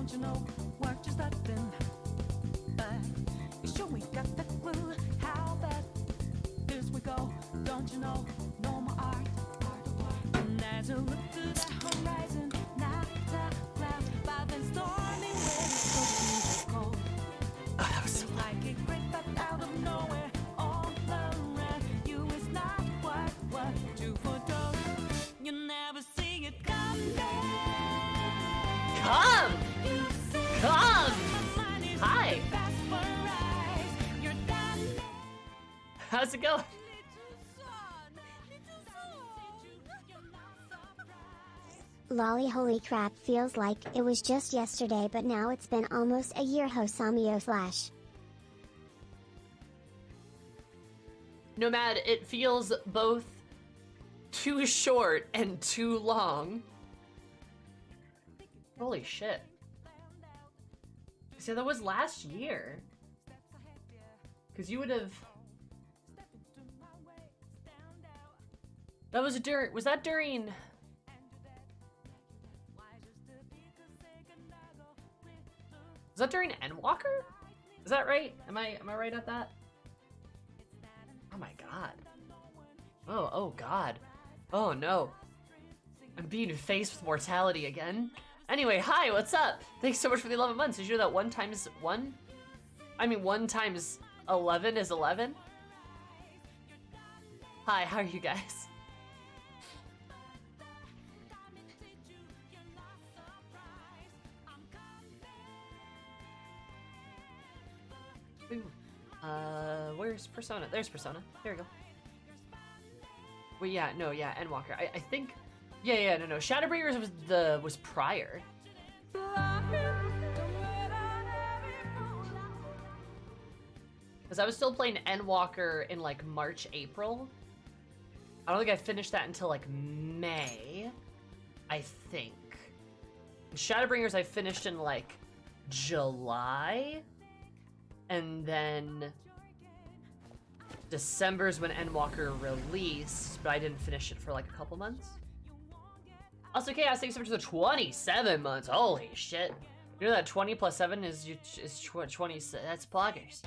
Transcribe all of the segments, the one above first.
don't you know what you're starting? You sure we got that clue? How bad this we go? Don't you know? No more art. And as you look to the horizon, not a cloud, but then stormy winds so cold. Seems like it crept up out of nowhere, all around you. It's not what you foretold. You never see it coming. Come! Hi! How's it going? Lolly, holy crap, feels like it was just yesterday, but now it's been almost a year. Hosamio Flash. Nomad, it feels both too short and too long. Holy shit. So that was last year. Because you would have... That was during... Was that during... Was that during Endwalker? Is that right? Am I right at that? Oh my god. Oh god. Oh no. I'm being faced with mortality again. Anyway, hi, what's up? Thanks so much for the 11 months. Did you know that 1 times 1? I mean, 1 times 11 is 11? Hi, how are you guys? Ooh. Where's Persona? There's Persona. There we go. Well, yeah, no, yeah, Endwalker. I think... Yeah, no. Shadowbringers was prior. Because I was still playing Endwalker in, like, March, April. I don't think I finished that until, like, May. I think. And Shadowbringers I finished in, like, July. And then... December's when Endwalker released, but I didn't finish it for, like, a couple months. Also, Chaos, thanks so much for the 27 months. Holy shit. You know that 20 plus 7 is 20, that's bloggers.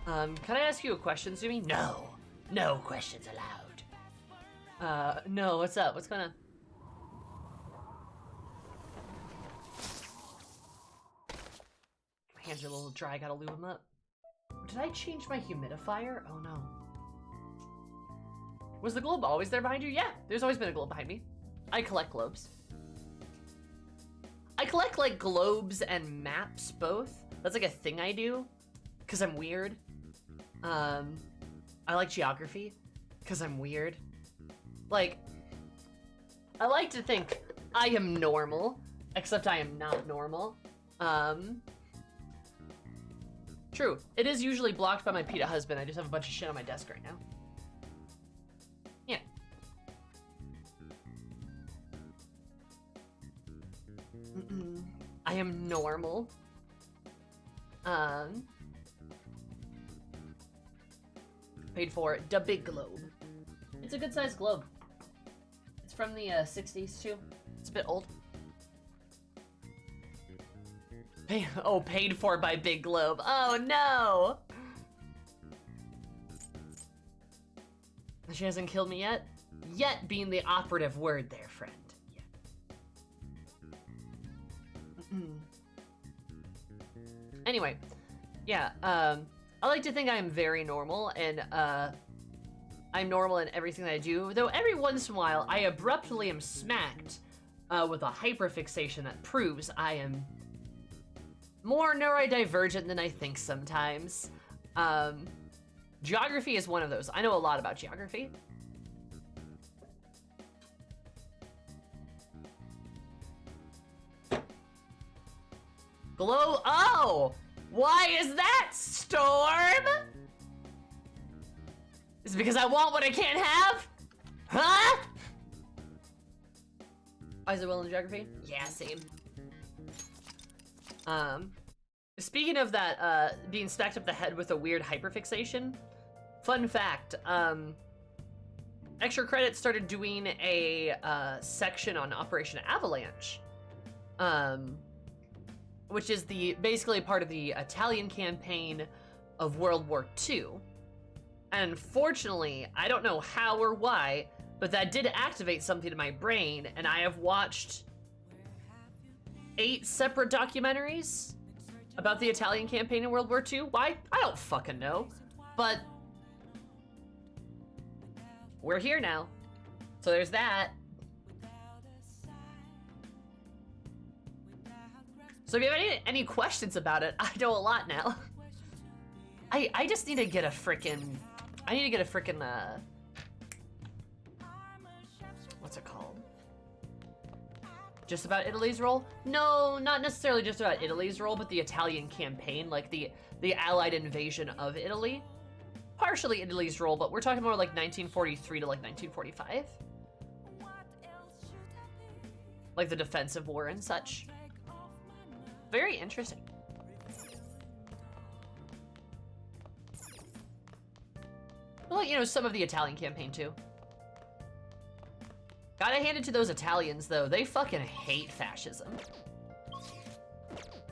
Can I ask you a question, Zumi? No. No questions allowed. No, what's up? What's going on? My hands are a little dry, I gotta lube them up. Did I change my humidifier? Oh no. Was the globe always there behind you? Yeah, there's always been a globe behind me. I collect globes. I collect, like, globes and maps both. That's, like, a thing I do, because I'm weird. I like geography, because I'm weird. Like, I like to think I am normal, except I am not normal. True. It is usually blocked by my PETA husband. I just have a bunch of shit on my desk right now. Yeah. I am normal. Paid for the big globe. It's a good sized globe. It's from the 60s too. It's a bit old. Paid for by Big Globe. Oh no! She hasn't killed me yet? Yet being the operative word there, friend. Yet. Anyway, yeah, I like to think I'm very normal, and I'm normal in everything that I do, though every once in a while I abruptly am smacked with a hyperfixation that proves I am more neurodivergent than I think sometimes. Geography is one of those. I know a lot about geography. Glow. Oh! Why is that, Storm? Is it because I want what I can't have? Huh? Is it well in geography? Yeah, same. Speaking of that, being stacked up the head with a weird hyperfixation, fun fact, Extra Credit started doing a section on Operation Avalanche. which is basically part of the Italian campaign of World War II. And unfortunately, I don't know how or why, but that did activate something in my brain, and I have watched 8 separate documentaries about the Italian campaign in World War II. Why? I don't fucking know. But we're here now. So there's that. So if you have any questions about it, I know a lot now. I just need to get a frickin', what's it called? Just about Italy's role? No, not necessarily just about Italy's role, but the Italian campaign, like the Allied invasion of Italy. Partially Italy's role, but we're talking more like 1943 to like 1945. Like the defensive war and such. Very interesting. Well, you know, some of the Italian campaign too. Gotta hand it to those Italians though, they fucking hate fascism.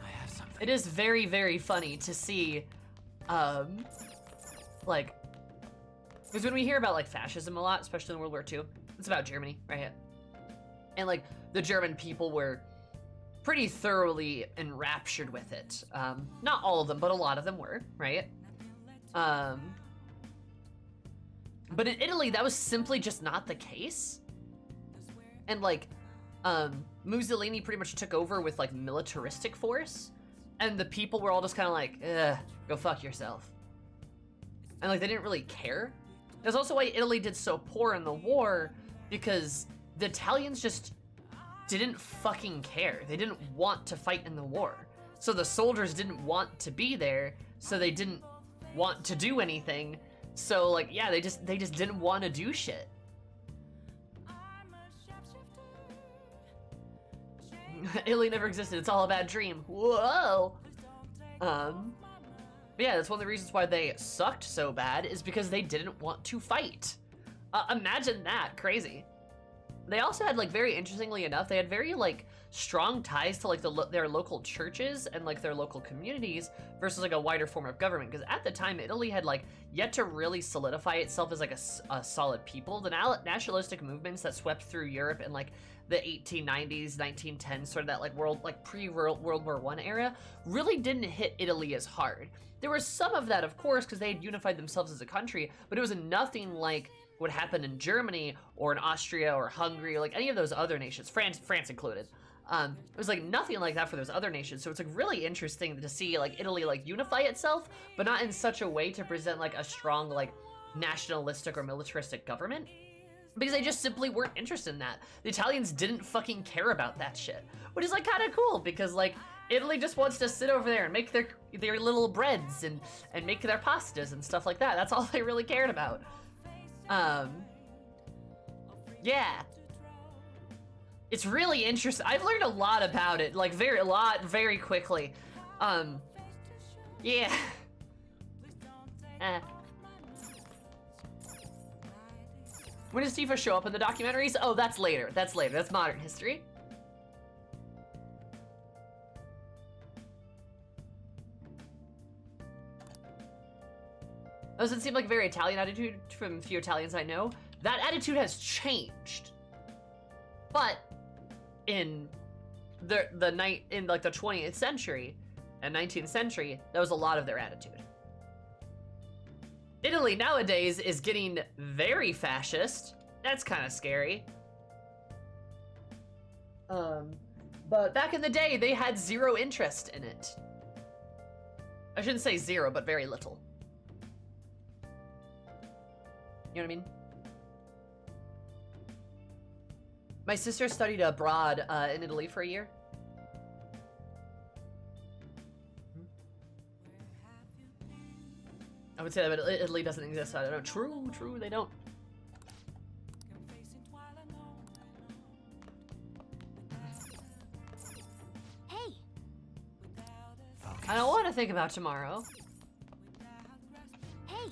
I have something. It is very, very funny to see, like, because when we hear about like fascism a lot, especially in World War II, it's about Germany, right here. And like, the German people were pretty thoroughly enraptured with it. Not all of them, but a lot of them were, right? But in Italy, that was simply just not the case. And like, Mussolini pretty much took over with like militaristic force, and the people were all just kind of like, go fuck yourself. And like, they didn't really care. That's also why Italy did so poor in the war, because the Italians just didn't fucking care. They didn't want to fight in the war. So the soldiers didn't want to be there, so they didn't want to do anything. So like, yeah, they just didn't want to do shit. Italy never existed, it's all a bad dream. Whoa! But yeah, that's one of the reasons why they sucked so bad, is because they didn't want to fight. Imagine that, crazy. They also had, like, very interestingly enough, they had very, like, strong ties to, like, their local churches and, like, their local communities versus, like, a wider form of government. Because at the time, Italy had, like, yet to really solidify itself as, like, a solid people. The nationalistic movements that swept through Europe in, like, the 1890s, 1910s, sort of that, like, pre-World War I era, really didn't hit Italy as hard. There was some of that, of course, because they had unified themselves as a country, but it was nothing like what happened in Germany or in Austria or Hungary, or like any of those other nations, France included. It was like nothing like that for those other nations. So it's like really interesting to see like Italy like unify itself, but not in such a way to present like a strong like nationalistic or militaristic government, because they just simply weren't interested in that. The Italians didn't fucking care about that shit, which is like kind of cool, because like Italy just wants to sit over there and make their little breads and make their pastas and stuff like that. That's all they really cared about. Yeah. It's really interesting. I've learned a lot about it, like very quickly. Yeah. When does Tifa show up in the documentaries? Oh, that's later. That's modern history. Doesn't seem like a very Italian attitude from a few Italians I know. That attitude has changed. But in the 20th century and 19th century, that was a lot of their attitude. Italy nowadays is getting very fascist. That's kind of scary. But back in the day, they had zero interest in it. I shouldn't say zero, but very little. You know what I mean? My sister studied abroad in Italy for a year. I would say that, but Italy doesn't exist. I don't know. True, they don't. Hey! I don't want to think about tomorrow. Hey!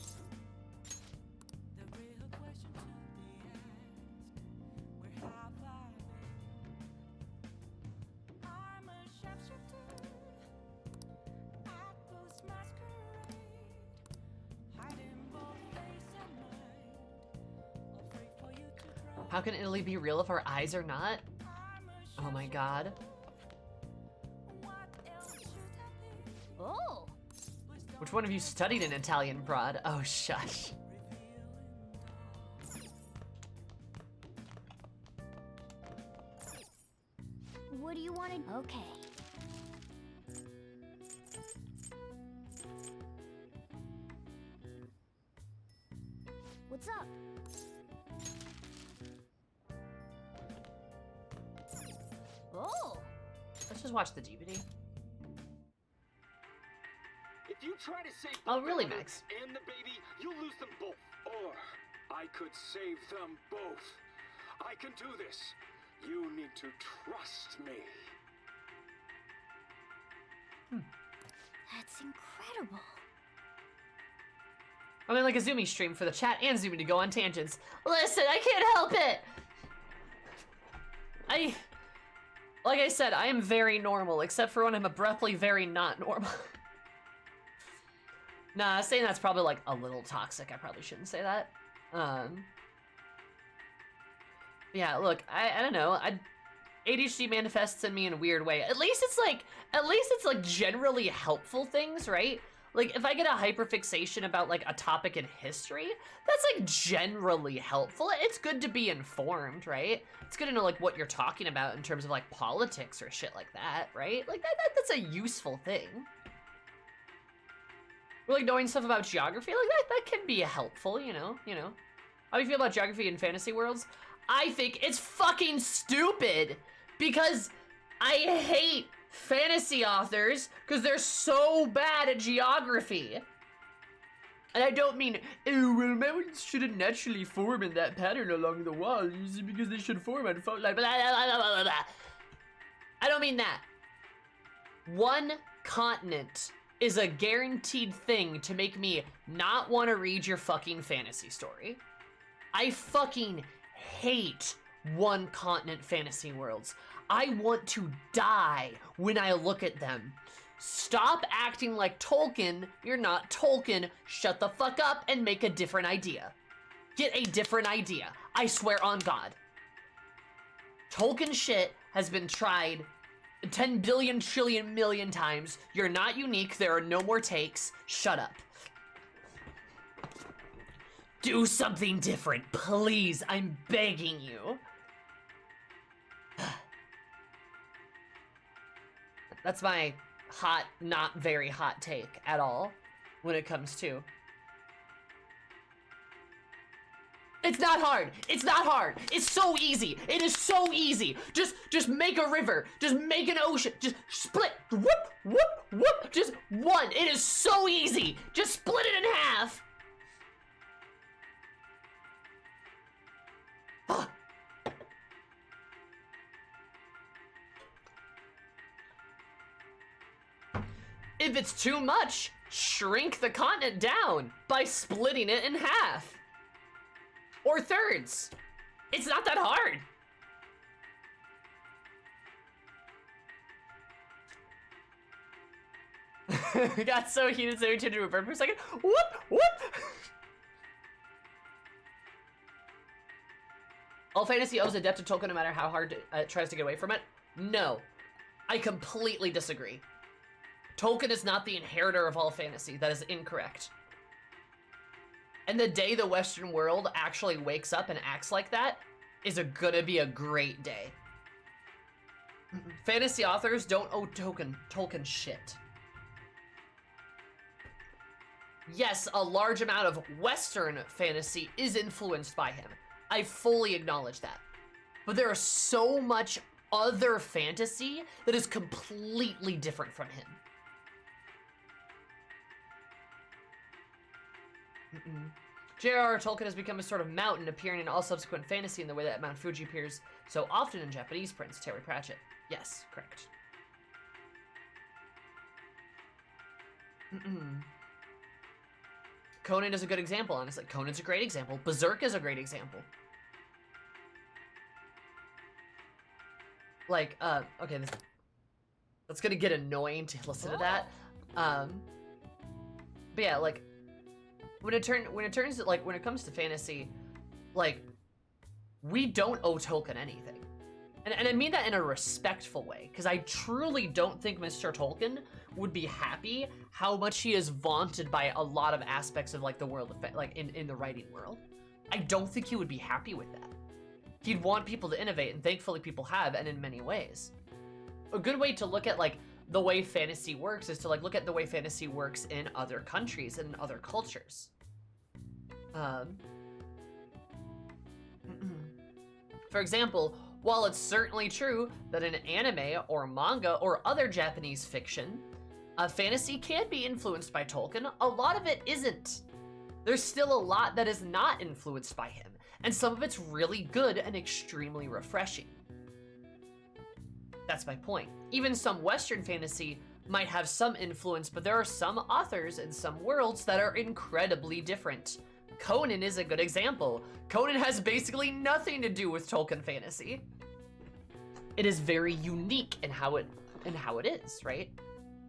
How can Italy be real if our eyes are not? Oh my god. Oh. Which one of you studied in Italian prod? Oh, shush. What do you want to... Okay. What's up? Oh. Let's just watch the DVD. If you try to save Oh, the really, mother Max? and the baby, you'll lose them both. Or I could save them both. I can do this. You need to trust me. That's incredible. I'm in like a Zoomy stream for the chat and Zoomy to go on tangents. Listen, I can't help it! Like I said, I am very normal, except for when I'm abruptly very not normal. Nah, saying that's probably like a little toxic. I probably shouldn't say that. Yeah, look, I don't know. ADHD manifests in me in a weird way. At least it's like generally helpful things, right? Like if I get a hyperfixation about like a topic in history, that's like generally helpful. It's good to be informed, right? It's good to know like what you're talking about in terms of like politics or shit like that, right? Like that's a useful thing. Or like knowing stuff about geography, like that can be helpful, you know. How do you feel about geography in fantasy worlds? I think it's fucking stupid because I hate fantasy authors because they're so bad at geography. And I don't mean, oh, well, mountains shouldn't naturally form in that pattern along the wall because they should form on fault line, blah, blah, blah, blah, blah. I don't mean that. One continent is a guaranteed thing to make me not want to read your fucking fantasy story. I fucking hate one continent fantasy worlds. I want to die when I look at them. Stop acting like Tolkien. You're not Tolkien. Shut the fuck up and make a different idea. Get a different idea. I swear on God. Tolkien shit has been tried 10 billion trillion million times. You're not unique. There are no more takes. Shut up. Do something different, please. I'm begging you. That's my hot, not very hot take at all when it comes to. It's not hard. It's not hard. It's so easy. It is so easy. Just make a river. Just make an ocean. Just split. Whoop, whoop, whoop. Just one. It is so easy. Just split it in half. If it's too much, shrink the continent down by splitting it in half. Or thirds. It's not that hard. Got so heated so he turned into a bird for a second. Whoop, whoop. All fantasy owes a debt to Tolkien no matter how hard it tries to get away from it. No, I completely disagree. Tolkien is not the inheritor of all fantasy. That is incorrect. And the day the Western world actually wakes up and acts like that is gonna be a great day. Fantasy authors don't owe Tolkien shit. Yes, a large amount of Western fantasy is influenced by him. I fully acknowledge that. But there is so much other fantasy that is completely different from him. J.R.R. Tolkien has become a sort of mountain appearing in all subsequent fantasy in the way that Mount Fuji appears so often in Japanese prints. Terry Pratchett. Yes, correct. Conan is a good example, honestly. Conan's a great example. Berserk is a great example. Like, okay, that's gonna get annoying to listen to that. But yeah, like, when it comes to fantasy, like, we don't owe Tolkien anything. And I mean that in a respectful way, because I truly don't think Mr. Tolkien would be happy how much he is vaunted by a lot of aspects of like the world of like in the writing world. I don't think he would be happy with that. He'd want people to innovate, and thankfully people have, and in many ways. A good way to look at like the way fantasy works is to like look at the way fantasy works in other countries and in other cultures. For example, while it's certainly true that in anime or manga or other Japanese fiction, fantasy can be influenced by Tolkien, a lot of it isn't. There's still a lot that is not influenced by him, and some of it's really good and extremely refreshing. That's my point. Even some Western fantasy might have some influence, but there are some authors and some worlds that are incredibly different. Conan is a good example. Conan has basically nothing to do with Tolkien fantasy. It is very unique in how it is, right?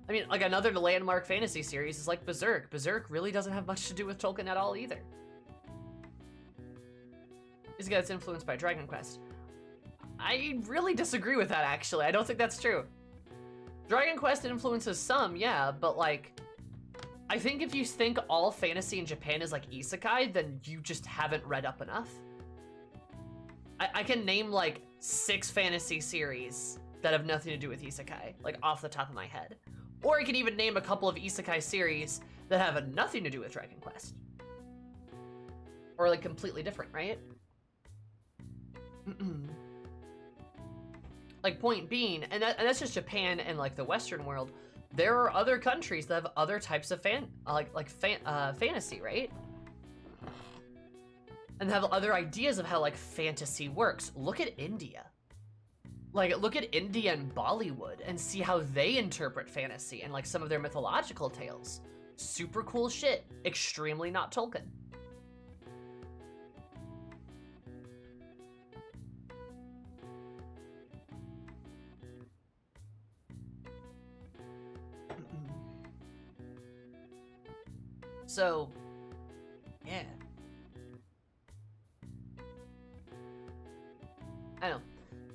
I mean, like another landmark fantasy series is like Berserk. Berserk really doesn't have much to do with Tolkien at all either. It's got its influenced by Dragon Quest. I really disagree with that, actually. I don't think that's true. Dragon Quest influences some, yeah, but like, I think if you think all fantasy in Japan is like isekai, then you just haven't read up enough. I can name like 6 fantasy series that have nothing to do with isekai, like off the top of my head. Or I can even name a couple of isekai series that have nothing to do with Dragon Quest. Or like completely different, right? Like point being, and that's just Japan and like the Western world, there are other countries that have other types of fantasy, right? And have other ideas of how like fantasy works. Look at India. Like, look at India and Bollywood and see how they interpret fantasy and like some of their mythological tales. Super cool shit. Extremely not Tolkien. So, yeah. I know.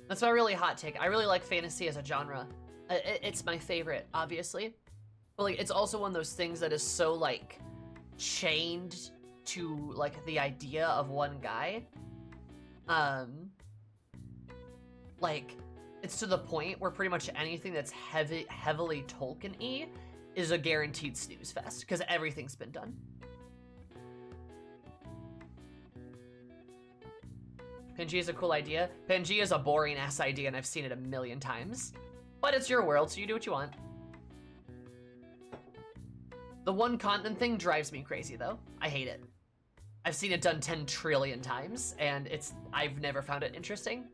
That's my really hot take. I really like fantasy as a genre. It's my favorite, obviously. But like, it's also one of those things that is so like chained to like the idea of one guy. Like, it's to the point where pretty much anything that's heavily Tolkien-y is a guaranteed snooze fest, because everything's been done. Pangea is a cool idea. Pangea is a boring ass idea and I've seen it a million times. But it's your world, so you do what you want. The one continent thing drives me crazy though. I hate it. I've seen it done 10 trillion times and I've never found it interesting.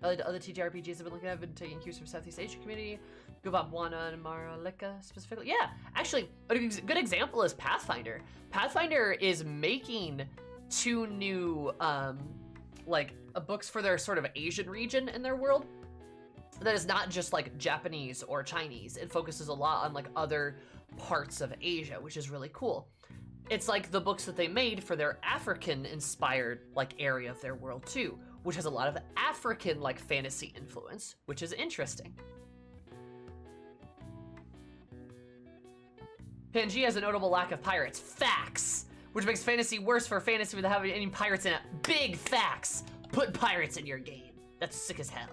Other TTRPGs I've been looking at, I've been taking cues from Southeast Asian community, Gubab Wana and Maralika specifically. Yeah, actually, a good example is Pathfinder. Pathfinder is making 2 new, like, books for their sort of Asian region in their world. That is not just like Japanese or Chinese. It focuses a lot on like other parts of Asia, which is really cool. It's like the books that they made for their African-inspired like area of their world too, which has a lot of African like fantasy influence, which is interesting. Pangea has a notable lack of pirates. Facts! Which makes fantasy worse for fantasy without having any pirates in it. Big facts! Put pirates in your game. That's sick as hell.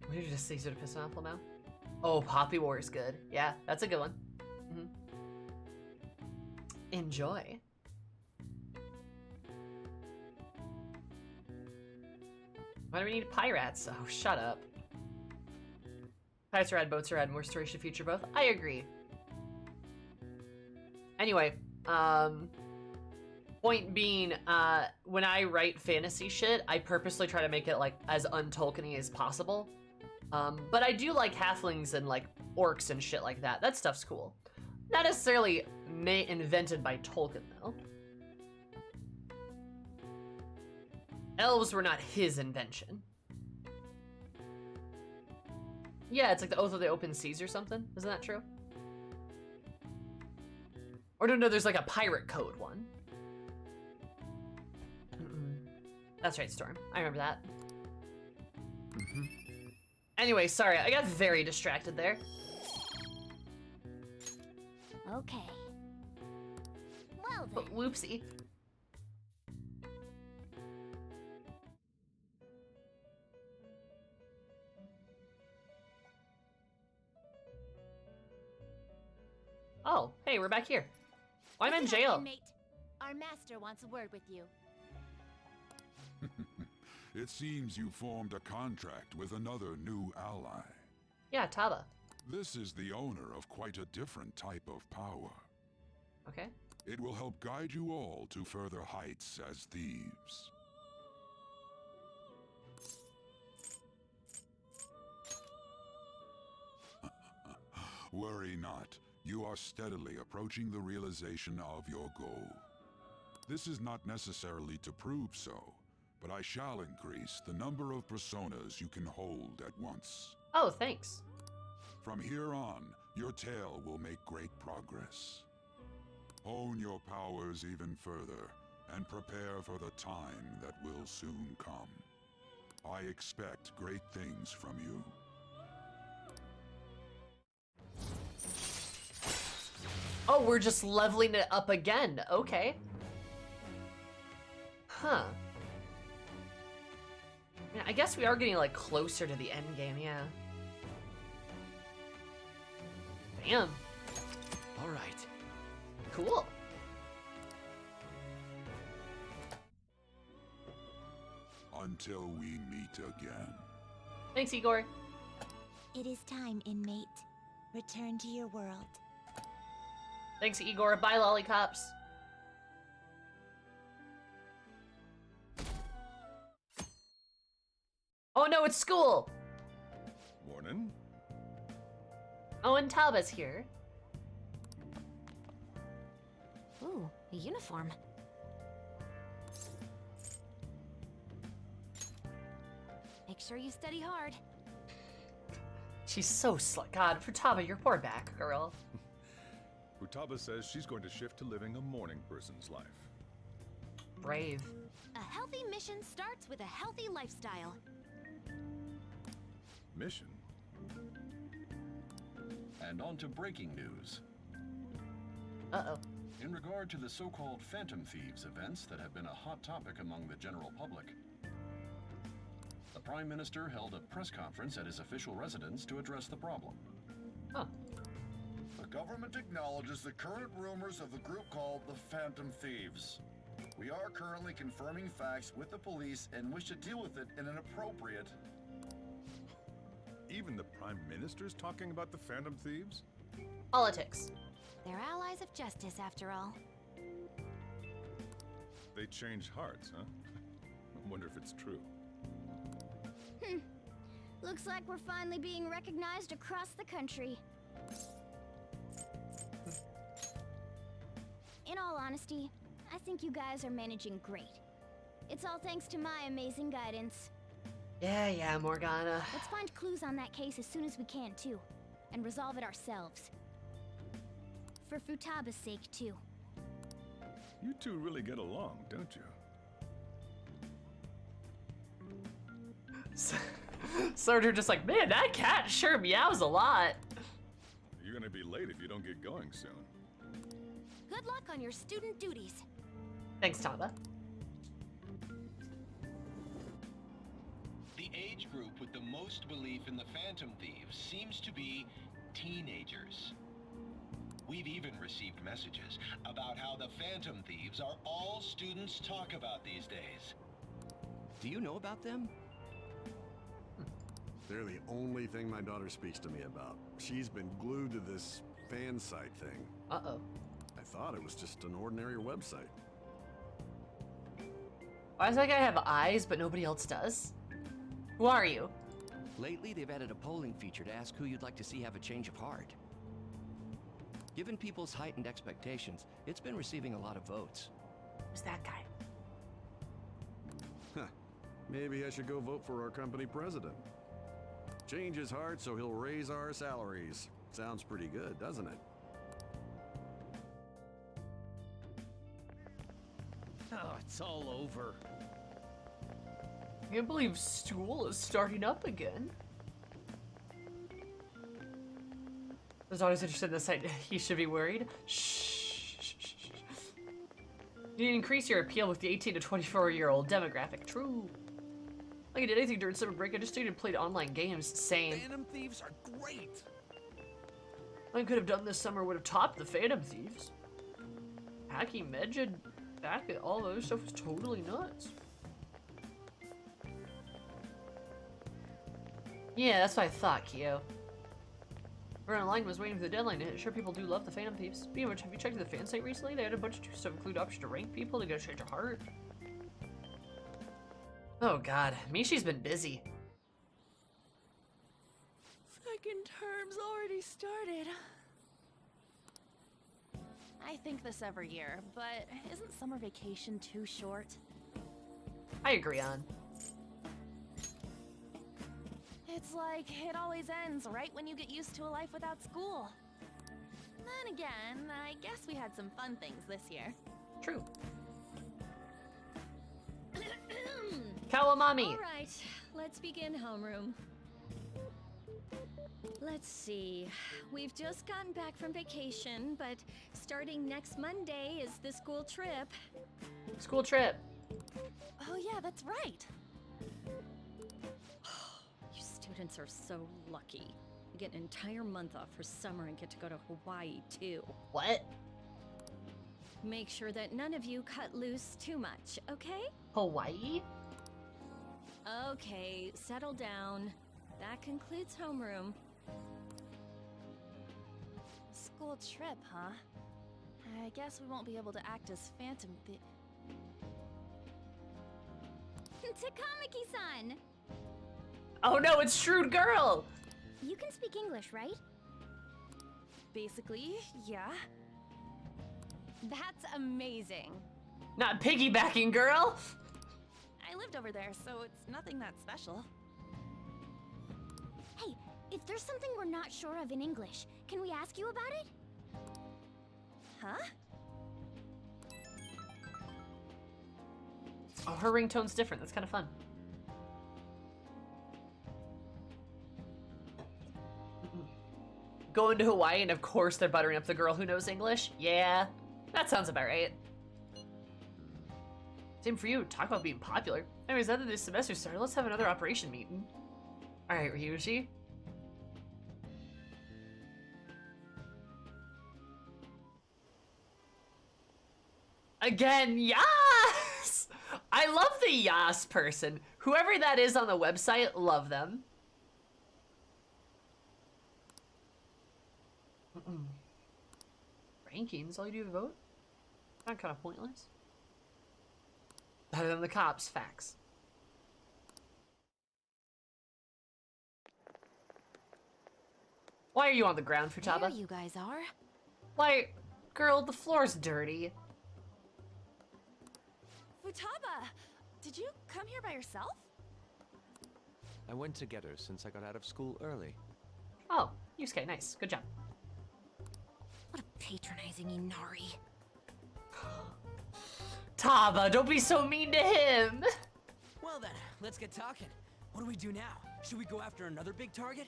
What did you just say? Sort of piss off now? Oh, Poppy War is good. Yeah, that's a good one. Enjoy. Why do we need pirates? Oh, shut up. Pirates are rad, boats are rad, more stories should feature both. I agree. Anyway, Point being, when I write fantasy shit, I purposely try to make it like as un-Tolkien-y as possible. But I do like halflings and like orcs and shit like that. That stuff's cool. Not necessarily invented by Tolkien though. Elves were not his invention. Yeah, it's like the Oath of the Open Seas or something. Isn't that true? Or no, there's like a pirate code one. That's right, Storm. I remember that. Anyway, sorry, I got very distracted there. Okay. Well then. Whoopsie. Oh, hey, we're back here. Oh, I'm in Listen up, jail. inmate. Our master wants a word with you. It seems you formed a contract with another new ally. Yeah, Taba. This is the owner of quite a different type of power. Okay. It will help guide you all to further heights as thieves. Worry not. You are steadily approaching the realization of your goal. This is not necessarily to prove so, but I shall increase the number of personas you can hold at once. Oh, thanks. From here on, your tale will make great progress. Hone your powers even further, and prepare for the time that will soon come. I expect great things from you. Oh, we're just leveling it up again. Okay. Huh. Yeah, I guess we are getting like closer to the end game, yeah. Bam. All right. Cool. Until we meet again. Thanks, Igor. It is time, inmate. Return to your world. Thanks, Igor. Bye, lollipops. Oh no, it's school! Morning. Oh, and Taba's here. Ooh, a uniform. Make sure you study hard. She's so slick. God, for Taba, your poor back, girl. Futaba says she's going to shift to living a morning person's life. Brave. A healthy mission starts with a healthy lifestyle. Mission? And on to breaking news. Uh-oh. In regard to the so-called Phantom Thieves events that have been a hot topic among the general public, the Prime Minister held a press conference at his official residence to address the problem. Huh. The government acknowledges the current rumors of the group called the Phantom Thieves. We are currently confirming facts with the police and wish to deal with it in an appropriate... Even the Prime Minister's talking about the Phantom Thieves? Politics. They're allies of justice, after all. They change hearts, huh? I wonder if it's true. Looks like we're finally being recognized across the country. In all honesty, I think you guys are managing great. It's all thanks to my amazing guidance. Yeah, Morgana. Let's find clues on that case as soon as we can, too. And resolve it ourselves. For Futaba's sake, too. You two really get along, don't you? Soldier just like, man, that cat sure meows a lot. You're gonna be late if you don't get going soon. Good luck on your student duties. Thanks, Taba. The age group with the most belief in the Phantom Thieves seems to be teenagers. We've even received messages about how the Phantom Thieves are all students talk about these days. Do you know about them? They're the only thing my daughter speaks to me about. She's been glued to this fan site thing. Uh-oh. I thought it was just an ordinary website. Why does that guy have eyes, but nobody else does? Who are you? Lately, they've added a polling feature to ask who you'd like to see have a change of heart. Given people's heightened expectations, it's been receiving a lot of votes. Who's that guy? Huh. Maybe I should go vote for our company president. Change his heart so he'll raise our salaries. Sounds pretty good, doesn't it? Oh, it's all over. I can't believe school is starting up again. There's always interested in the site. He should be worried. Shh. You need to increase your appeal with the 18 to 24-year-old demographic. True. Like I did anything during summer break. I just stayed and played online games. Same. Phantom Thieves are great. I could have done this summer would have topped the Phantom Thieves. Hacking Medjed back at all those stuff was totally nuts. Yeah, that's what I thought, Kyo. We're online was waiting for the deadline to hit. Sure, people do love the Phantom Thieves. Speaking of which, have you checked the fan site recently? They had a bunch of new stuff, include option to rank people to get a change of heart. Oh god, Mishi's been busy. Second term's already started. I think this every year, but isn't summer vacation too short? I agree on. It's like it always ends right when you get used to a life without school. Then again, I guess we had some fun things this year. True. Kawakami. All right, let's begin homeroom. Let's see. We've just gotten back from vacation, but starting next Monday is the school trip. School trip. Oh yeah, that's right. You students are so lucky. You get an entire month off for summer and get to go to Hawaii too. What? Make sure that none of you cut loose too much, okay? Hawaii? Okay, settle down. That concludes homeroom. School trip, huh? I guess we won't be able to act as Phantom Takamaki-san! Oh no, it's Shrewd Girl! You can speak English, right? Basically, yeah. That's amazing. Not piggybacking, girl! I lived over there, so it's nothing that special. Hey, if there's something we're not sure of in English, can we ask you about it? Huh? Oh, her ringtone's different. That's kind of fun. Going to Hawaii, and of course they're buttering up the girl who knows English? Yeah, that sounds about right. Same for you. Talk about being popular. Anyways, now that this semester started, let's have another operation meeting. Alright, Ryuji. Again, yas! I love the yas person. Whoever that is on the website, love them. Rankings, all you do is vote? Not kind of pointless. Better than the cops, facts. Why are you on the ground, Futaba? There you guys are. Why, girl, the floor's dirty. Futaba! Did you come here by yourself? I went to get her since I got out of school early. Oh, Yusuke, nice. Good job. What a patronizing Inari. Taba, don't be so mean to him! Well then, let's get talking. What do we do now? Should we go after another big target?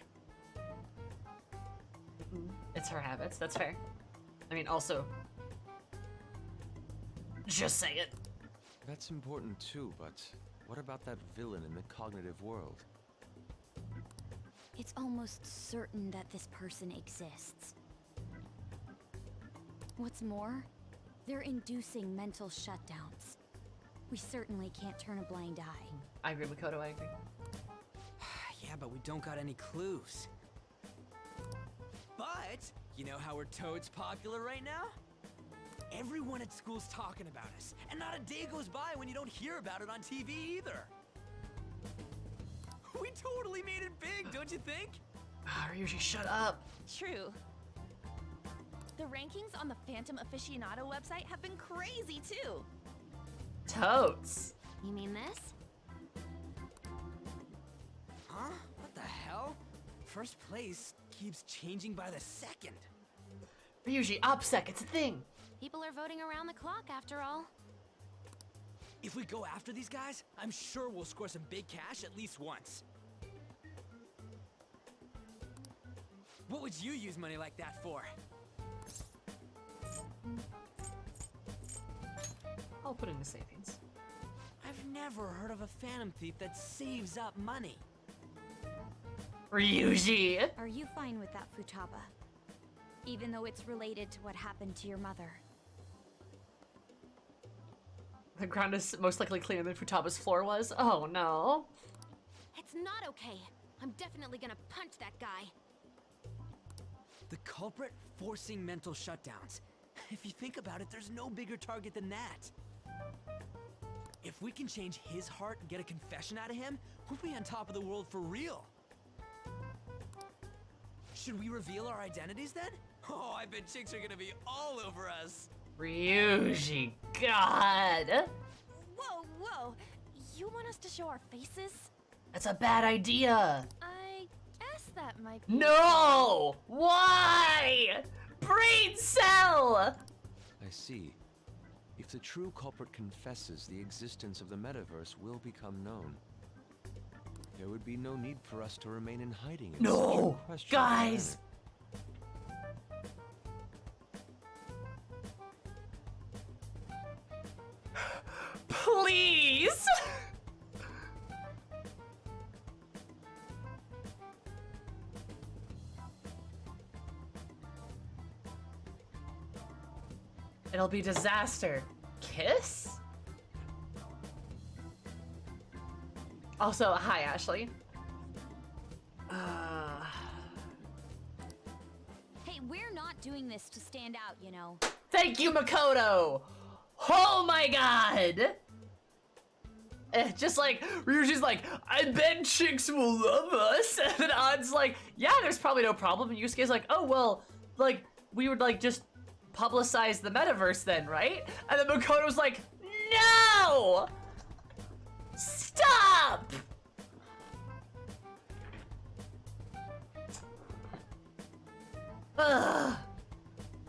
It's her habits, that's fair. I mean, also... Just say it. That's important too, but what about that villain in the cognitive world? It's almost certain that this person exists. What's more, they're inducing mental shutdowns. We certainly can't turn a blind eye. I agree, Makoto, I agree. Yeah, but we don't got any clues. But, you know how we're toads popular right now? Every Everyone at school's talking about us, and not a day goes by when you don't hear about it on TV either. We totally made it big, don't you think? Ryuji, shut up. True. The rankings on the Phantom Aficionado website have been crazy too. Totes. You mean this? Huh? What the hell? First place keeps changing by the second. Ryuji, OPSEC, it's a thing. People are voting around the clock after all. If we go after these guys, I'm sure we'll score some big cash at least once. What would you use money like that for? I'll put it into savings. I've never heard of a Phantom Thief that saves up money. Ryuji! Are you fine with that, Futaba? Even though it's related to what happened to your mother. The ground is most likely cleaner than Futaba's floor was. Oh no. It's not okay. I'm definitely gonna punch that guy. The culprit forcing mental shutdowns. If you think about it, there's no bigger target than that. If we can change his heart and get a confession out of him, we'll be on top of the world for real. Should we reveal our identities then? Oh, I bet chicks are gonna be all over us. Ryuji, God. Whoa, whoa. You want us to show our faces? That's a bad idea. I guess that might be. No! Why? Brain cell! I see. If the true culprit confesses, the existence of the metaverse will become known. There would be no need for us to remain in hiding. In No! such a questionable Guys! Please! It'll be disaster. Kiss? Also, hi, Ashley. Hey, we're not doing this to stand out, you know. Thank you, Makoto! Oh my god! Just like, Ryuji's like, I bet chicks will love us. And then Odd's like, yeah, there's probably no problem. And Yusuke's like, oh, well, like, we would like just publicize the metaverse then, right? And then Makoto's like, no! Stop! Ugh.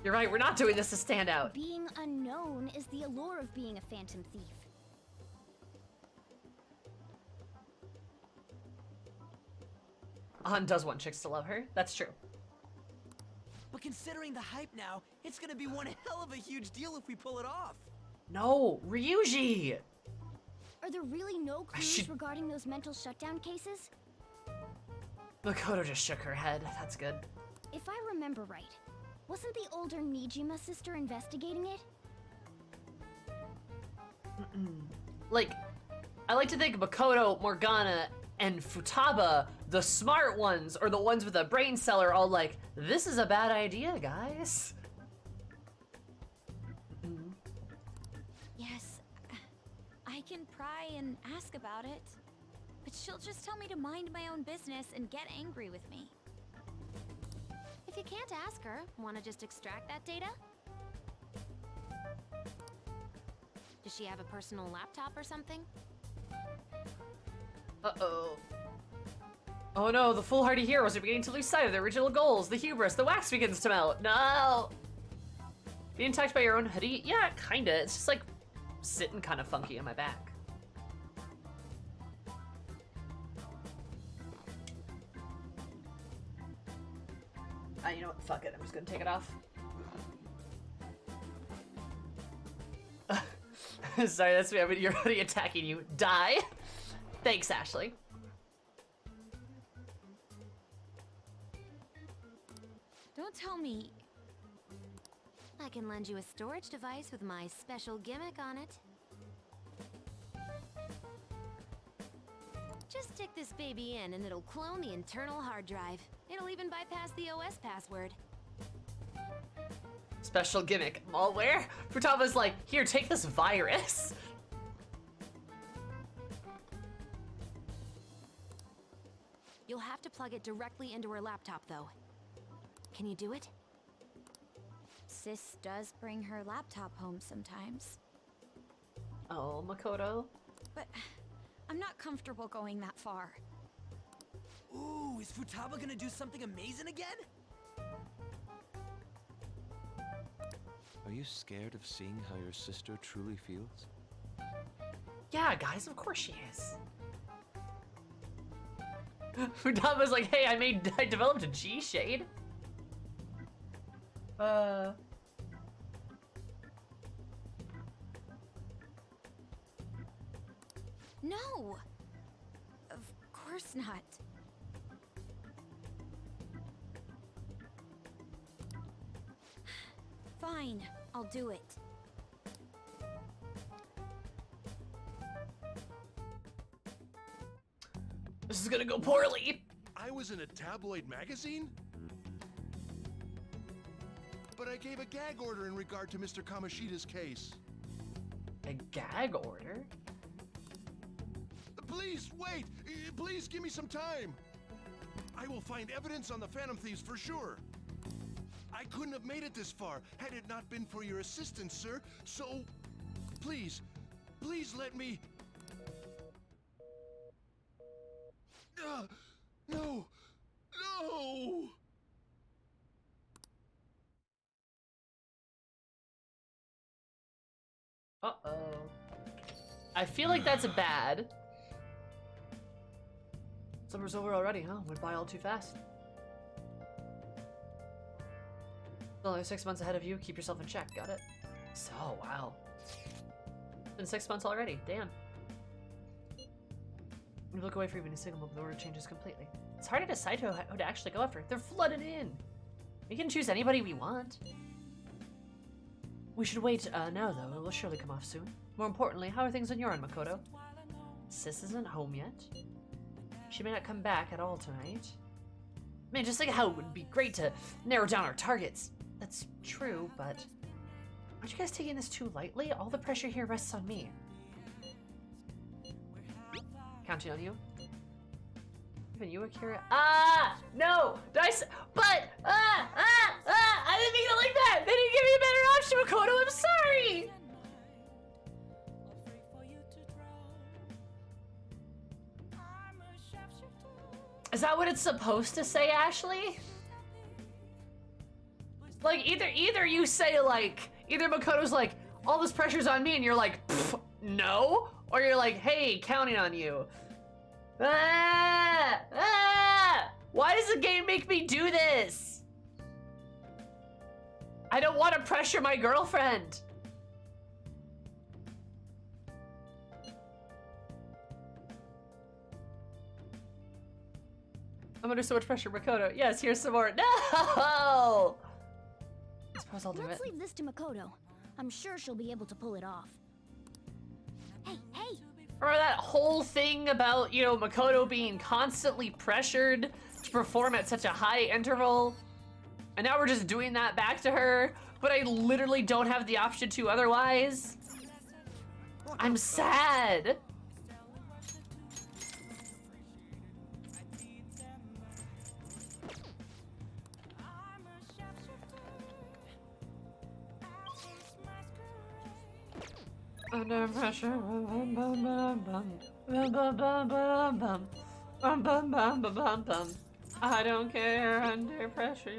You're right, we're not doing this to stand out. Being unknown is the allure of being a phantom thief. Han does want chicks to love her. That's true. But considering the hype now, it's gonna be one hell of a huge deal if we pull it off. No, Ryuji! Are there really no clues regarding those mental shutdown cases? Makoto just shook her head. That's good. If I remember right, wasn't the older Nijima sister investigating it? Like, I like to think Makoto, Morgana, and Futaba, the smart ones, or the ones with a brain cell, are all like, this is a bad idea, guys. Yes, I can pry and ask about it, but she'll just tell me to mind my own business and get angry with me. If you can't ask her, want to just extract that data? Does she have a personal laptop or something? Uh-oh. Oh no, the foolhardy heroes are beginning to lose sight of their original goals. The hubris, the wax begins to melt. No! Being attacked by your own hoodie? Yeah, kinda. It's just like sitting kind of funky on my back. You know what? Fuck it. I'm just gonna take it off. Sorry, that's me. I mean, you're already attacking you. Die. Thanks, Ashley. Don't tell me. I can lend you a storage device with my special gimmick on it. Just stick this baby in and it'll clone the internal hard drive. It'll even bypass the OS password. special gimmick. Malware? Futaba's like, here, take this virus. You'll have to plug it directly into her laptop, though. Can you do it? Sis does bring her laptop home sometimes. Oh, Makoto. But I'm not comfortable going that far. Ooh, is Futaba gonna do something amazing again? Are you scared of seeing how your sister truly feels? Yeah, guys, of course she is. Futaba's like, hey, I developed a G shade. No! Of course not. Fine, I'll do it. This is gonna go poorly. I was in a tabloid magazine? But I gave a gag order in regard to Mr. Kamoshida's case. A gag order? Please, wait! Please give me some time! I will find evidence on the Phantom Thieves for sure. I couldn't have made it this far had it not been for your assistance, sir. So, please, please let me... no! No! Uh-oh. I feel like that's bad. Summer's over already, huh? Went by all too fast. Still only 6 months ahead of you. Keep yourself in check. Got it? So, wow. It's been 6 months already. Damn. We look away for even a single moment, the order changes completely. It's hard to decide who to actually go after. They're flooded in. We can choose anybody we want. We should wait now, though. It will surely come off soon. More importantly, how are things on your end, Makoto? Sis isn't home yet. She may not come back at all tonight. Man, just think how it would be great to narrow down our targets. That's true, but aren't you guys taking this too lightly? All the pressure here rests on me. Counting on you. Even you, Akira. Ah! No! Dice! But! I didn't mean it like that! They didn't give me a better option, Makoto! I'm sorry! Is that what it's supposed to say, Ashley? Like, either you say, like, either Makoto's like, all this pressure's on me, and you're like, no? Or you're like, hey, counting on you. Ah! Ah! Why does the game make me do this? I don't want to pressure my girlfriend. I'm under so much pressure, Makoto. Yes, here's some more. No! I suppose I'll do it. Let's leave this to Makoto. I'm sure she'll be able to pull it off. Hey, hey! Remember that whole thing about, you know, Makoto being constantly pressured to perform at such a high interval? And now we're just doing that back to her, but I literally don't have the option to otherwise. I'm sad. Under pressure, bum bum bum bum bum bum bum bum bum bum bum bum bum bum. I don't care under pressure.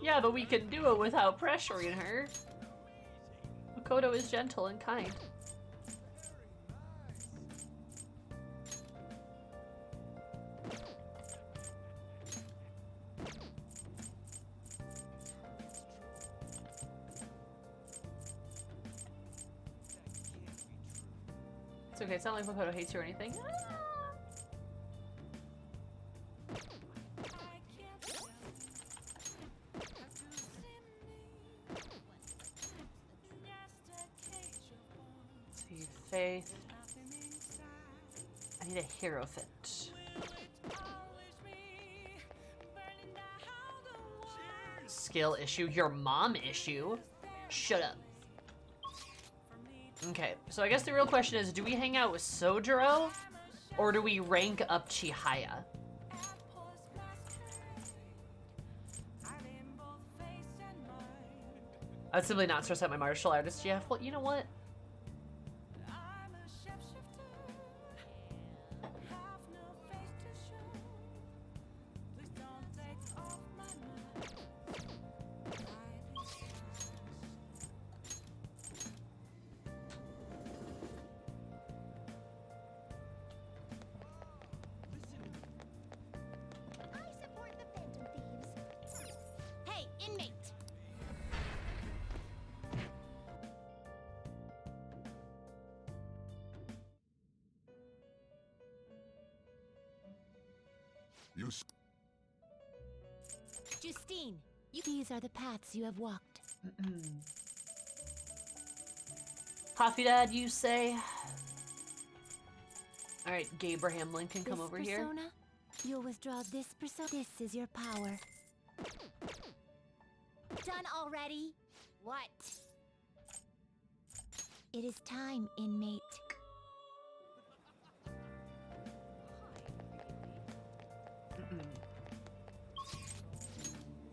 Yeah, but we can do it without pressuring her. Makoto is gentle and kind. It's okay, it's not like Makoto hates you or anything. See, Faith. I need a Hierophant. Skill issue. Your mom issue? Shut up. Okay, so I guess the real question is, do we hang out with Sojiro? Or do we rank up Chihaya? I would simply not stress out my martial artist. Yeah, well, you know what? Hey, inmate! You Justine, these are the paths you have walked. Confidant, you say? Alright, Gabraham Lincoln, come over here. Persona? You'll withdraw this persona. This is your power. Done already? What? It is time, inmate.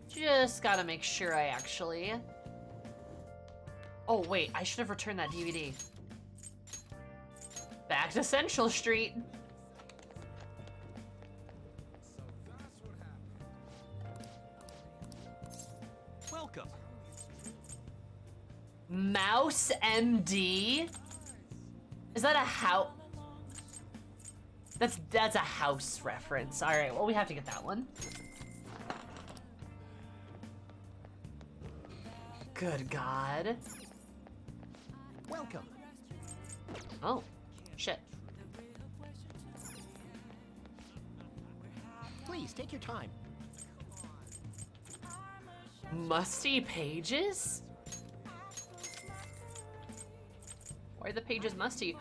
Just gotta make sure I actually... Oh, wait, I should have returned that DVD. Back to Central Street. Welcome. Mouse MD? Is that a house? That's a house reference. All right, well, we have to get that one. Good God. Welcome. Oh, shit. Please take your time. Musty pages? Why are the pages musty?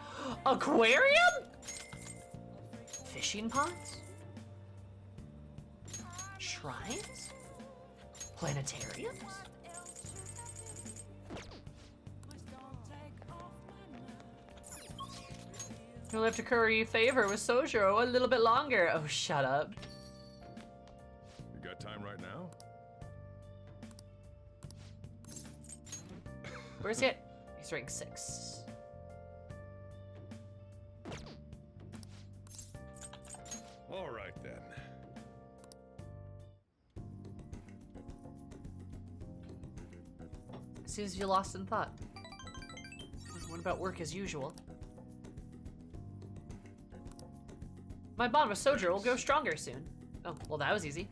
Aquarium? Fishing pots? Shrines? Planetariums? You'll have to curry favor with Sojiro a little bit longer. Oh, shut up. You got time right now? Where's he at? He's rank 6. All right then. Seems you lost in thought. What about work as usual? My bond with Sojiro will grow stronger soon. Oh, well that was easy.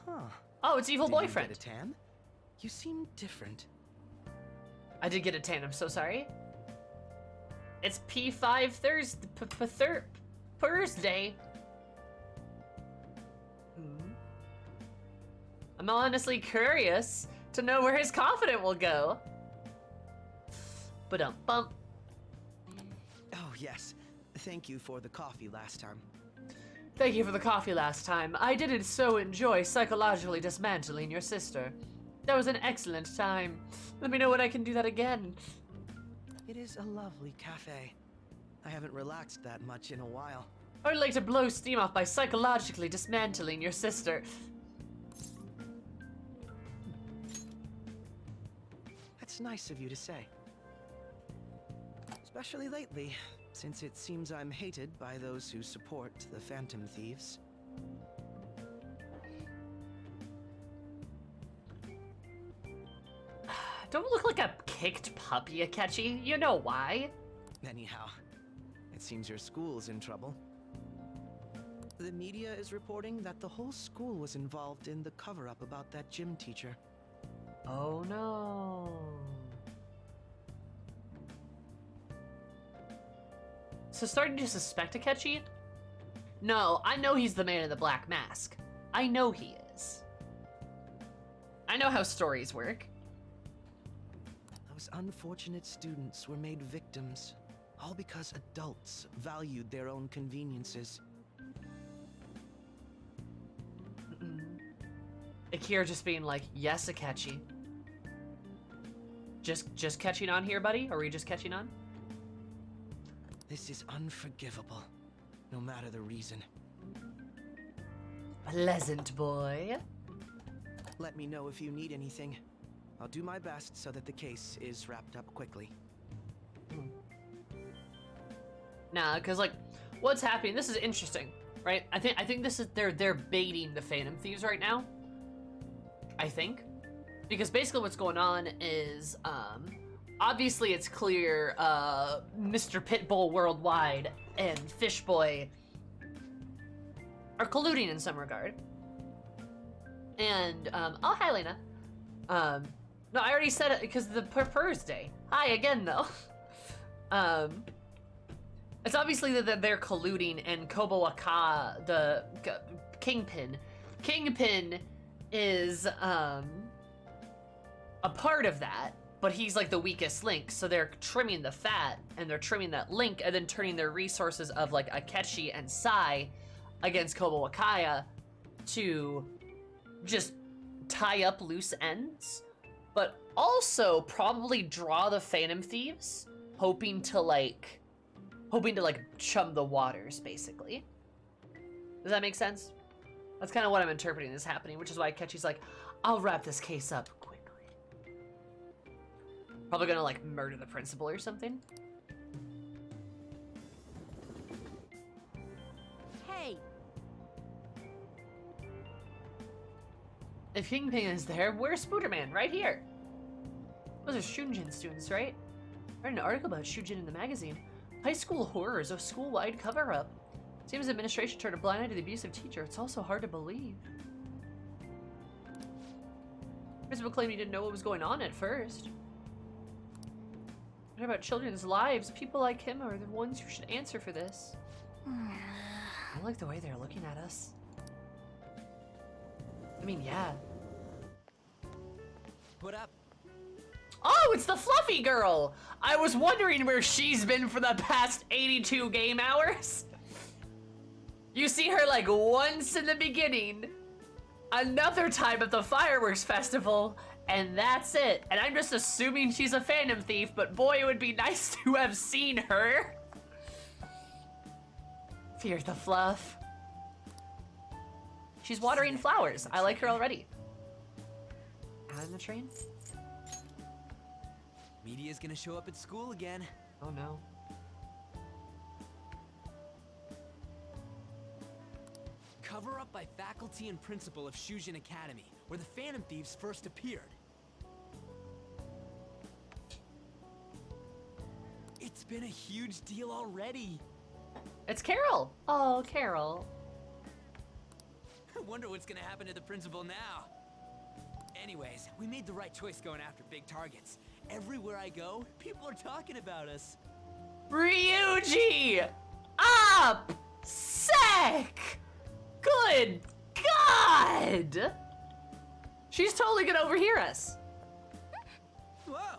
Huh. Oh, it's evil Did you boyfriend. get a tan? You seem different. I did get a tan, I'm so sorry. It's P5 Thursday. I'm honestly curious to know where his Confidant will go. Ba-dum-bum. Oh, yes. Thank you for the coffee last time. Thank you for the coffee last time. I didn't so enjoy psychologically dismantling your sister. That was an excellent time. Let me know when I can do that again. It is a lovely cafe. I haven't relaxed that much in a while. I would like to blow steam off by psychologically dismantling your sister. That's nice of you to say. Especially lately, since it seems I'm hated by those who support the Phantom Thieves. Don't look like a kicked puppy, Akechi. You know why. Anyhow, it seems your school's in trouble. The media is reporting that the whole school was involved in the cover-up about that gym teacher. Oh no. So starting to suspect Akechi? No, I know he's the man in the black mask. I know he is. I know how stories work. Those unfortunate students were made victims, all because adults valued their own conveniences. Akira just being like, yes, Akechi. Just catching on here, buddy? Are we just catching on? This is unforgivable, no matter the reason. Pleasant boy. Let me know if you need anything. I'll do my best so that the case is wrapped up quickly. Nah, because like, what's happening? This is interesting, right? I think this is they're baiting the Phantom Thieves right now. I think, because basically what's going on is obviously it's clear Mr. Pitbull Worldwide and Fishboy are colluding in some regard. And oh, hi Lena. No, I already said it because the Purpur's Day. Hi again though. It's obviously that they're colluding, and Kobawaka, the Kingpin is a part of that, but he's like the weakest link, so they're trimming the fat and they're trimming that link and then turning their resources of like Akechi and Sai against Kobawakaya to just tie up loose ends, but also probably draw the Phantom Thieves, hoping to like chum the waters, basically. Does that make sense? That's kind of what I'm interpreting is happening, which is why Akechi's like, I'll wrap this case up quickly. Probably gonna like murder the principal or something. Hey! If Kingpin is there, where's Spooderman? Right here. Those are Shunjin students, right? I read an article about Shunjin in the magazine. High school horrors, a school-wide cover-up. Seems administration turned a blind eye to the abusive teacher. It's also hard to believe. Principal claimed he didn't know what was going on at first. What about children's lives? People like him are the ones who should answer for this. I like the way they're looking at us. I mean, yeah. What up? Oh, it's the fluffy girl! I was wondering where she's been for the past 82 game hours. You see her like once in the beginning, another time at the fireworks festival, and that's it. And I'm just assuming she's a Phantom Thief, but boy, it would be nice to have seen her. Fear the fluff. She's watering flowers. I like her already. Out in the train? Media's gonna show up at school again. Oh no. Cover up by faculty and principal of Shujin Academy, where the Phantom Thieves first appeared. It's been a huge deal already. It's Carol. Oh, Carol. I wonder what's gonna happen to the principal now. Anyways, we made the right choice going after big targets. Everywhere I go, people are talking about us. Ryuji! Up! Sick! Good God! She's totally gonna overhear us. Whoa!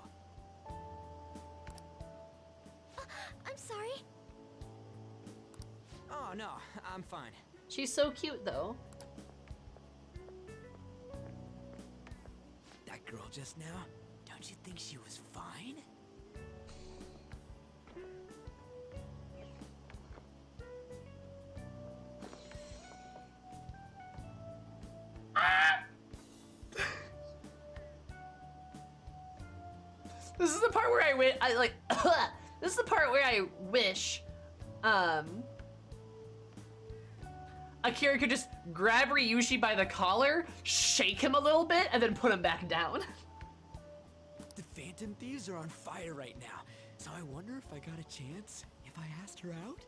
I'm sorry. Oh no, I'm fine. She's so cute though. That girl just now, don't you think she was fine? This is the part where this is the part where I wish, Akira could just grab Ryuji by the collar, shake him a little bit, and then put him back down. The Phantom Thieves are on fire right now, so I wonder if I got a chance if I asked her out?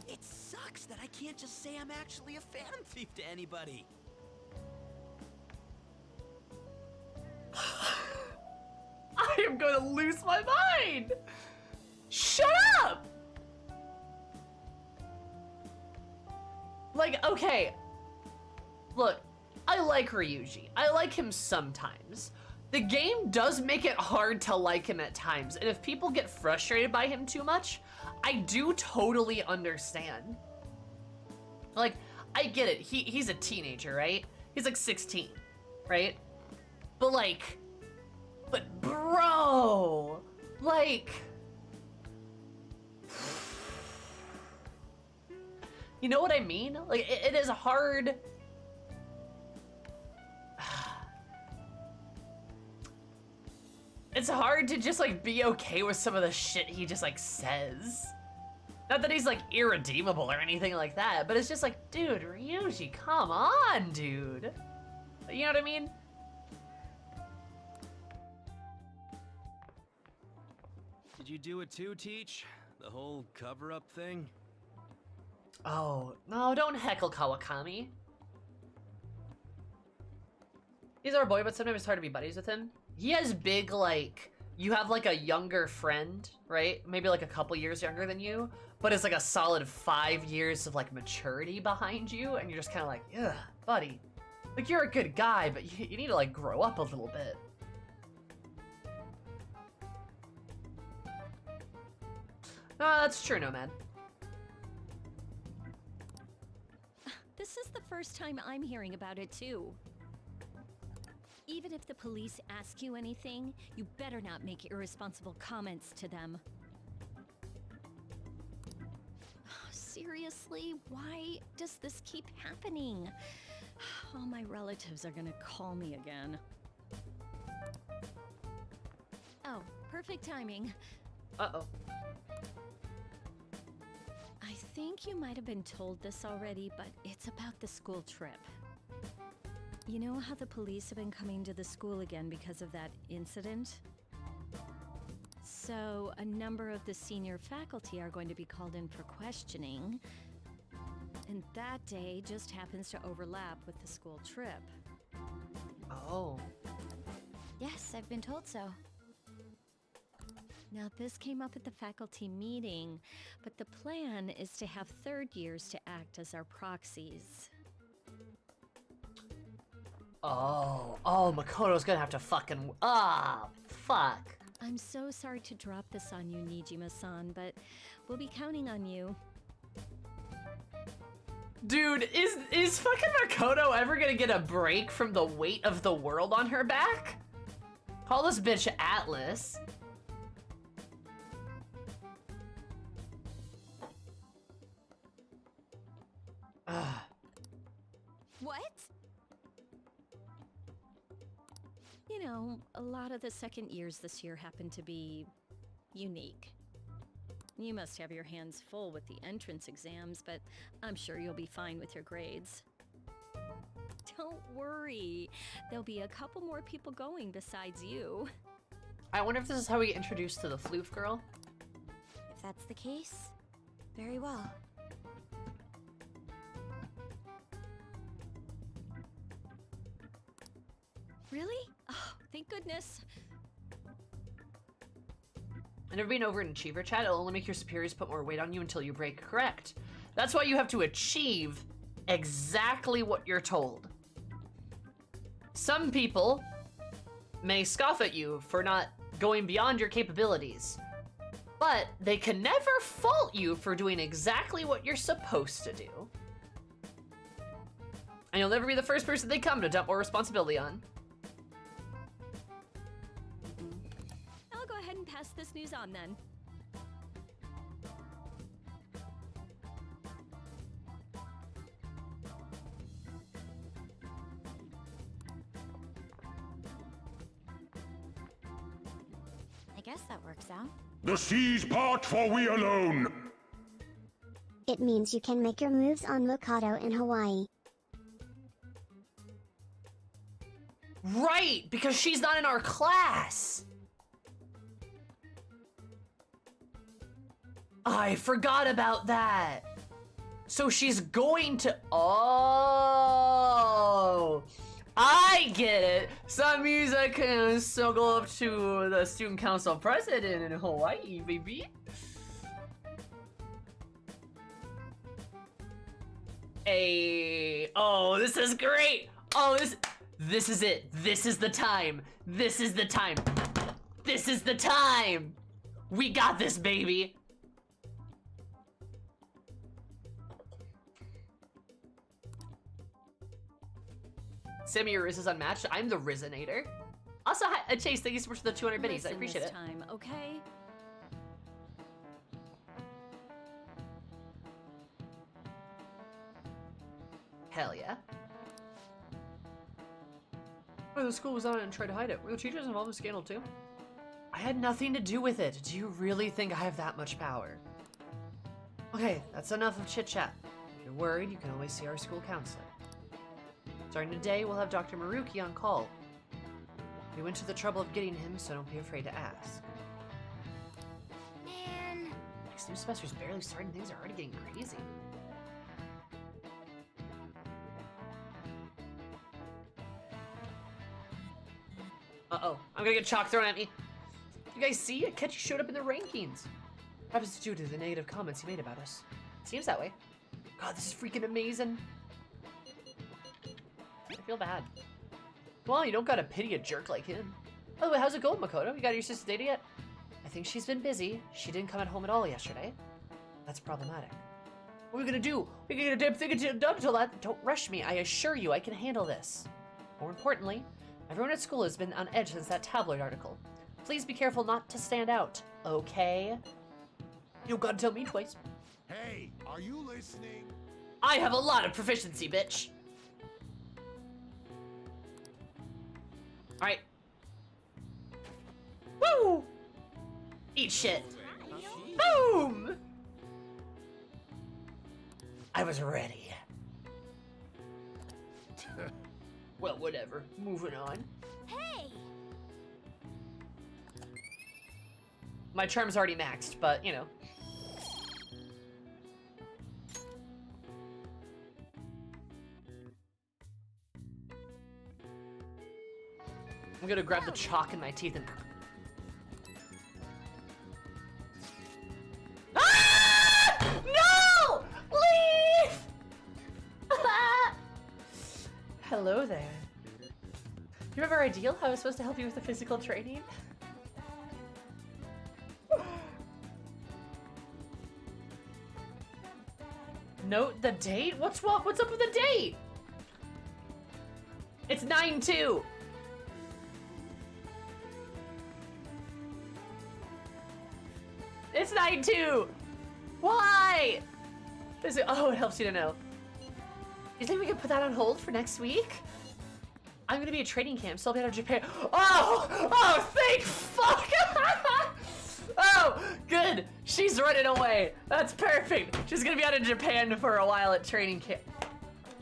It sucks that I can't just say I'm actually a Phantom Thief to anybody. I am going to lose my mind! Shut up! Like, okay. Look, I like Ryuji. I like him sometimes. The game does make it hard to like him at times, and if people get frustrated by him too much, I do totally understand. Like, I get it. He's a teenager, right? He's like 16, right? But like, bro, like, you know what I mean? Like, it is hard. It's hard to just like be okay with some of the shit he just like says. Not that he's like irredeemable or anything like that, but it's just like, dude, Ryuji, come on, dude. You know what I mean? Did you do it too, Teach? The whole cover-up thing? Oh, no, don't heckle Kawakami. He's our boy, but sometimes it's hard to be buddies with him. He has big, like, you have like a younger friend, right? Maybe like a couple years younger than you, but it's like a solid 5 years of like maturity behind you, and you're just kind of like, ugh, buddy. Like, you're a good guy, but you need to like grow up a little bit. No, that's true, Nomad. This is the first time I'm hearing about it too. Even if the police ask you anything, you better not make irresponsible comments to them. Seriously, why does this keep happening? All my relatives are gonna call me again. Oh, perfect timing. Uh-oh. I think you might have been told this already, but it's about the school trip. You know how the police have been coming to the school again because of that incident? So, a number of the senior faculty are going to be called in for questioning, and that day just happens to overlap with the school trip. Oh. Yes, I've been told so. Now, this came up at the faculty meeting, but the plan is to have third years to act as our proxies. Oh, Makoto's gonna have to fucking, fuck. I'm so sorry to drop this on you, Nijima-san, but we'll be counting on you. Dude, is fucking Makoto ever gonna get a break from the weight of the world on her back? Call this bitch Atlas. What? You know, a lot of the second years this year happen to be unique. You must have your hands full with the entrance exams, but I'm sure you'll be fine with your grades. Don't worry, there'll be a couple more people going besides you. I wonder if this is how we get introduced to the floof girl. If that's the case, very well. Really? Oh, thank goodness. I've never been over in Achiever Chat. It'll only make your superiors put more weight on you until you break correct. That's why you have to achieve exactly what you're told. Some people may scoff at you for not going beyond your capabilities, but they can never fault you for doing exactly what you're supposed to do. And you'll never be the first person they come to dump more responsibility on. I'll go ahead and pass this news on then. I guess that works out. The seas part, for we alone. It means you can make your moves on Makoto in Hawaii. Right, because she's not in our class. I forgot about that. So she's going to, oh, I get it. Samisa can snuggle up to the student council president in Hawaii, baby. Hey, oh, this is great. Oh, this is it. This is the time. This is the time. This is the time. We got this, baby. Sammy, your Riz is unmatched. I'm the Rizinator. Also, Chase, thank you so much for the 200 biddies. I appreciate it. Time, okay? Hell yeah. Oh, the school was on it and tried to hide it. Were the teachers involved in the scandal too? I had nothing to do with it. Do you really think I have that much power? Okay, that's enough of chit-chat. If you're worried, you can always see our school counselor. Starting today, we'll have Dr. Maruki on call. We went to the trouble of getting him, so don't be afraid to ask. Man. Next new semester's barely starting, things are already getting crazy. Uh-oh, I'm gonna get chalk thrown at me. You guys see? Akechi showed up in the rankings. Perhaps it's due to the negative comments he made about us. Seems that way. God, this is freaking amazing. I feel bad. Well, you don't gotta pity a jerk like him. By the way, how's it going, Makoto? You got your sister's data yet? I think she's been busy. She didn't come at home at all yesterday. That's problematic. What are we gonna do? We're gonna dip thing into dumb till that. Don't rush me. I assure you I can handle this. More importantly, everyone at school has been on edge since that tabloid article. Please be careful not to stand out, okay? You don't gotta tell me twice. Hey, are you listening? I have a lot of proficiency, bitch. Alright. Woo! Eat shit. Boom! I was ready. Well, whatever. Moving on. Hey! My charm's already maxed, but, you know. I'm gonna grab the chalk in my teeth and... Ah! No! Leave! Hello there. You remember Ideal? How I was supposed to help you with the physical training? Note the date? What's up with the date? It's 9/2. It's 9/2. Why? Oh, it helps you to know. You think we could put that on hold for next week? I'm gonna be at training camp, so I'll be out of Japan. Oh, thank fuck! Oh, good. She's running away. That's perfect. She's gonna be out in Japan for a while at training camp.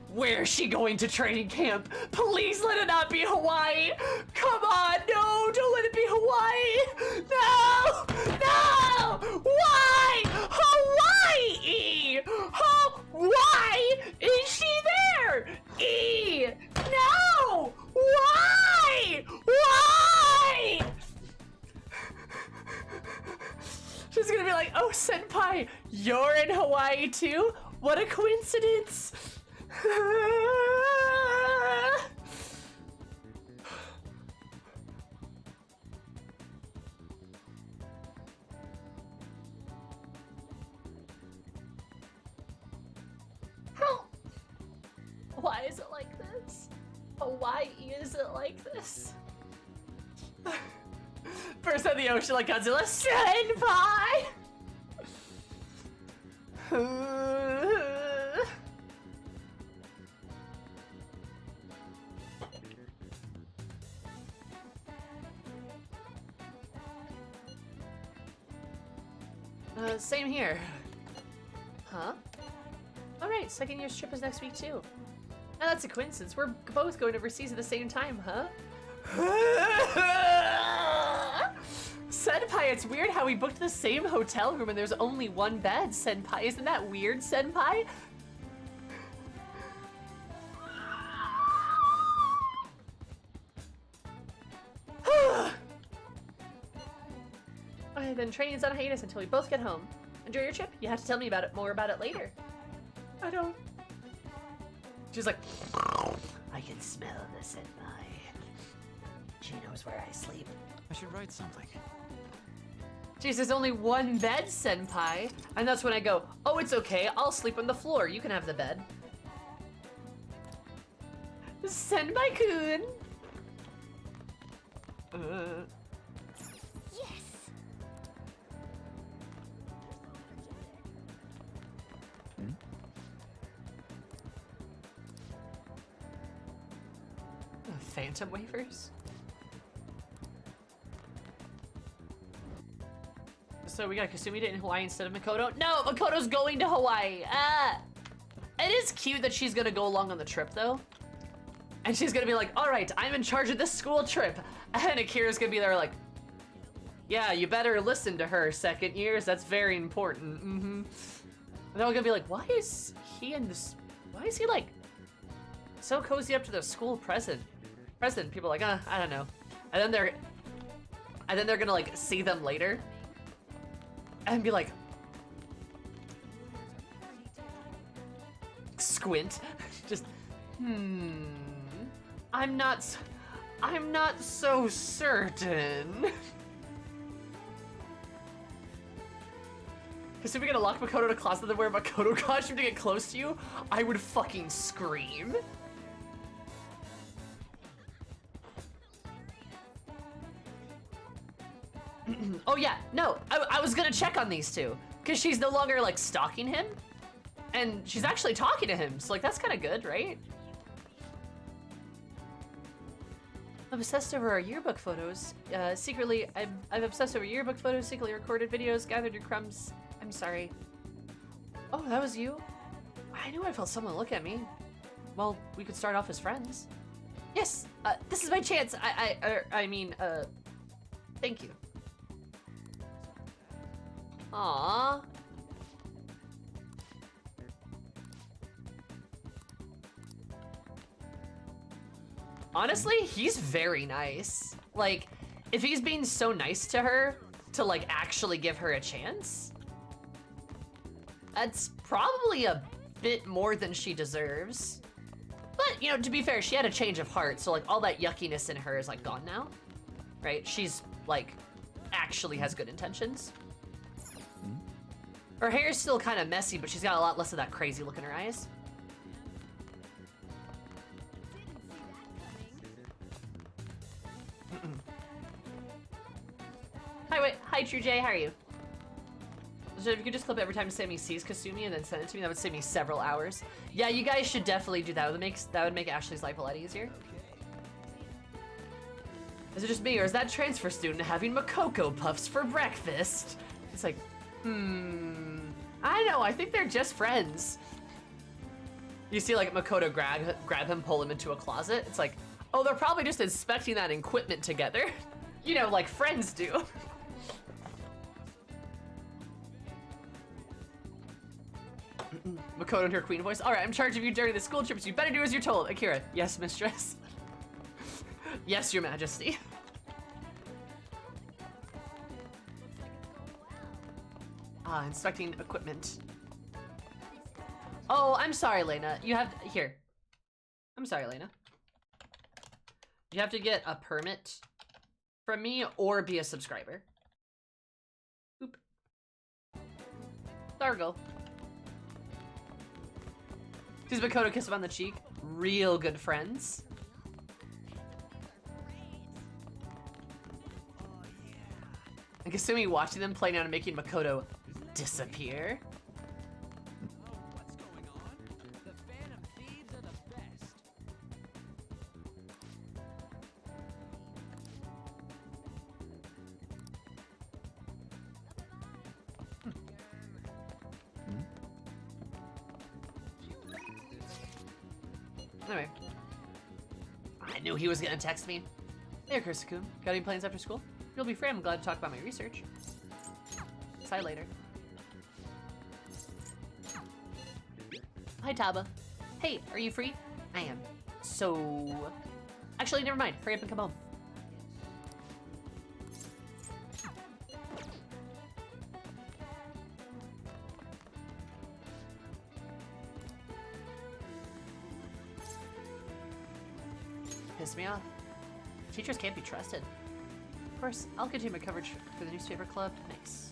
Where is she going to training camp? Please let it not be Hawaii. Come on, no, don't let it be Hawaii. No, no, why? Hawaii. Why is she there? No, why? Why? She's gonna be like, oh, senpai, you're in Hawaii too? What a coincidence. Why is it like this? Why is it like this? First on the ocean like Godzilla, senpai! Same here. Huh? Alright, second year's trip is next week too. Now that's a coincidence. We're both going overseas at the same time, huh? Senpai, it's weird how we booked the same hotel room and there's only one bed, senpai. Isn't that weird, senpai? Okay, then training's on hiatus until we both get home. Enjoy your trip. You have to tell me more about it later. I don't She's like, I can smell the senpai. She knows where I sleep. I should write something. Jeez, there's only one bed, senpai. And that's when I go, oh, it's okay. I'll sleep on the floor. You can have the bed. Senpai-kun. Yes. Phantom wafers? So we got Kasumi in Hawaii instead of Makoto? No, Makoto's going to Hawaii. It is cute that she's gonna go along on the trip though. And she's gonna be like, all right, I'm in charge of this school trip. And Akira's gonna be there like, yeah, you better listen to her, second years. That's very important. And they're all gonna be like, why is he like so cozy up to the school president? People are like, I don't know. And then they're gonna like see them later and be like, squint, just, I'm not so certain. Because if we're gonna lock Makoto in a closet and wear a Makoto costume to get close to you, I would fucking scream. Oh yeah, no, I was gonna check on these two. Because she's no longer like stalking him. And she's actually talking to him, so like that's kind of good, right? I'm obsessed over our yearbook photos. Secretly, I'm obsessed over yearbook photos, secretly recorded videos, gathered your crumbs. I'm sorry. Oh, that was you? I knew I felt someone look at me. Well, we could start off as friends. Yes, this is my chance. I mean, thank you. Aww. Honestly, he's very nice. Like, if he's being so nice to her to like actually give her a chance, that's probably a bit more than she deserves. But, you know, to be fair, she had a change of heart, so like all that yuckiness in her is like gone now, right? She's like actually has good intentions. Her hair's still kind of messy, but she's got a lot less of that crazy look in her eyes. Hi, True J, how are you? So if you could just clip every time Sammy sees Kasumi and then send it to me, that would save me several hours. Yeah, you guys should definitely do that. That would make Ashley's life a lot easier. Is it just me, or is that transfer student having Makoko puffs for breakfast? It's like, I don't know, I think they're just friends. You see like Makoto grab him, pull him into a closet. It's like, oh, they're probably just inspecting that equipment together. You know, like friends do. Makoto and her queen voice. All right, I'm in charge of you during the school trips. You better do as you're told. Akira, yes, mistress. Yes, your majesty. Inspecting equipment. Oh, I'm sorry, Lena. You have to, here. I'm sorry, Lena. You have to get a permit from me or be a subscriber. Oop. Dargle. Sees Makoto kiss him on the cheek. Real good friends. And Kasumi watching them playing out and making Makoto disappear. What's going on? The Phantom Thieves are the best. Anyway. I knew he was gonna text me. Hey, Kursa-kun. Got any plans after school? You'll be free. I'm glad to talk about my research. See you later. Hi, Taba. Hey, are you free? I am. So... Actually, never mind. Hurry up and come home. piss me off. Teachers can't be trusted. Of course, I'll continue my coverage for the newspaper club. Nice.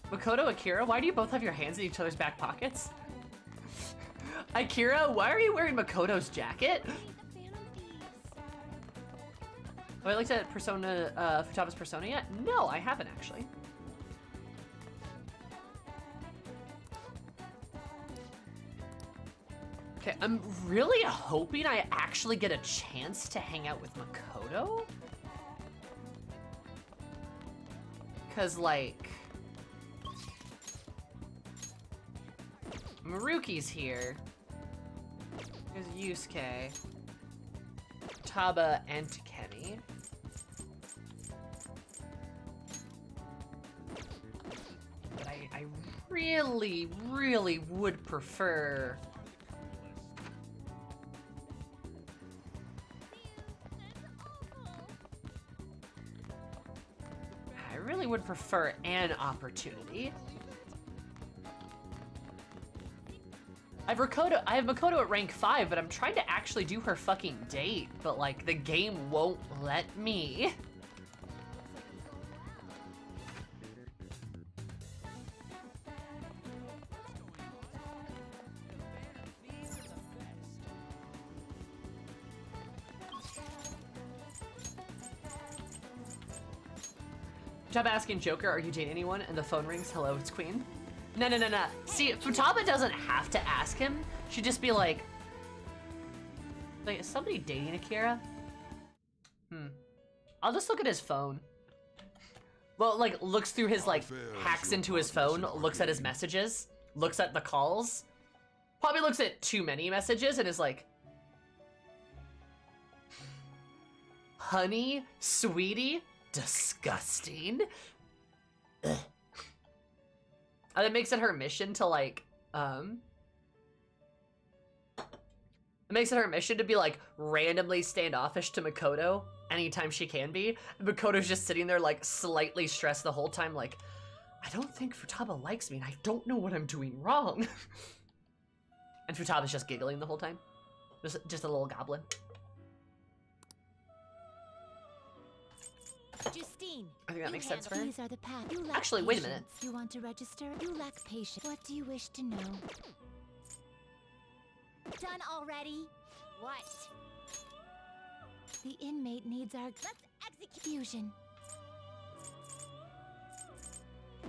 Makoto, Akira, why do you both have your hands in each other's back pockets? Akira, why are you wearing Makoto's jacket? Have I looked at Persona, Futaba's Persona yet? No, I haven't actually. Okay, I'm really hoping I actually get a chance to hang out with Makoto. Cause like, Maruki's here. There's Yusuke, Taba, and Takemi. But I really, really would prefer an opportunity. I have Makoto at rank 5, but I'm trying to actually do her fucking date, but like the game won't let me. Job asking Joker, are you dating anyone? And the phone rings, hello, it's Queen. No. See, Futaba doesn't have to ask him. She'd just be like, is somebody dating Akira? I'll just look at his phone. Well, like, looks through his, like, hacks into his phone, looks at his messages, looks at the calls, probably looks at too many messages and is like, honey, sweetie, disgusting. Ugh. And it makes it her mission to like, it makes it her mission to be like randomly standoffish to Makoto anytime she can be. And Makoto's just sitting there like slightly stressed the whole time, like, I don't think Futaba likes me and I don't know what I'm doing wrong. And Futaba's just giggling the whole time. Just a little goblin. Justine, I think that makes sense for her. These are the paths. You lack Actually, wait a minute. patience. You want to register? You lack patience. What do you wish to know? Done already? What? The inmate needs our... Let's execution.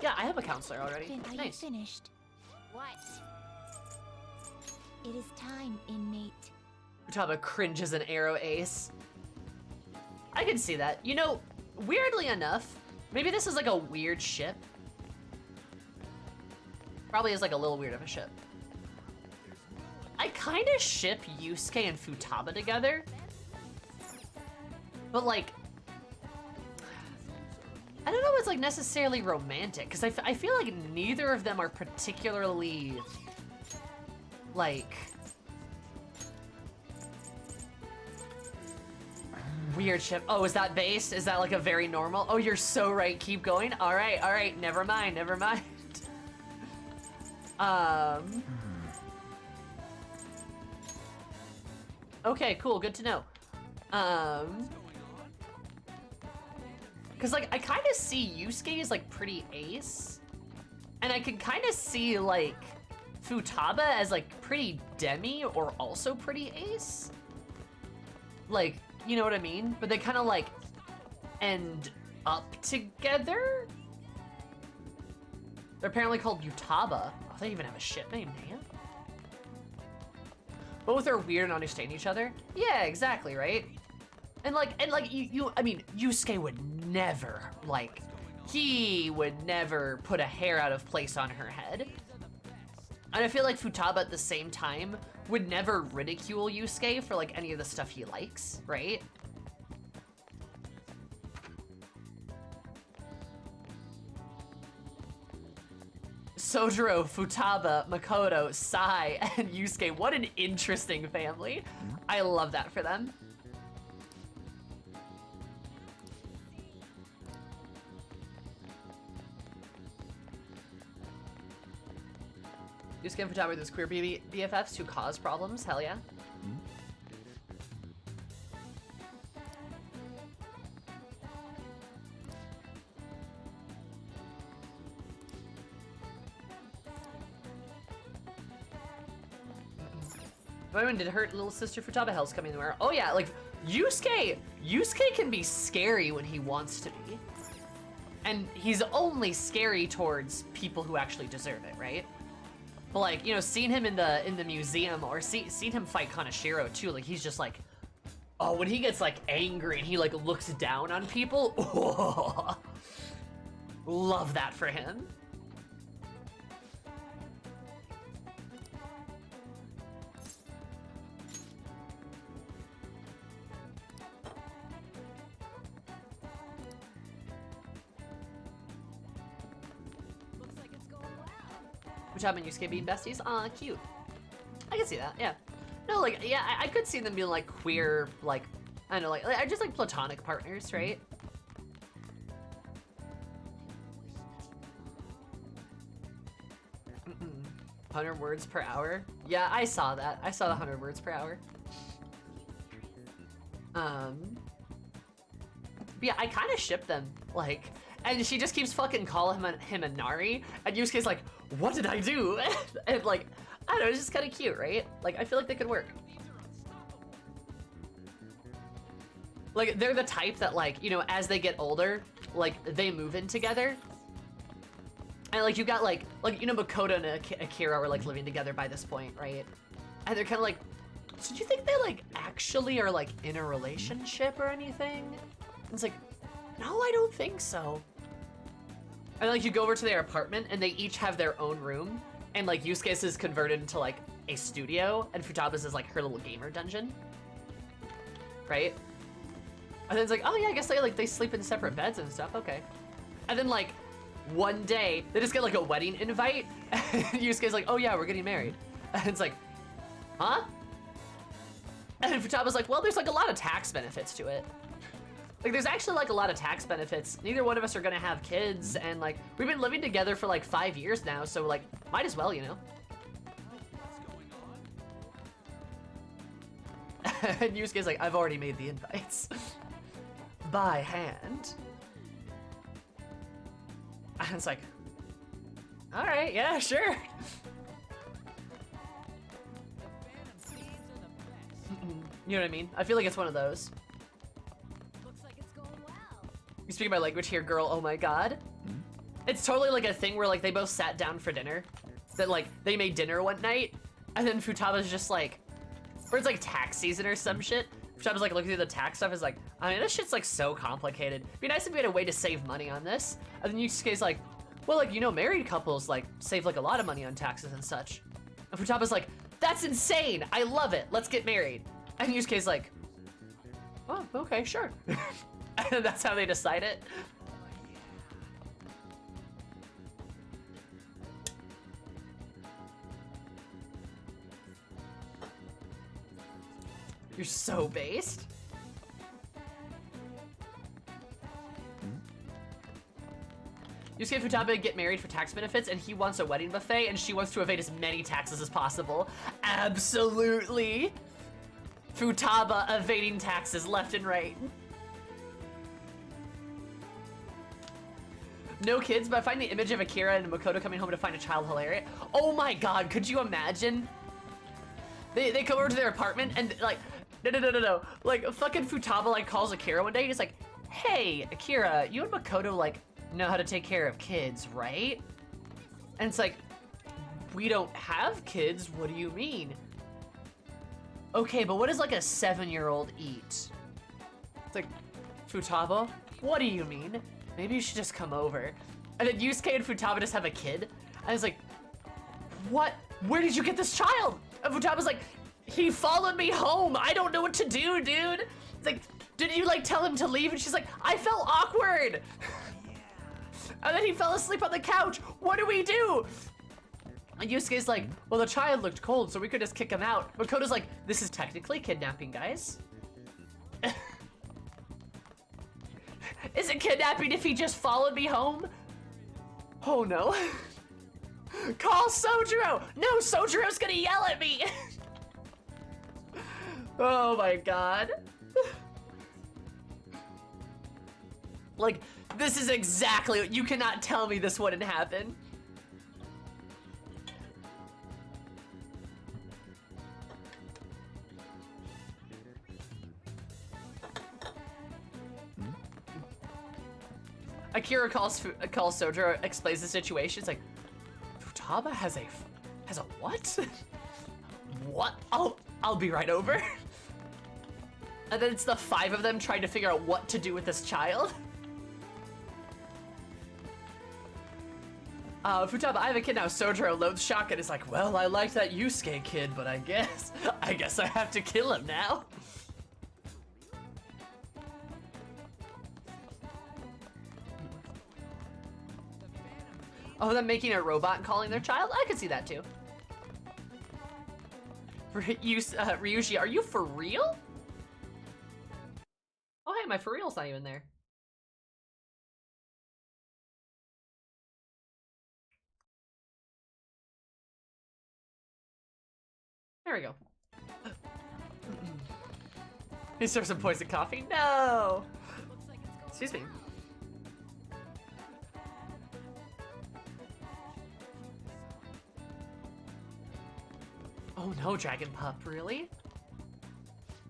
Yeah, I have a counselor already. Are Nice. you finished? What? It is time, inmate. Futaba cringes an arrow ace. I can see that. You know, weirdly enough, maybe this is like a weird ship. Probably is like a little weird of a ship. I kind of ship Yusuke and Futaba together. But like, I don't know if it's like necessarily romantic, because I feel like neither of them are particularly like weird ship. Oh, is that base? Is that like a very normal? Oh, you're so right. Keep going. All right. Never mind. Okay, cool. Good to know. Cause like I kind of see Yusuke as like pretty ace, and I can kind of see like Futaba as like pretty demi or also pretty ace. Like, you know what I mean? But they kind of like end up together. They're apparently called Yutaba. Oh, they even have a ship name, damn. Both are weird and understand each other. Yeah, exactly, right? And like I mean, Yusuke would never, like, he would never put a hair out of place on her head. And I feel like Futaba at the same time would never ridicule Yusuke for like any of the stuff he likes, right? Sojiro, Futaba, Makoto, Sai, and Yusuke. What an interesting family. I love that for them. Yusuke and Futaba are those queer BFFs who cause problems. Hell yeah. Did hurt little sister Futaba Hell's coming to her. Oh yeah, like Yusuke can be scary when he wants to be. And he's only scary towards people who actually deserve it, right? But like, you know, seeing him in the museum or seeing him fight Kaneshiro too, like he's just like, oh, when he gets like angry and he like looks down on people, oh, love that for him. Futaba and Yusuke being besties. Aw, cute. I can see that, yeah. No, like, yeah, I could see them being like queer, like, I don't know, like just like platonic partners, right? Mm-mm. 100 words per hour? Yeah, I saw that. I saw the 100 words per hour. But yeah, I kind of ship them, like, and she just keeps fucking calling him a Nari, and Yusuke's like, what did I do? And like, I don't know, it's just kind of cute, right? Like, I feel like they could work. Like, they're the type that, like, you know, as they get older, like, they move in together. And like, you got like, you know, Makoto and Akira are like living together by this point, right? And they're kind of like, so do you think they like actually are like in a relationship or anything? And it's like, no, I don't think so. And like, you go over to their apartment and they each have their own room. And like, Yusuke's is converted into like a studio and Futaba's is like her little gamer dungeon. Right? And then it's like, oh yeah, I guess they sleep in separate beds and stuff, okay. And then like, one day, they just get like a wedding invite and Yusuke's like, oh yeah, we're getting married. And it's like, huh? And then Futaba's like, well, there's like a lot of tax benefits to it. Like, there's actually like a lot of tax benefits. Neither one of us are gonna have kids, and like, we've been living together for like 5 years now, so like, might as well, you know? And Yusuke's like, I've already made the invites. By hand. And it's like, all right, yeah, sure. You know what I mean? I feel like it's one of those. You speak my language here, girl, oh my god. It's totally like a thing where like they both sat down for dinner. That like, they made dinner one night, and then Futaba's just like, or it's like tax season or some shit. Futaba's like looking through the tax stuff, is like, I mean, this shit's like so complicated. It'd be nice if we had a way to save money on this. And then Yusuke's like, well, like, you know, married couples like save like a lot of money on taxes and such. And Futaba's like, that's insane, I love it, let's get married. And Yusuke's like, oh, okay, sure. And that's how they decide it. You're so based. Yusuke and Futaba get married for tax benefits, and he wants a wedding buffet, and she wants to evade as many taxes as possible. Absolutely. Futaba evading taxes left and right. No kids, but I find the image of Akira and Makoto coming home to find a child hilarious. Oh my god, could you imagine? They come over to their apartment and like, no. Like, fucking Futaba like calls Akira one day, he's like, hey, Akira, you and Makoto like know how to take care of kids, right? And it's like, we don't have kids, what do you mean? Okay, but what does like a 7-year-old eat? It's like, Futaba, what do you mean? Maybe you should just come over. And then Yusuke and Futaba just have a kid. And it's like, what? Where did you get this child? And Futaba's like, he followed me home. I don't know what to do, dude. It's like, did you like tell him to leave? And she's like, I felt awkward. And then he fell asleep on the couch. What do we do? And Yusuke's like, well, the child looked cold, so we could just kick him out. Makoto's like, this is technically kidnapping, guys. Is it kidnapping if he just followed me home? Oh no. Call Sojiro! No, Sojiro's gonna yell at me! Oh my god. Like, this is exactly what you cannot tell me this wouldn't happen. Akira calls Sojiro, explains the situation. It's like, Futaba has a what? What? I'll be right over. And then it's the 5 of them trying to figure out what to do with this child. Futaba, I have a kid now. Sojiro loads shock and is like, well, I liked that Yusuke kid, but I guess I have to kill him now. Oh, them making a robot and calling their child? I could see that too. Ryushi, are you for real? Oh, hey, my for real's not even there. There we go. He serves some poison coffee? No! Excuse me. Oh no, Dragon Pup, really?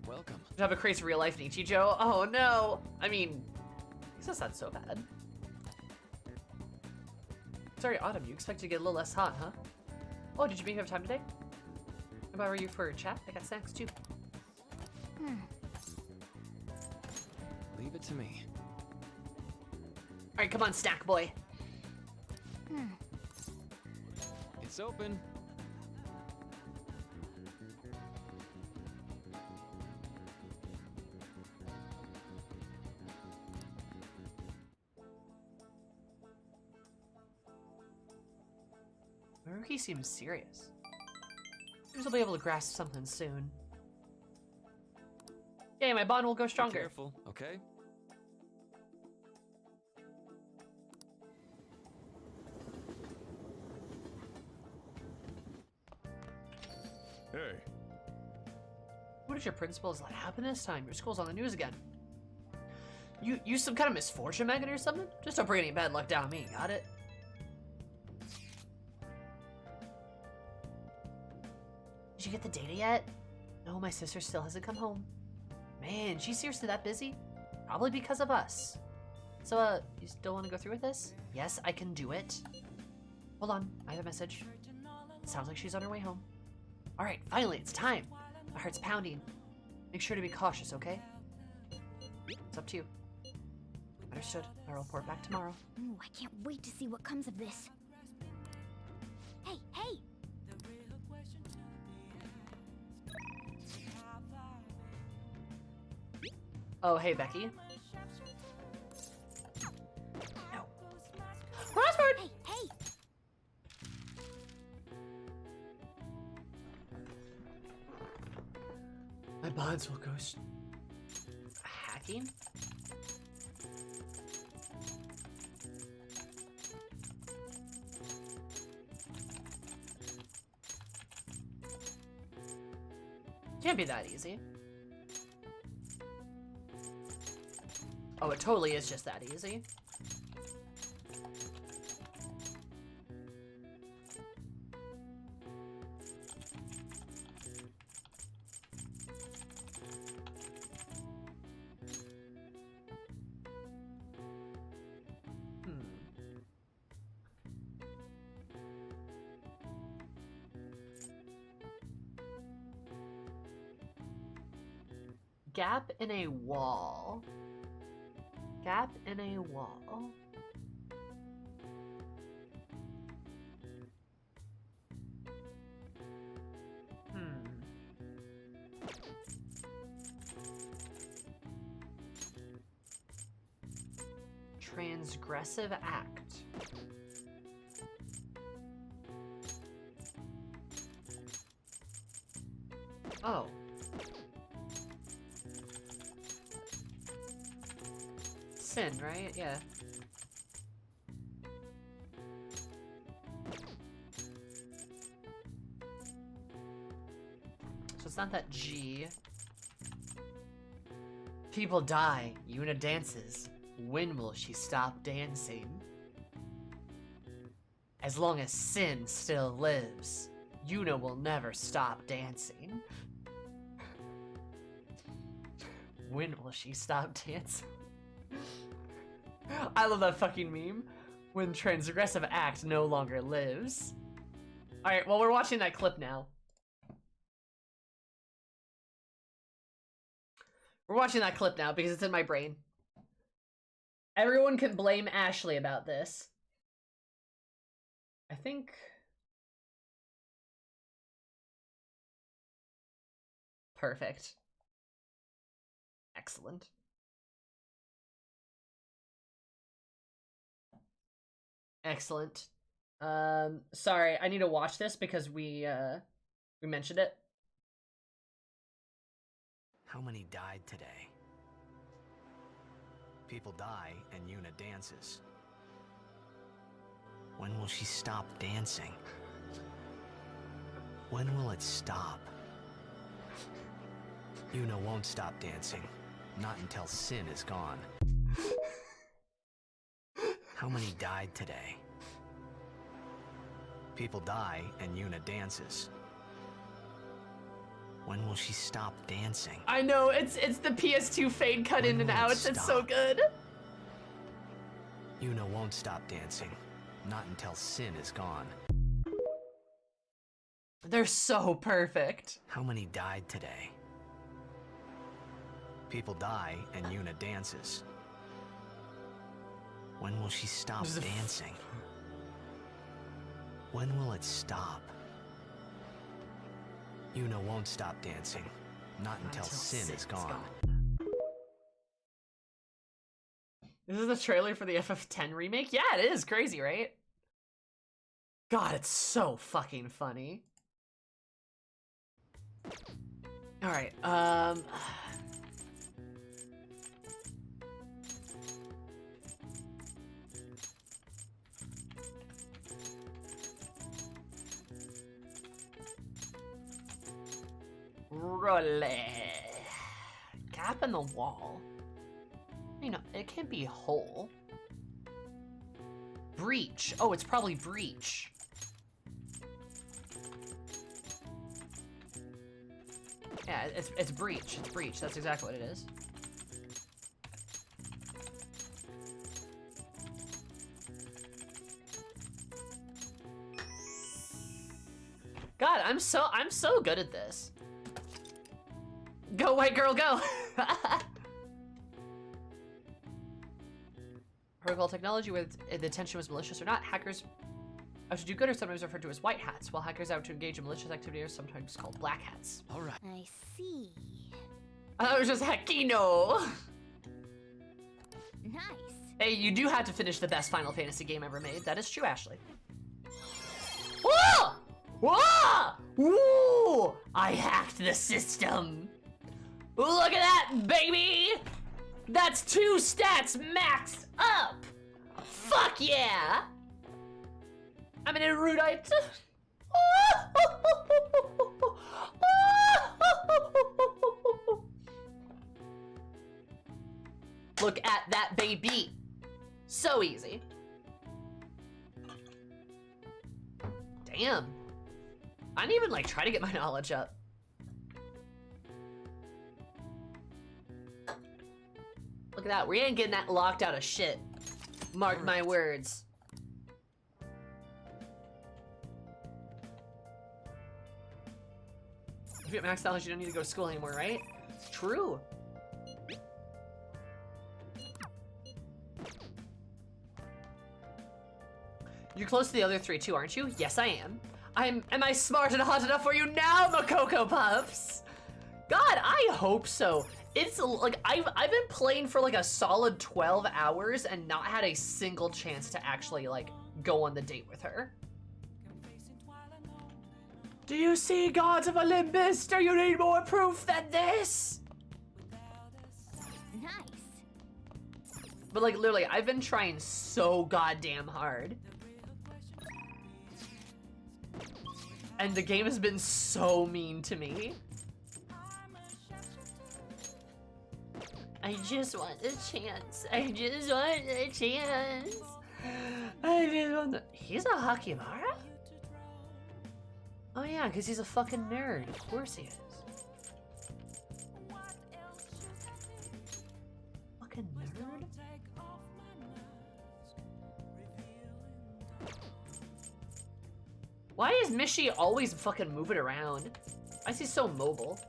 Welcome. You have a crazy real life Nichijou? Oh no! I mean, this is not so bad. Sorry, Autumn, you expect to get a little less hot, huh? Oh, did you meet have time today? If I were you for a chat, I got snacks too. Leave it to me. Alright, come on, snack boy. It's open. Maruki seems serious. Maybe he'll be able to grasp something soon. Yay, my bond will go stronger. Be careful, okay? Hey. What did your principals let happen this time? Your school's on the news again. You some kind of misfortune, Megan, or something? Just don't bring any bad luck down on me, got it? Did you get the data yet? No, my sister still hasn't come home. Man, she's seriously that busy? Probably because of us. So, you still want to go through with this? Yes, I can do it. Hold on, I have a message. Sounds like she's on her way home. Alright, finally, it's time. My heart's pounding. Make sure to be cautious, okay? It's up to you. Understood. I'll report back tomorrow. Ooh, I can't wait to see what comes of this. Hey, hey! Oh, hey, Becky. No. Crossword! Hey, hey! My bonds will go hacking? Can't be that easy. Oh, it totally is just that easy. Gap in a wall. Gap in a wall. Transgressive act. Oh. Sin, right? Yeah. it's not that G. People die, Yuna dances. When will she stop dancing? As long as Sin still lives, Yuna will never stop dancing. When will she stop dancing? I love that fucking meme. When transgressive act no longer lives. Alright, well, we're watching that clip now. We're watching that clip now because it's in my brain. Everyone can blame Ashley about this. I think... Perfect. Excellent. Excellent. Sorry, I need to watch this because we mentioned it. How many died today? People die and Yuna dances. When will she stop dancing? When will it stop? Yuna won't stop dancing. Not until Sin is gone. How many died today? People die and Yuna dances. When will she stop dancing? I know, it's the PS2 fade cut in and out. It's so good. Yuna won't stop dancing. Not until Sin is gone. They're so perfect. How many died today? People die and Yuna dances. When will she stop dancing? When will it stop? Yuna won't stop dancing. Not until Sin is gone. This is the trailer for the FF10 remake? Yeah, it is. Crazy, right? God, it's so fucking funny. Alright, Rolle. Gap in the wall. You know, it can't be hole. Breach. Oh, it's probably breach. Yeah, it's breach. It's breach. That's exactly what it is. God, I'm so good at this. Go, white girl, go! Protocol technology, whether the intention was malicious or not, hackers out to do good are sometimes referred to as white hats, while hackers out to engage in malicious activity are sometimes called black hats. All right. I see. I thought it was just Hakino. Nice. Hey, you do have to finish the best Final Fantasy game ever made. That is true, Ashley. Whoa! Whoa! Woo! I hacked the system. Look at that, baby! That's 2 stats maxed up! Fuck yeah! I'm an erudite. Look at that, baby. So easy. Damn. I didn't even like try to get my knowledge up. Look at that, we ain't getting that locked out of shit. Mark my words. If you get maxed knowledge, you don't need to go to school anymore, right? It's true. You're close to the other 3 too, aren't you? Yes, I am. Am I smart and hot enough for you now, Makoto Puffs? God, I hope so. It's like, I've been playing for like a solid 12 hours and not had a single chance to actually like go on the date with her. Do you see, gods of Olympus? Do you need more proof than this? Nice. But like literally, I've been trying so goddamn hard. And the game has been so mean to me. I just want a chance. I just want a chance. I just want the... He's a Hakimara? Oh yeah, because he's a fucking nerd. Of course he is. Fucking nerd? Why is Mishi always fucking moving around? Why is he so mobile?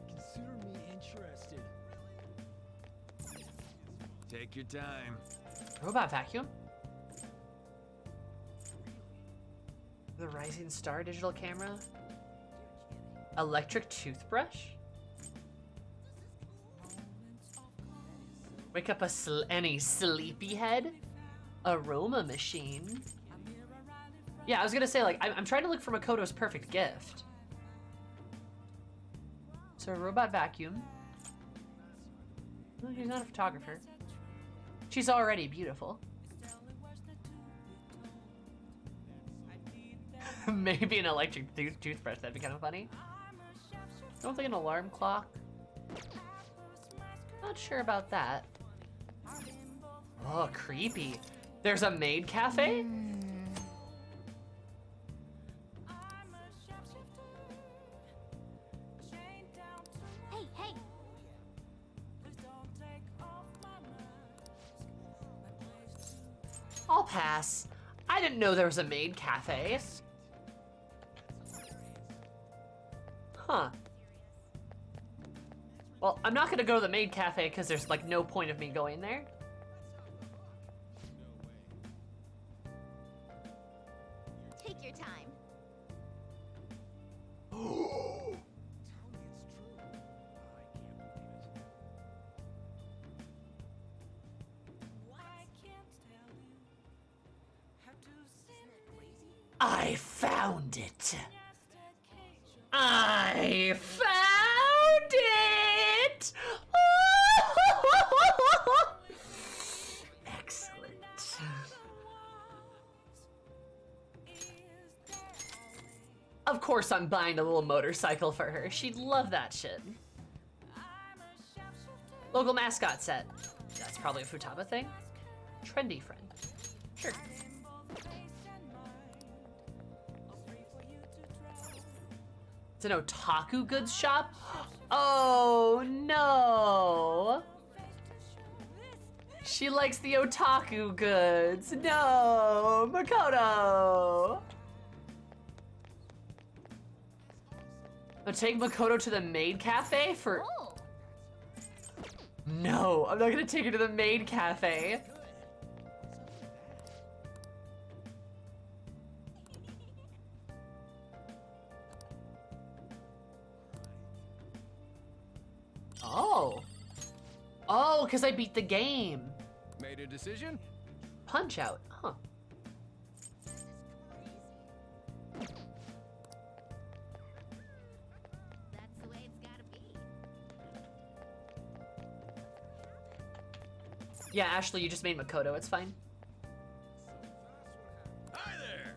Consider me interested. Take your time. Robot vacuum? The Rising Star digital camera? Electric toothbrush? Wake up any sleepyhead? Aroma machine? Yeah, I was gonna say, like, I'm trying to look for Makoto's perfect gift. So, a robot vacuum. Well, she's not a photographer. She's already beautiful. Maybe an electric toothbrush, that'd be kind of funny. I don't think an alarm clock. Not sure about that. Oh, creepy. There's a maid cafe? Hey, hey! I'll pass. I didn't know there was a maid cafe. Huh. Well, I'm not gonna go to the maid cafe because there's like no point of me going there. Take your time. I found it. I found it. Excellent. Of course I'm buying a little motorcycle for her. She'd love that shit. Local mascot set. That's probably a Futaba thing. Trendy friend. Sure. It's an otaku goods shop? Oh no! She likes the otaku goods. No, Makoto! I'll take Makoto to the maid cafe for... No, I'm not gonna take her to the maid cafe. Oh. Oh, because I beat the game. Made a decision? Punch Out, huh. That's the way it's gotta be. Yeah, Ashley, you just made Makoto, it's fine. Hi there.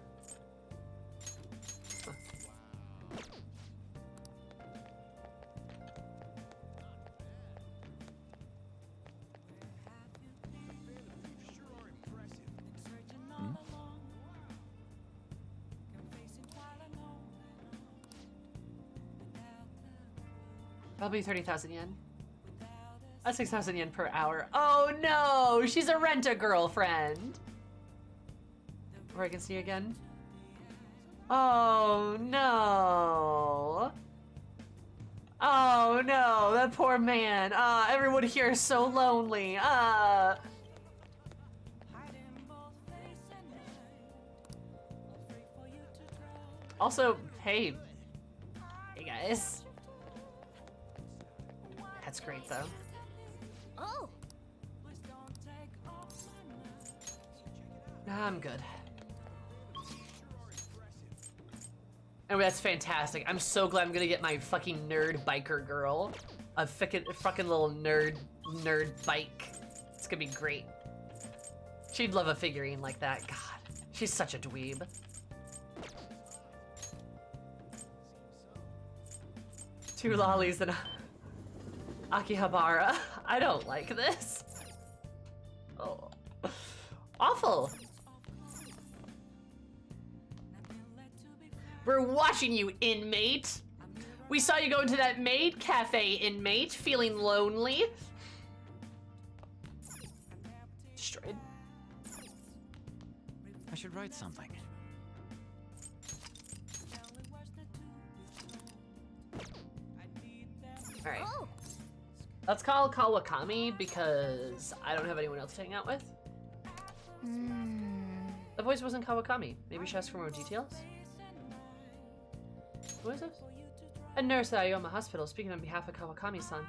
Probably 30,000 yen. That's 6,000 yen per hour. Oh no, she's a rent-a-girlfriend. Or I can see again. Oh no. Oh no, that poor man. Everyone here is so lonely. Also, hey. Hey guys. That's great though. Oh! I'm good. Oh, that's fantastic. I'm so glad I'm gonna get my fucking nerd biker girl. A fucking little nerd bike. It's gonna be great. She'd love a figurine like that. God, she's such a dweeb. 2 lollies and Akihabara. I don't like this. Oh. Awful. We're watching you, inmate. We saw you go into that maid cafe, inmate, feeling lonely. Destroyed. I should write something. Alright. Let's call Kawakami because I don't have anyone else to hang out with. The voice wasn't Kawakami. Maybe she asked for more details? What is this? A nurse at Ioma Hospital speaking on behalf of Kawakami-san.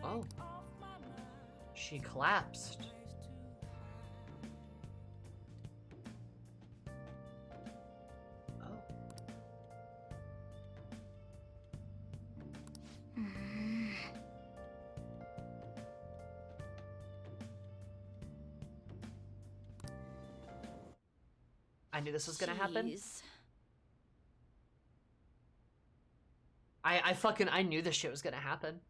Oh. She collapsed. I knew this was gonna happen. I knew this shit was gonna happen.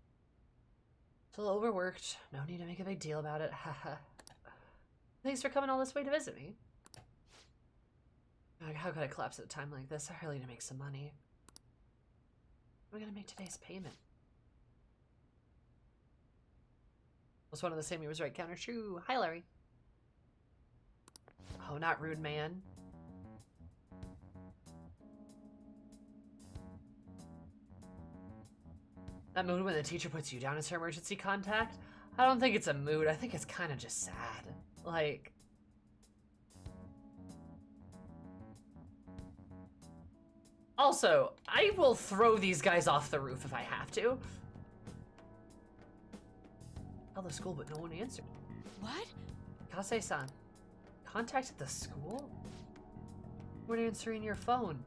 Still overworked. No need to make a big deal about it. Haha. Thanks for coming all this way to visit me. How could I collapse at a time like this? I really need to make some money. I'm gonna make today's payment. Was one of the same, he was right, counter true. Hi, Larry. Oh, not rude, man. That mood when the teacher puts you down as her emergency contact? I don't think it's a mood. I think it's kind of just sad. Like... Also, I will throw these guys off the roof if I have to. Called the school, but no one answered. What? Kase-san, contacted the school? You weren't answering your phone.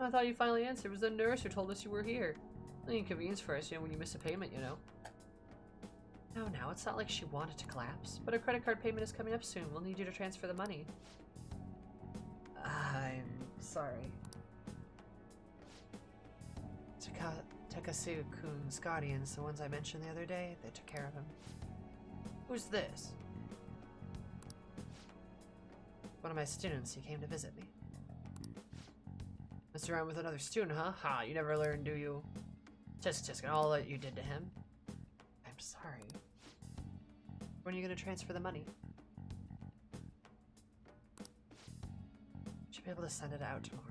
I thought you finally answered. It was the nurse who told us you were here. The inconvenience for us, when you miss a payment, No, it's not like she wanted to collapse, but a credit card payment is coming up soon. We'll need you to transfer the money. I'm sorry. Takasu-kun's guardians, the ones I mentioned the other day, they took care of him. Who's this? One of my students, he came to visit me. Messed around with another student, huh? Ha, you never learn, do you? Tisk, and all that you did to him. I'm sorry. When are you gonna transfer the money? Should be able to send it out tomorrow.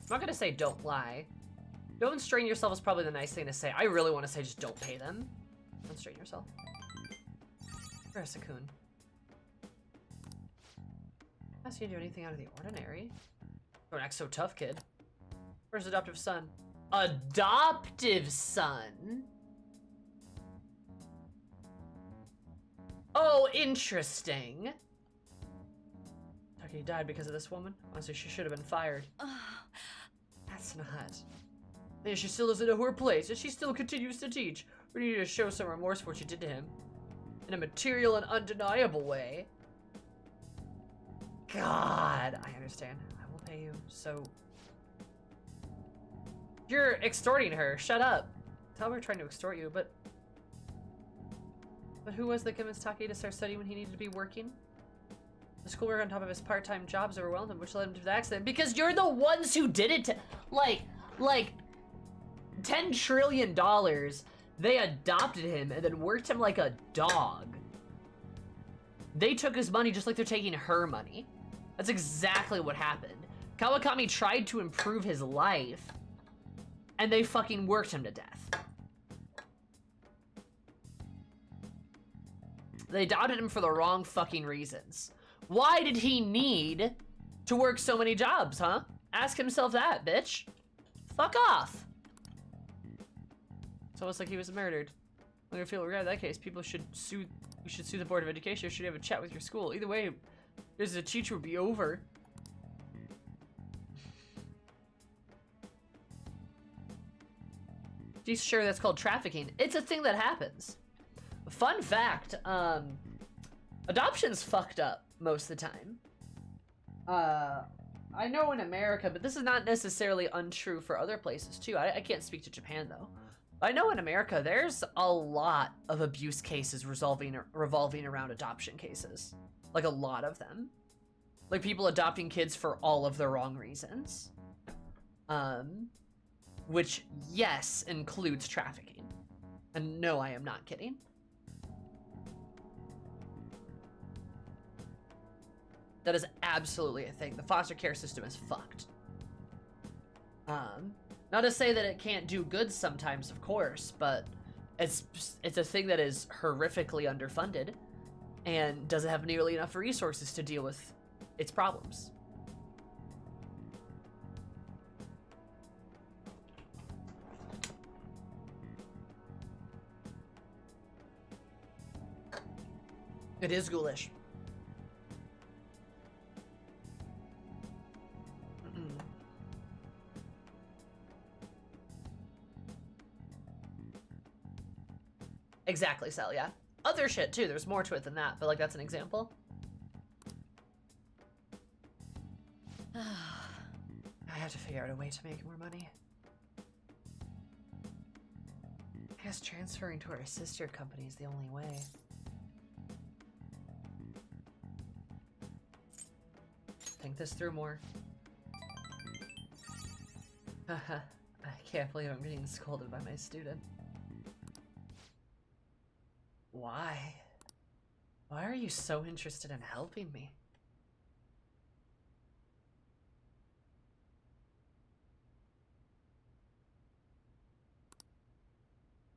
I'm not gonna say don't lie. Don't strain yourself is probably the nice thing to say. I really want to say just don't pay them. Don't strain yourself. Urasakun. Ask you to do anything out of the ordinary. Don't act so tough, kid. Where's adoptive son? Adoptive son? Oh, interesting. Taki died because of this woman? Honestly, she should have been fired. That's not. And she still doesn't know her place, and she still continues to teach. We need to show some remorse for what you did to him. In a material and undeniable way. God, I understand. I will pay you, so... You're extorting her. Shut up. Tell her we're trying to extort you, but... But who was that convinced Taki to start studying when he needed to be working? The schoolwork on top of his part-time jobs overwhelmed him, which led him to the accident. Because you're the ones who did it to... Like, $10 trillion. They adopted him and then worked him like a dog. They took his money just like they're taking her money. That's exactly what happened. Kawakami tried to improve his life, and they fucking worked him to death. They adopted him for the wrong fucking reasons. Why did he need to work so many jobs, huh? Ask himself that, bitch. Fuck off. It's almost like he was murdered. I'm gonna feel regret in that case. People should sue. We should sue the Board of Education. Or should have a chat with your school. Either way, there's a teacher would be over. She's sure that's called trafficking. It's a thing that happens. Fun fact, adoption's fucked up most of the time. I know in America, but this is not necessarily untrue for other places too. I can't speak to Japan though. I know in America, there's a lot of abuse cases revolving around adoption cases. Like a lot of them. Like people adopting kids for all of the wrong reasons. Which, yes, includes trafficking. And no, I am not kidding. That is absolutely a thing. The foster care system is fucked. Not to say that it can't do good sometimes, of course, but it's a thing that is horrifically underfunded and doesn't have nearly enough resources to deal with its problems. It is ghoulish. Exactly, Sal, yeah. Other shit, too. There's more to it than that, but, like, that's an example. I have to figure out a way to make more money. I guess transferring to our sister company is the only way. Think this through more. Haha, I can't believe I'm getting scolded by my student. Why? Why are you so interested in helping me?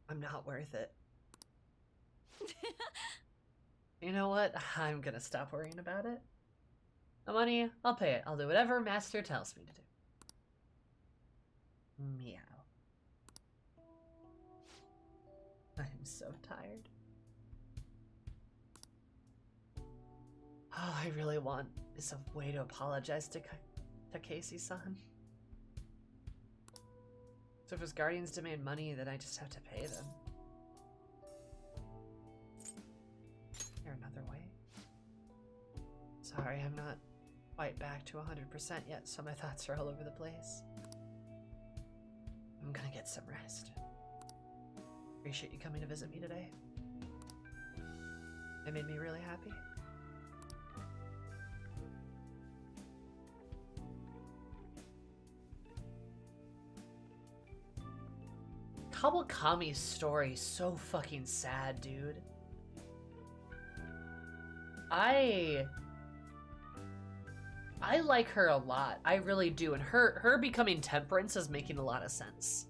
I'm not worth it. You know what? I'm gonna stop worrying about it. The money, I'll pay it. I'll do whatever Master tells me to do. Meow. I'm so tired. All I really want is a way to apologize to Casey-san. So if his guardians demand money, then I just have to pay them. Is there another way? Sorry, I'm not quite back to 100% yet, so my thoughts are all over the place. I'm gonna get some rest. Appreciate you coming to visit me today. It made me really happy. Kawakami's story is so fucking sad, dude. I like her a lot. I really do. And her becoming Temperance is making a lot of sense.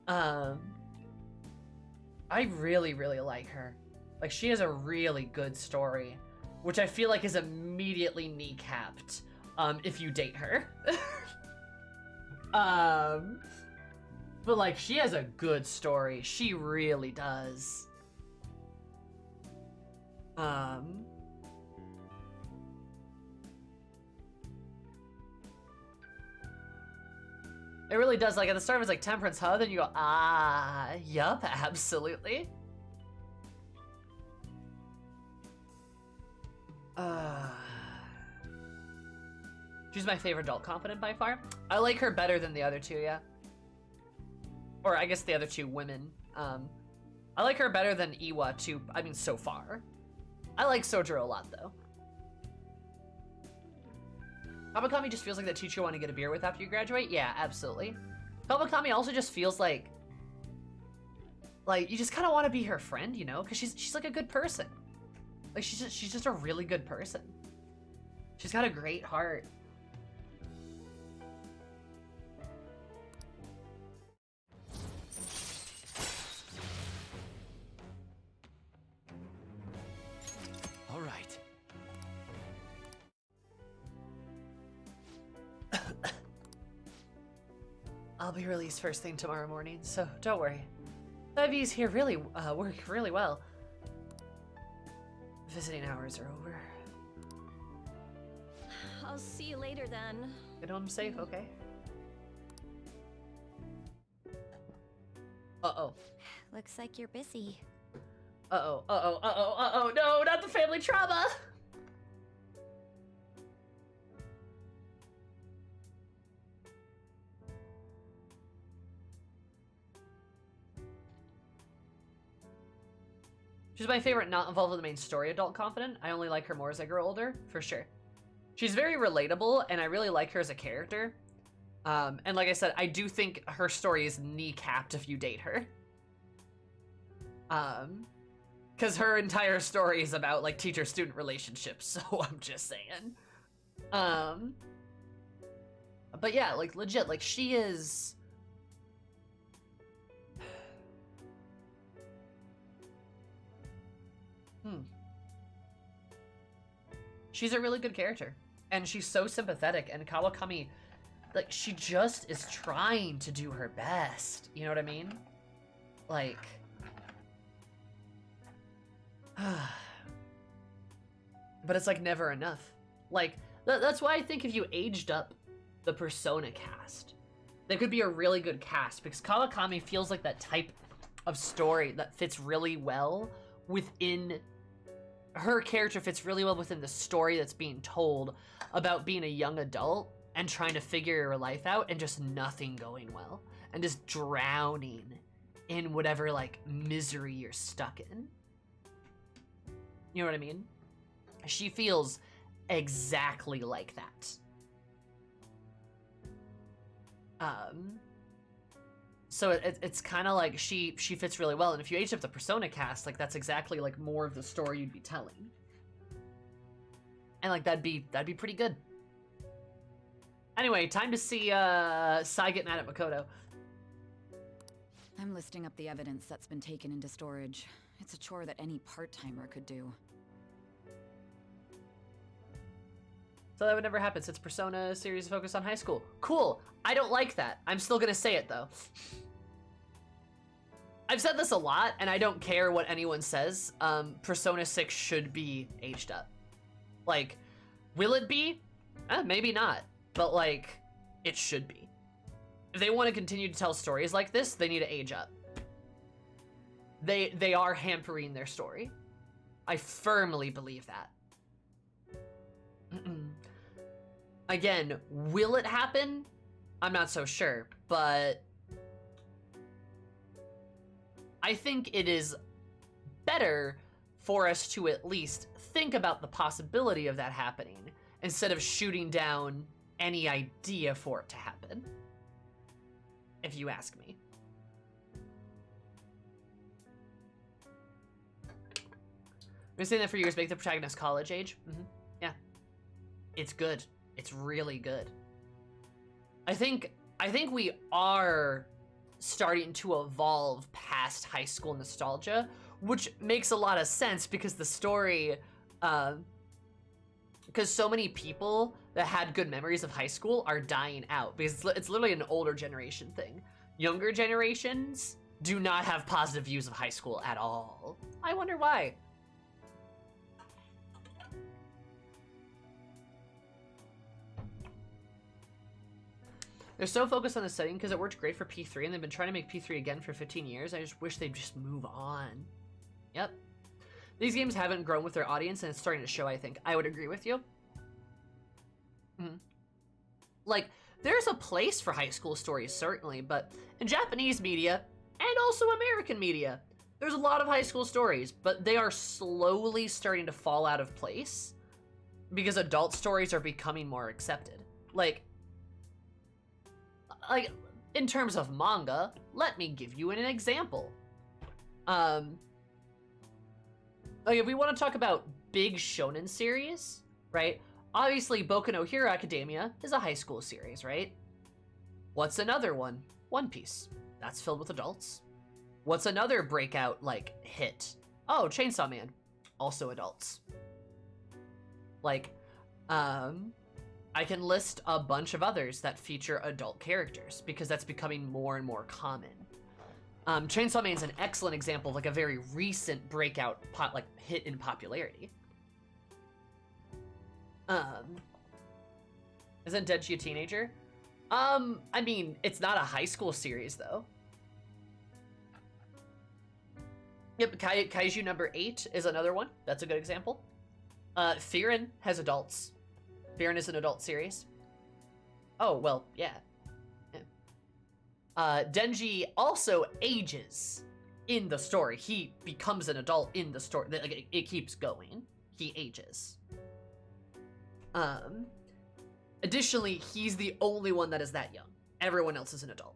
I really, really like her. Like, she has a really good story, which I feel like is immediately kneecapped if you date her. But, like, she has a good story. She really does. It really does. Like, at the start, it was like Temperance, huh? Then you go, ah, yup, absolutely. She's my favorite adult Confidant by far. I like her better than the other two, yeah. Or I guess the other two women. I like her better than Iwa too. I mean, so far. I like Sojiro a lot though. Kawakami just feels like that teacher you want to get a beer with after you graduate. Yeah, absolutely. Kawakami also just feels like you just kind of want to be her friend, you know, because she's like a good person. Like she's just a really good person. She's got a great heart. All right. I'll be released first thing tomorrow morning, so don't worry. IVs here really work really well. Visiting hours are over. I'll see you later then. Get home safe, okay? Uh-oh. Looks like you're busy. Uh-oh, uh-oh, uh-oh, uh-oh, no, not the family trauma! She's my favorite not involved in the main story adult Confidant. I only like her more as I grow older, for sure. She's very relatable, and I really like her as a character. And like I said, I do think her story is kneecapped if you date her. Because her entire story is about, like, teacher-student relationships, so I'm just saying. But yeah, like, legit, like, she is... She's a really good character, and she's so sympathetic, and Kawakami, like, she just is trying to do her best, you know what I mean? Like... but it's, like, never enough. Like, that's why I think if you aged up the Persona cast, they could be a really good cast, because Kawakami feels like that type of story that fits really well within... Her character fits really well within the story that's being told about being a young adult and trying to figure your life out and just nothing going well. And just drowning in whatever, like, misery you're stuck in. You know what I mean? She feels exactly like that. So it's kind of like she fits really well, and if you aged up the Persona cast, like, that's exactly, like, more of the story you'd be telling. And, like, that'd be pretty good. Anyway, time to see Sai get mad at Makoto. I'm listing up the evidence that's been taken into storage. It's a chore that any part-timer could do. So that would never happen since Persona series focused on high school. Cool. I don't like that. I'm still gonna say it though. I've said this a lot, and I don't care what anyone says. Persona 6 should be aged up. Like, will it be? Maybe not. But, like, it should be. If they want to continue to tell stories like this, they need to age up. They are hampering their story. I firmly believe that. Again, will it happen? I'm not so sure, but I think it is better for us to at least think about the possibility of that happening instead of shooting down any idea for it to happen, if you ask me. I've been saying that for years, make the protagonist college age. Yeah. It's good. It's really good. I think we are starting to evolve past high school nostalgia, which makes a lot of sense because the story, because so many people that had good memories of high school are dying out because it's literally an older generation thing. Younger generations do not have positive views of high school at all. I wonder why. They're so focused on the setting because it worked great for P3 and they've been trying to make P3 again for 15 years. I just wish they'd just move on. Yep. These games haven't grown with their audience and it's starting to show, I think. I would agree with you. Like, there's a place for high school stories, certainly, but in Japanese media and also American media, there's a lot of high school stories, but they are slowly starting to fall out of place because adult stories are becoming more accepted. Like, in terms of manga, let me give you an example. Like, if we want to talk about big shonen series, right? Obviously, Boku no Hero Academia is a high school series, right? What's another one? One Piece. That's filled with adults. What's another breakout, like, hit? Oh, Chainsaw Man. Also adults. Like, I can list a bunch of others that feature adult characters because that's becoming more and more common. Chainsaw Man is an excellent example of like a very recent breakout hit in popularity. Isn't Denji a teenager? I mean, it's not a high school series though. Yep, Kaiju number 8 is another one. That's a good example. Theron has adults. Theron is an adult series. Oh, well, yeah. Denji also ages in the story. He becomes an adult in the story. Like, it keeps going. He ages. Additionally, he's the only one that is that young. Everyone else is an adult.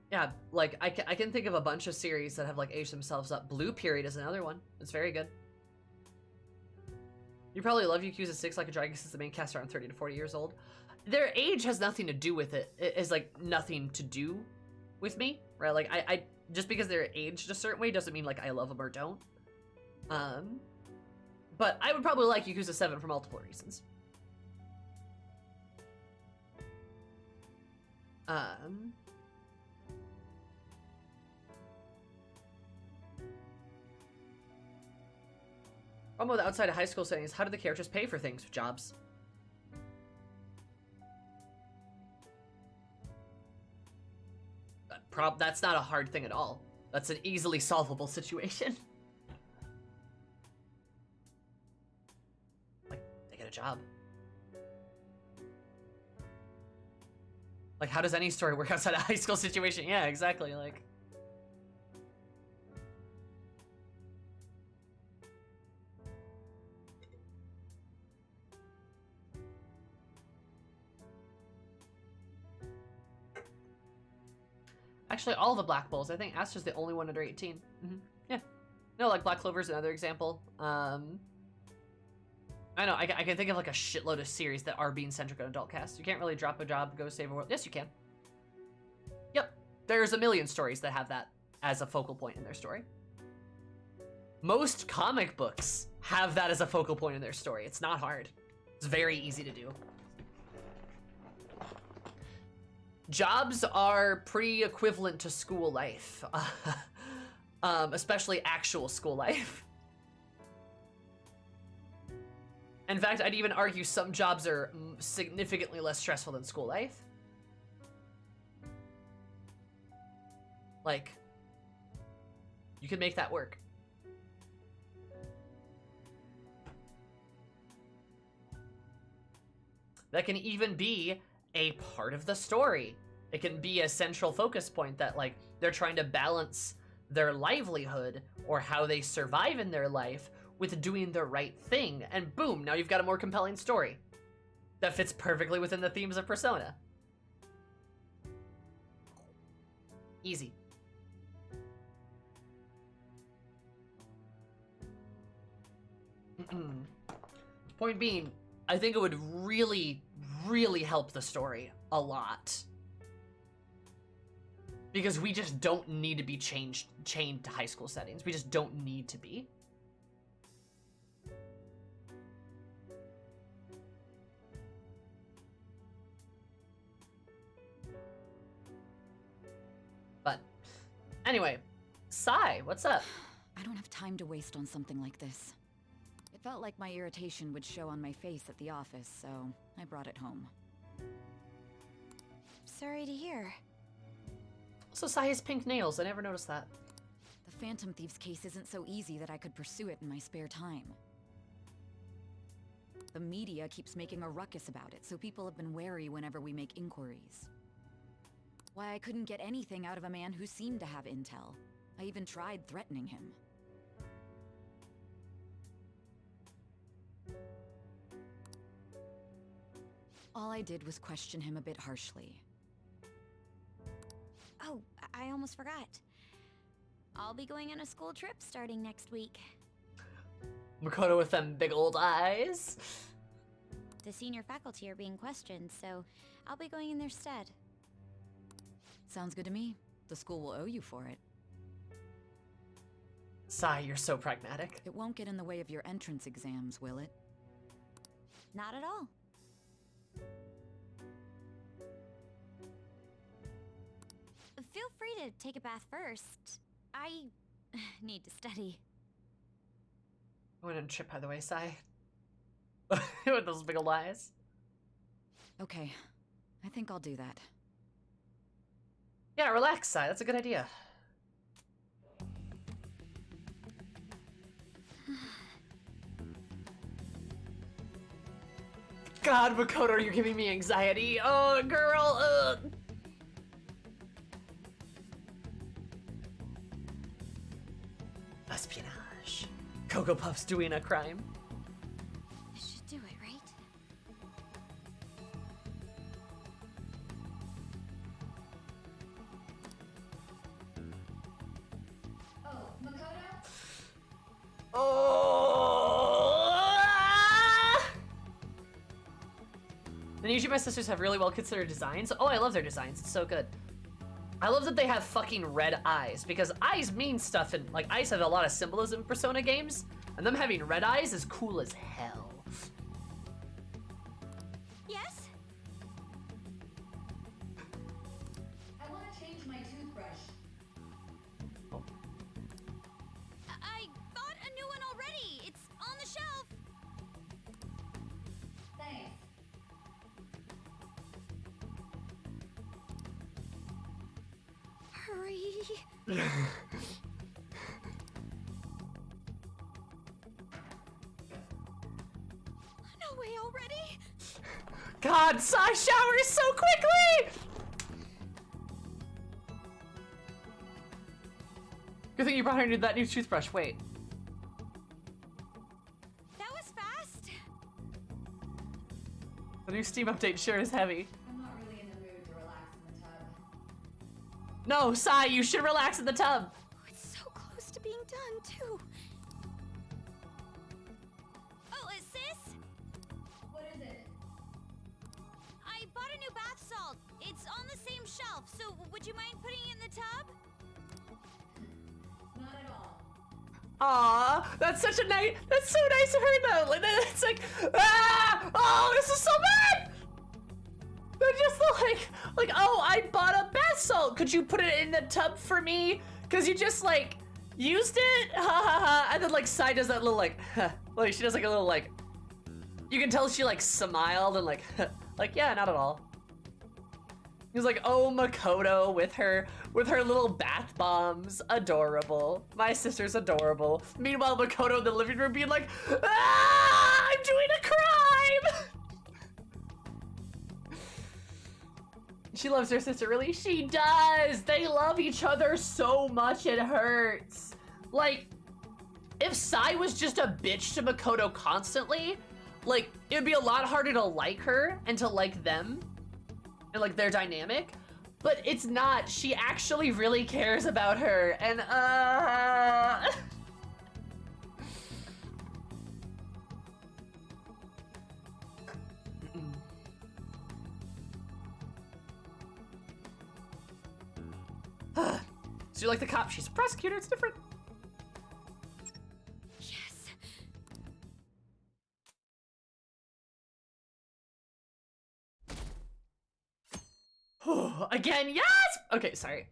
Yeah, like, I can think of a bunch of series that have, like, aged themselves up. Blue Period is another one. It's very good. You probably love Yakuza 6 like a dragon since the main cast are around 30 to 40 years old. Their age has nothing to do with it. It is, like, nothing to do with me, right? Like, I just because they're aged a certain way doesn't mean, like, I love them or don't. But I would probably like Yakuza 7 for multiple reasons. Almost outside of high school settings, how do the characters pay for things? Jobs. That's not a hard thing at all. That's an easily solvable situation. Like, they get a job. Like, how does any story work outside a high school situation? Yeah, exactly, like... Actually, all the Black Bulls. I think Aster's the only one under 18. Yeah. No, like Black Clover's another example. I know, I can think of like a shitload of series that are being centric on adult cast. You can't really drop a job, go save a world. Yes, you can. Yep. There's a million stories that have that as a focal point in their story. Most comic books have that as a focal point in their story. It's not hard. It's very easy to do. Jobs are pretty equivalent to school life, especially actual school life. In fact, I'd even argue some jobs are significantly less stressful than school life. Like, you can make that work. That can even be a part of the story. It can be a central focus point that, like, they're trying to balance their livelihood or how they survive in their life with doing the right thing, and boom, now you've got a more compelling story that fits perfectly within the themes of Persona. Easy. Point being, I think it would really, really help the story a lot. Because we just don't need to be chained to high school settings. We just don't need to be. But anyway, Sai, what's up? I don't have time to waste on something like this. It felt like my irritation would show on my face at the office, so I brought it home. Sorry to hear. Also, Sai has pink nails. I never noticed that. The Phantom Thieves case isn't so easy that I could pursue it in my spare time. The media keeps making a ruckus about it, so people have been wary whenever we make inquiries. Why I couldn't get anything out of a man who seemed to have intel. I even tried threatening him. All I did was question him a bit harshly. Oh, I almost forgot. I'll be going on a school trip starting next week. Makoto with them big old eyes. The senior faculty are being questioned, so I'll be going in their stead. Sounds good to me. The school will owe you for it. Sai, you're so pragmatic. It won't get in the way of your entrance exams, will it? Not at all. Feel free to take a bath first. I need to study. I went on a trip, by the way, Sai. With those big ol' eyes. Okay, I think I'll do that. Yeah, relax, Sai. That's a good idea. God, Makoto, you're giving me anxiety. Oh, girl. Espionage. Cocoa Puffs doing a crime. I should do it, right? Oh, Makoto? Oh! And usually my sisters have really well considered designs. Oh, I love their designs. It's so good. I love that they have fucking red eyes, because eyes mean stuff, and like eyes have a lot of symbolism in Persona games, and them having red eyes is cool as hell. Yes? I want to change my toothbrush. I bought a new one already. It's on the shelf. Thanks. Hurry. No way already. God, Sai showers so quickly! Good thing you brought her that new toothbrush. Wait. That was fast. The new Steam update sure is heavy. I'm not really in the mood to relax in the tub. No, Sai, you should relax in the tub. It's so close to being done, too. Oh, sis? What is it? I bought a new bath salt. It's on the same shelf, so would you mind putting it in the tub? Not at all. Aw, that's so nice of her though. Like, it's like, ah, oh, this is so bad. They're just like, oh, I bought a bath salt. Could you put it in the tub for me? Cause you just like used it, ha ha ha. And then like Sai does that little like, huh. Like she does like a little like, you can tell she like smiled and like, like yeah, not at all. He was like, oh, Makoto with her little bath bombs. Adorable. My sister's adorable. Meanwhile, Makoto in the living room being like, ah, I'm doing a crime! She loves her sister, really? She does! They love each other so much it hurts. Like, if Sai was just a bitch to Makoto constantly, like, it would be a lot harder to like her and to like them. And like their dynamic, but it's not. She actually really cares about her, and so you like the cop? She's a prosecutor. It's different. Again, yes! Okay, sorry.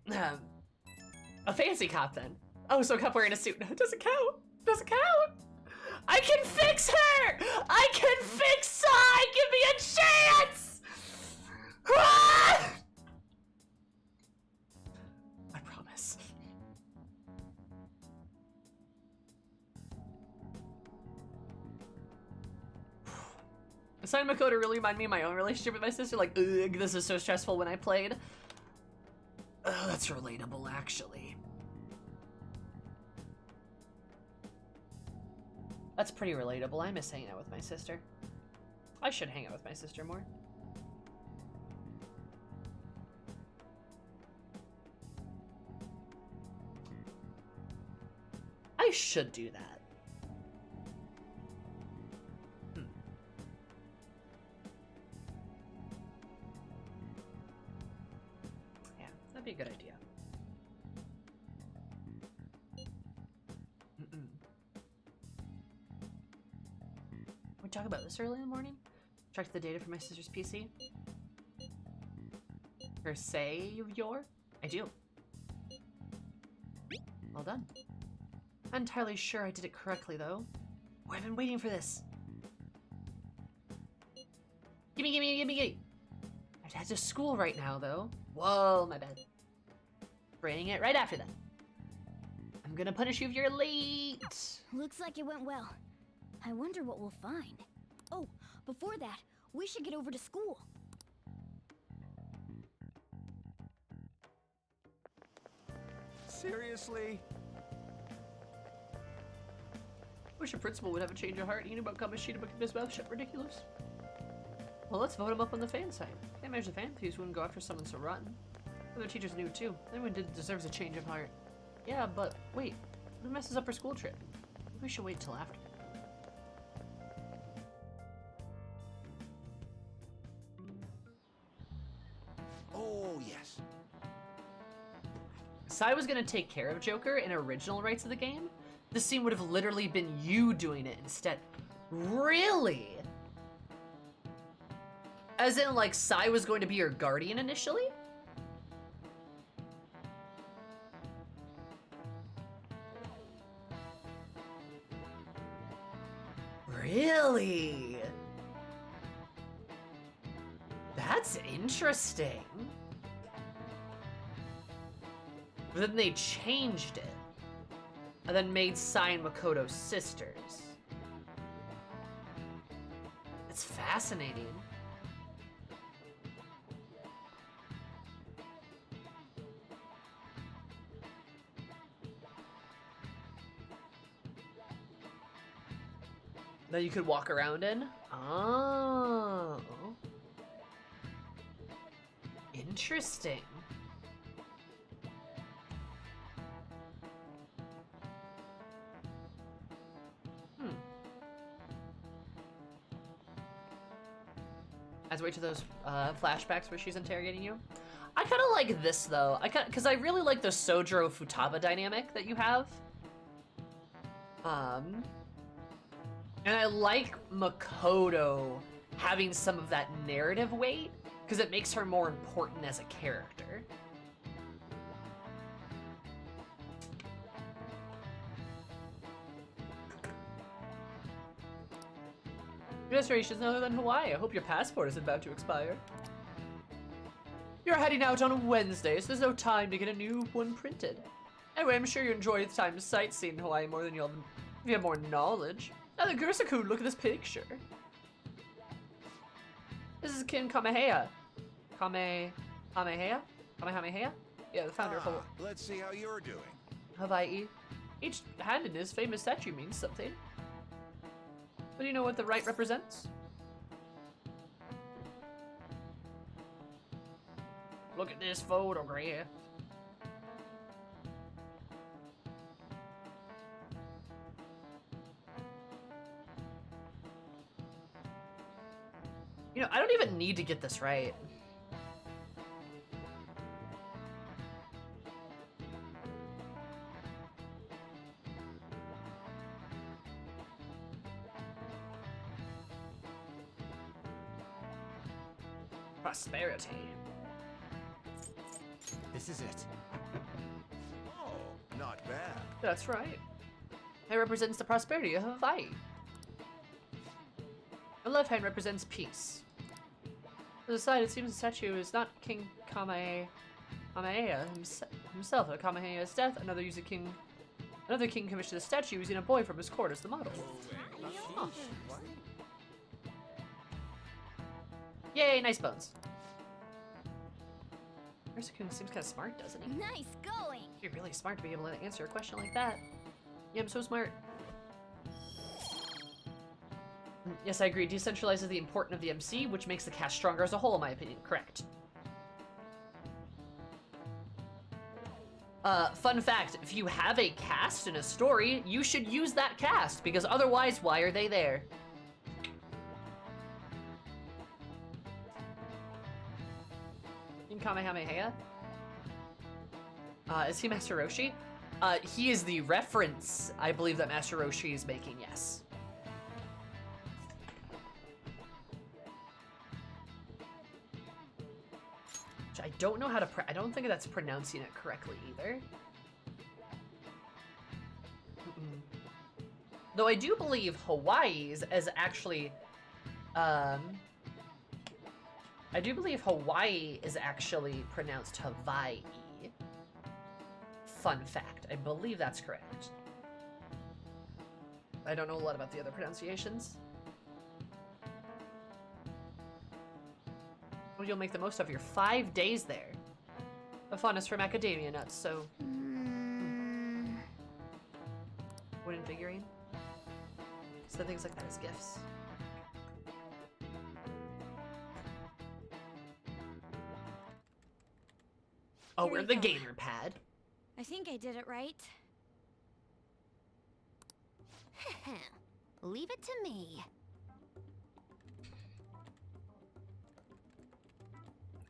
A fancy cop then. Oh, so a cop wearing a suit. No, it doesn't count. Doesn't count. I can fix her! I can fix Sai! Give me a chance! Ah! I promise. Sai and Makoto really remind me of my own relationship with my sister. Like, ugh, this is so stressful when I played. That's relatable, actually. That's pretty relatable. I miss hanging out with my sister. I should hang out with my sister more. I should do that. That'd be a good idea. We talk about this early in the morning? Checked the data for my sister's PC. Her savior? I do. Well done. I'm entirely sure I did it correctly, though. Oh, I've been waiting for this. Gimme, gimme, gimme, gimme. I have to school right now, though. Whoa, my bad. Bring it right after that. I'm gonna punish you if you're late. Looks like it went well. I wonder what we'll find. Oh, before that, we should get over to school. Seriously? Wish a principal would have a change of heart. He knew about Kamashita, but kept his mouth shut. Ridiculous. Well, let's vote him up on the fan side. Can't imagine the fan thieves wouldn't go after someone so rotten. Other teachers knew too. Everyone deserves a change of heart. Yeah, but wait. What messes up our school trip? Maybe we should wait till after. Oh, yes. Sai was gonna take care of Joker in original rights of the game. This scene would have literally been you doing it instead. Really? As in, like, Sai was going to be your guardian initially? Really? That's interesting. But then they changed it. And then made Sai and Makoto sisters. It's fascinating. That you could walk around in? Oh. Interesting. As wait to those flashbacks where she's interrogating you. I kind of like this though. Because I really like the Sojiro Futaba dynamic that you have. And I like Makoto having some of that narrative weight because it makes her more important as a character. Your destination is other than Hawaii. I hope your passport isn't about to expire. You're heading out on Wednesday, so there's no time to get a new one printed. Anyway, I'm sure you enjoy the time sightseeing Hawaii more than you'll if you have more knowledge. Now, the Gurisaku, look at this picture. This is Kin Kamehameha. Kamehameha? Kamehameha? Yeah, the founder of Hawaii. Let's see how you're doing. Hawaii. Each hand in his famous statue means something. But do you know what the right represents? Look at this photograph. You know, I don't even need to get this right. Prosperity. This is it. Oh, not bad. That's right. It represents the prosperity of Hawaii. The left hand represents peace. To the side, it seems the statue is not King Kamehameha himself. At Kamehameha's death, another king commissioned the statue using a boy from his court as the model. Oh. Yay, nice bones. Ursakun seems kind of smart, doesn't he? Nice going. You're really smart to be able to answer a question like that. Yeah, I'm so smart. Yes, I agree. Decentralizes the importance of the MC, which makes the cast stronger as a whole, in my opinion. Correct. Fun fact, if you have a cast in a story, you should use that cast, because otherwise, why are they there? In Kamehameha? Is he Master Roshi? He is the reference, I believe, that Master Roshi is making, yes. I don't know how to I don't think that's pronouncing it correctly either. Though I do believe Hawaii's is actually, I do believe Hawaii is actually pronounced Hawaii. Fun fact. I believe that's correct. I don't know a lot about the other pronunciations. Well, you'll make the most of your 5 days there. The fun is from macadamia nuts, so... Wooden figurine? So things like that as gifts. Oh, Here we're you the go. gamer pad. I think I did it right. Leave it to me.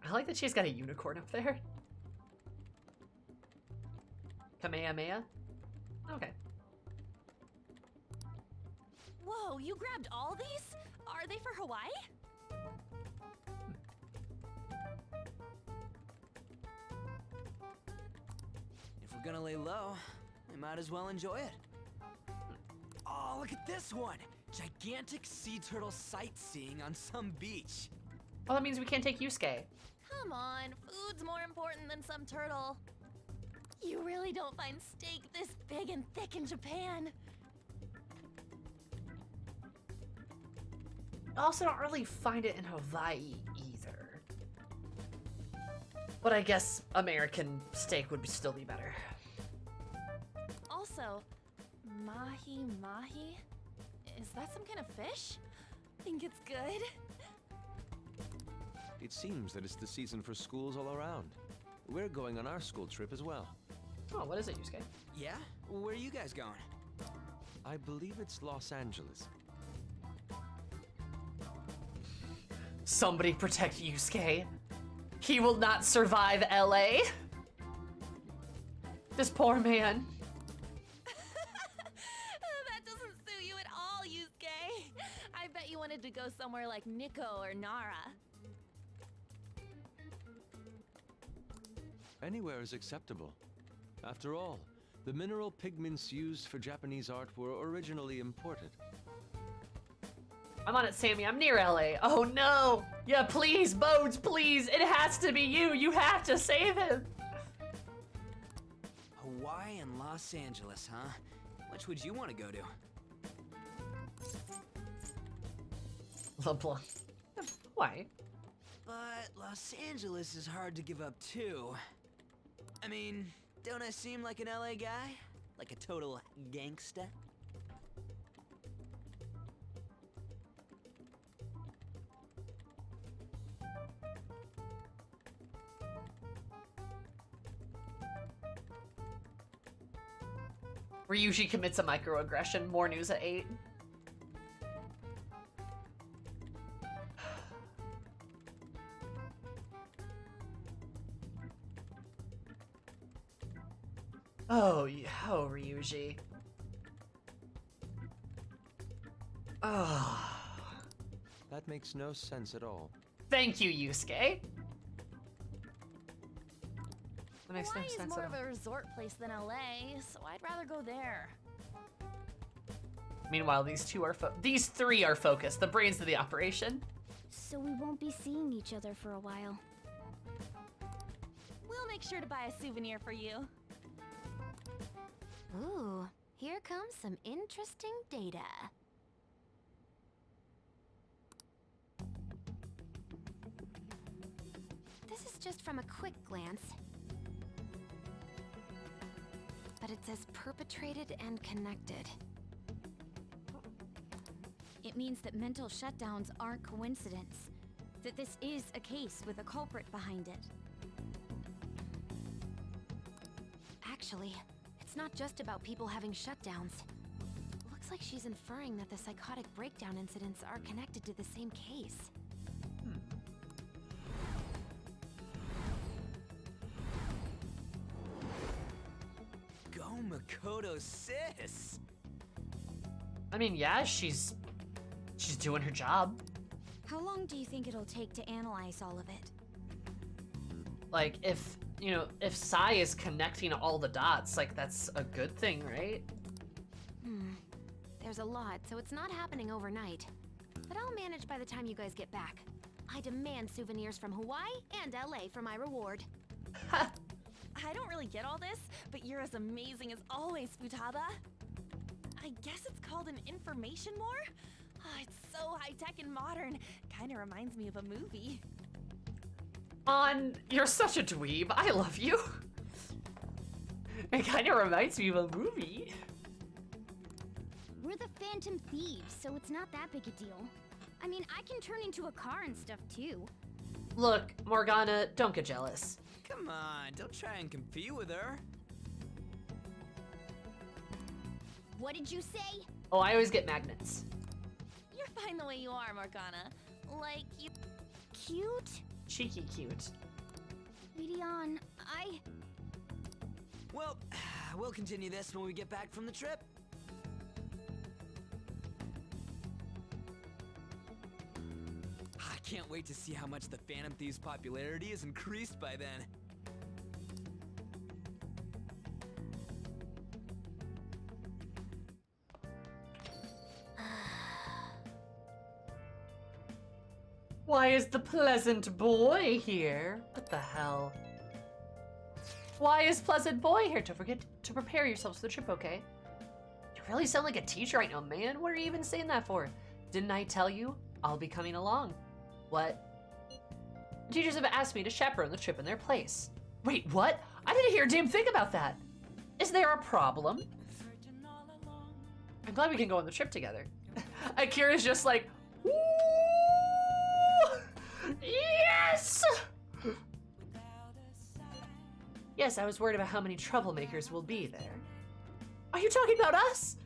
I like that she's got a unicorn up there. Kamehameha? Okay. Whoa, you grabbed all these? Are they for Hawaii? If we're gonna lay low, we might as well enjoy it. Oh, look at this one! Gigantic sea turtle sightseeing on some beach. Well, that means we can't take Yusuke. Come on, food's more important than some turtle. You really don't find steak this big and thick in Japan. I also don't really find it in Hawaii either. But I guess American steak would still be better. Also, mahi? Is that some kind of fish? Think it's good? It seems that it's the season for schools all around. We're going on our school trip as well. Oh, what is it, Yusuke? Yeah? Where are you guys going? I believe it's Los Angeles. Somebody protect Yusuke. He will not survive LA. This poor man. That doesn't suit you at all, Yusuke. I bet you wanted to go somewhere like Nikko or Nara. Anywhere is acceptable. After all, the mineral pigments used for Japanese art were originally imported. I'm on it, Sammy. I'm near LA. Oh no! Yeah, please, Bones, please! It has to be you! You have to save him! Hawaii and Los Angeles, huh? Which would you want to go to? LeBlanc. Why? But Los Angeles is hard to give up too. I mean, don't I seem like an LA guy? Like a total gangsta? Ryuji commits a microaggression. More news at 8. Oh, Ryuji. Oh. That makes no sense at all. Thank you, Yusuke. That makes no Hawaii's sense more at of all. a resort place than LA, so I'd rather go there. Meanwhile, these three are focused. The brains of the operation. So we won't be seeing each other for a while. We'll make sure to buy a souvenir for you. Ooh, here comes some interesting data. This is just from a quick glance. But it says perpetrated and connected. It means that mental shutdowns aren't coincidence. That this is a case with a culprit behind it. Actually, it's not just about people having shutdowns. Looks like she's inferring that the psychotic breakdown incidents are connected to the same case. Go Makoto, sis! I mean, yeah, she's doing her job. How long do you think it'll take to analyze all of it? Like, if Sai is connecting all the dots, like, that's a good thing, right? There's there's a lot, so it's not happening overnight. But I'll manage by the time you guys get back. I demand souvenirs from Hawaii and LA for my reward. I don't really get all this, but you're as amazing as always, Futaba. I guess it's called an information war? Oh, it's so high-tech and modern. Kinda reminds me of a movie. You're such a dweeb. I love you. It kinda reminds me of a movie. We're the Phantom Thieves, so it's not that big a deal. I mean, I can turn into a car and stuff too. Look, Morgana, don't get jealous. Come on, don't try and compete with her. What did you say? Oh, I always get magnets. You're fine the way you are, Morgana. Like, you... Cute? Cheeky cute. Leon, Well, we'll continue this when we get back from the trip. I can't wait to see how much the Phantom Thieves' popularity is increased by then. Why is the pleasant boy here? What the hell? Why is pleasant boy here? Don't forget to prepare yourselves for the trip, okay? You really sound like a teacher right now, man. What are you even saying that for? Didn't I tell you I'll be coming along? What? Teachers have asked me to chaperone the trip in their place. Wait, what? I didn't hear a damn thing about that. Is there a problem? I'm glad we can go on the trip together. Akira's just like, ooh, yes! Yes, I was worried about how many troublemakers will be there. Are you talking about us?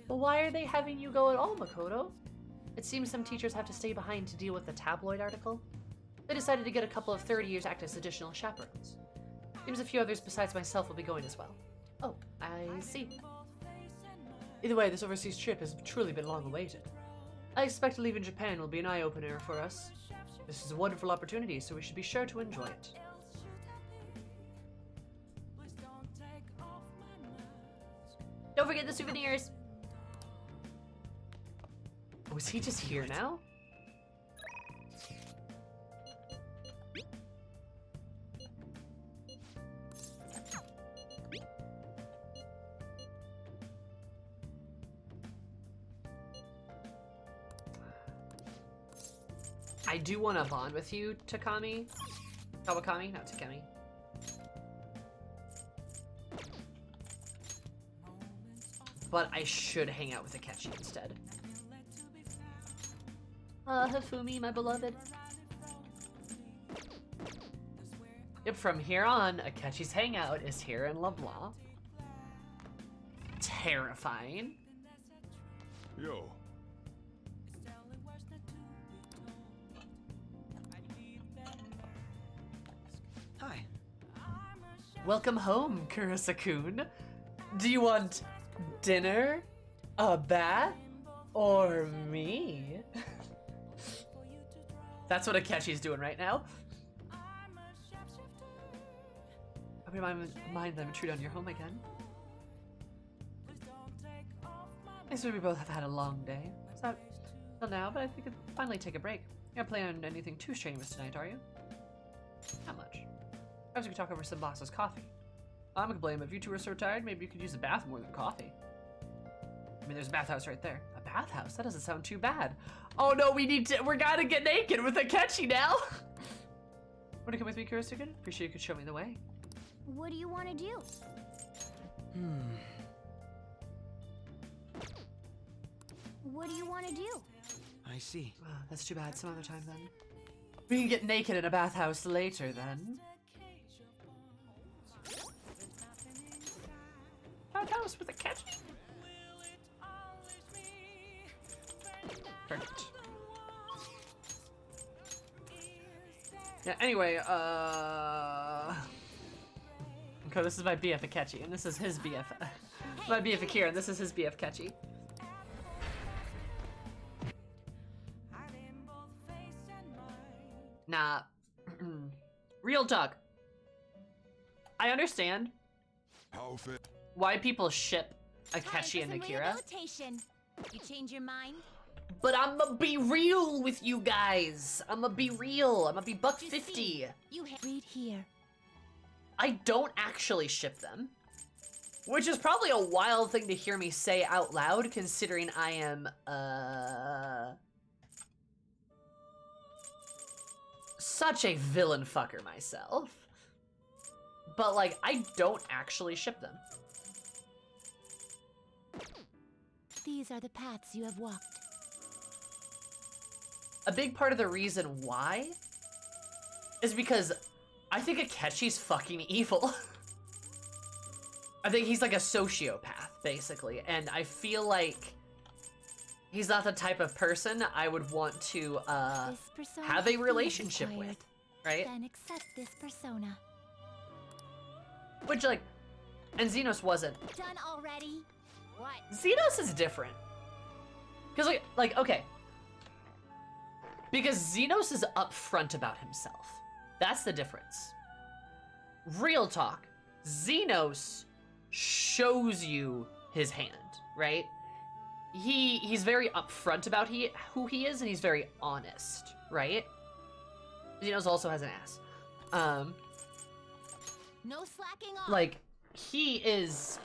Well, why are they having you go at all, Makoto? It seems some teachers have to stay behind to deal with the tabloid article. They decided to get a couple of 30 years act as additional chaperones. Seems a few others besides myself will be going as well. Oh, I see. Either way, this overseas trip has truly been long awaited. I expect leaving Japan will be an eye-opener for us. This is a wonderful opportunity, so we should be sure to enjoy it. Don't forget the souvenirs! Oh, is he just here now? I do want to bond with you, Kawakami, not Takemi. But I should hang out with Akechi instead. Hifumi, my beloved. Yep, from here on, Akechi's hangout is here in Leblanc. Terrifying. Yo. Hi. Welcome home, Kurosakun. Do you want dinner, a bath, or me? That's what Akechi's doing right now. I remind that I'm intruding on your home again. I swear we both have had a long day. So, till now, but I think I'd finally take a break. You're not planning on anything too strenuous tonight, are you? Not much. Perhaps we could talk over some box's coffee. I'm gonna blame if you two are so tired, maybe you could use a bath more than coffee. I mean, there's a bathhouse right there. A bathhouse? That doesn't sound too bad. Oh no, we gotta get naked with Akechi now! Wanna come with me, Kurosaka? Pretty sure you could show me the way. What do you want to do? What do you want to do? I see. That's too bad. Some other time then. We can get naked in a bathhouse later then. Bathhouse with Akechi? Perfect. Yeah, anyway, okay, this is my BF Akechi, and this is his BF. My BF Akira, and this is his BF Akechi. Nah. Real talk. I understand why people ship Akechi and Akira. You change your mind? But I'ma be real with you guys. I'ma be real. I'ma be buck 50. You read here. I don't actually ship them. Which is probably a wild thing to hear me say out loud, considering I am, such a villain fucker myself. But, like, I don't actually ship them. These are the paths you have walked. A big part of the reason why is because I think Akechi's fucking evil. I think he's like a sociopath, basically, and I feel like he's not the type of person I would want to have a relationship with, right? Then accept this persona. Which, like, and Xenos wasn't. Done already? What? Xenos is different. Because, like, okay. Because Xenos is upfront about himself. That's the difference. Real talk. Xenos shows you his hand, right? He's very upfront about who he is, and he's very honest, right? Xenos also has an ass. No slacking off. Like, he is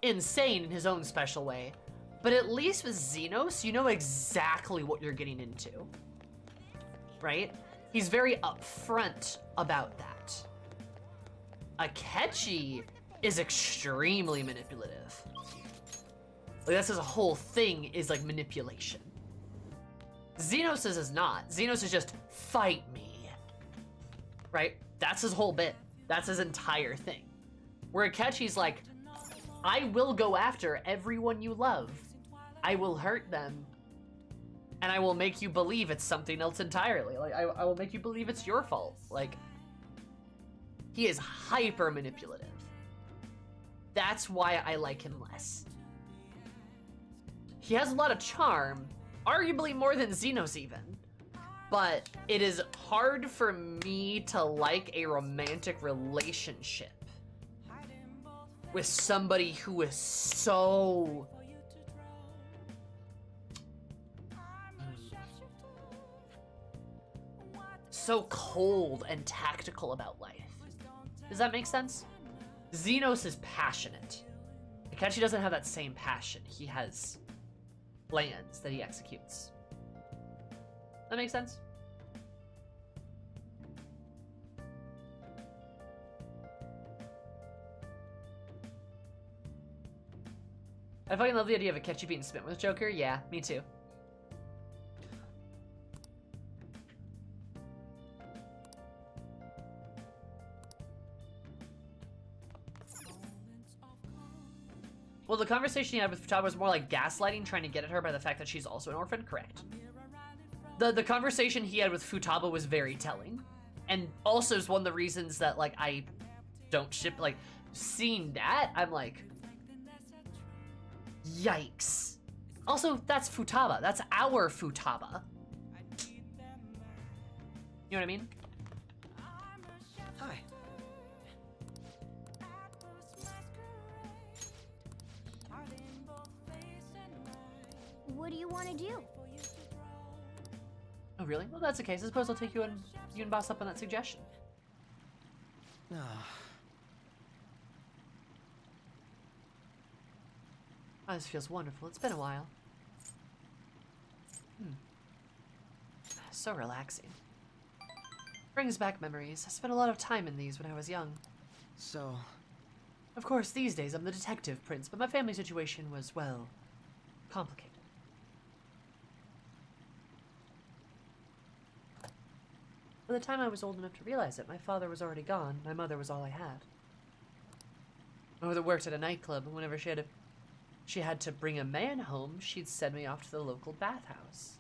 insane in his own special way, but at least with Xenos, you know exactly what you're getting into, right? He's very upfront about that. Akechi is extremely manipulative. Like, that's his whole thing, is like manipulation. Xenos is not. Xenos is just fight me, right? That's his whole bit. That's his entire thing. Where Akechi's like, I will go after everyone you love. I will hurt them. And I will make you believe it's something else entirely. Like, I will make you believe it's your fault. Like, he is hyper manipulative. That's why I like him less. He has a lot of charm, arguably more than Xenos even. But it is hard for me to like a romantic relationship with somebody who is so cold and tactical about life. Does that make sense? Xenos is passionate. Akechi doesn't have that same passion. He has plans that he executes. That makes sense? I fucking love the idea of Akechi being spent with Joker. Yeah, me too. Well, the conversation he had with Futaba was more like gaslighting, trying to get at her by the fact that she's also an orphan. Correct. The conversation he had with Futaba was very telling, and also is one of the reasons that, like, I don't ship, like, seeing that, I'm like, yikes. Also, that's Futaba. That's our Futaba. You know what I mean? Hi. What do you want to do? Oh, really? Well, that's the case. I suppose I'll take you and boss up on that suggestion. No. Oh, this feels wonderful. It's been a while. So relaxing. Brings back memories. I spent a lot of time in these when I was young. So... Of course, these days I'm the detective prince, but my family situation was, well, complicated. By the time I was old enough to realize it, my father was already gone. My mother was all I had. My mother worked at a nightclub, and whenever she had to bring a man home, she'd send me off to the local bathhouse.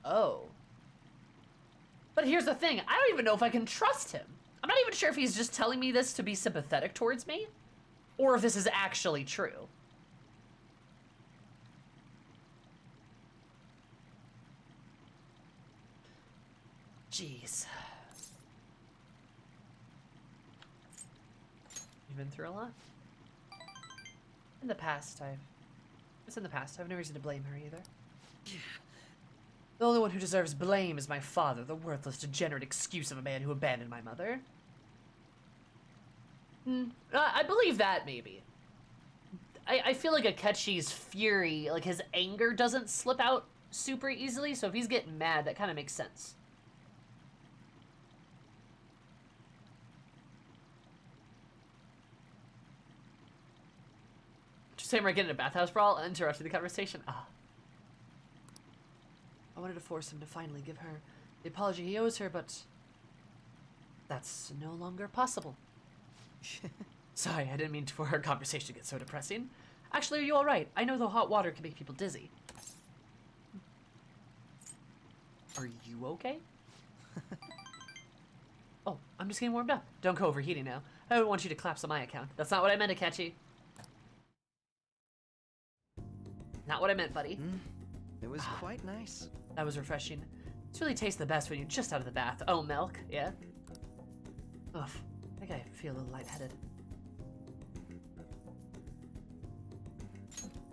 Oh. But here's the thing, I don't even know if I can trust him. I'm not even sure if he's just telling me this to be sympathetic towards me, or if this is actually true. Jeez. I've been through a lot. In the past, I've no reason to blame her either. The only one who deserves blame is my father, the worthless, degenerate excuse of a man who abandoned my mother. I believe that, maybe. I feel like Akechi's fury, like his anger doesn't slip out super easily, so if he's getting mad, that kind of makes sense. Just saying we're getting a bathhouse brawl, interrupting the conversation. Ah. I wanted to force him to finally give her the apology he owes her, but that's no longer possible. Sorry, I didn't mean for our conversation to get so depressing. Actually, are you alright? I know the hot water can make people dizzy. Are you okay? Oh, I'm just getting warmed up. Don't go overheating now. I don't want you to collapse on my account. That's not what I meant, Akechi. Not what I meant, buddy. It was quite nice. That was refreshing. It's really tastes the best when you're just out of the bath. Oh, milk, yeah? Ugh, I think I feel a little lightheaded.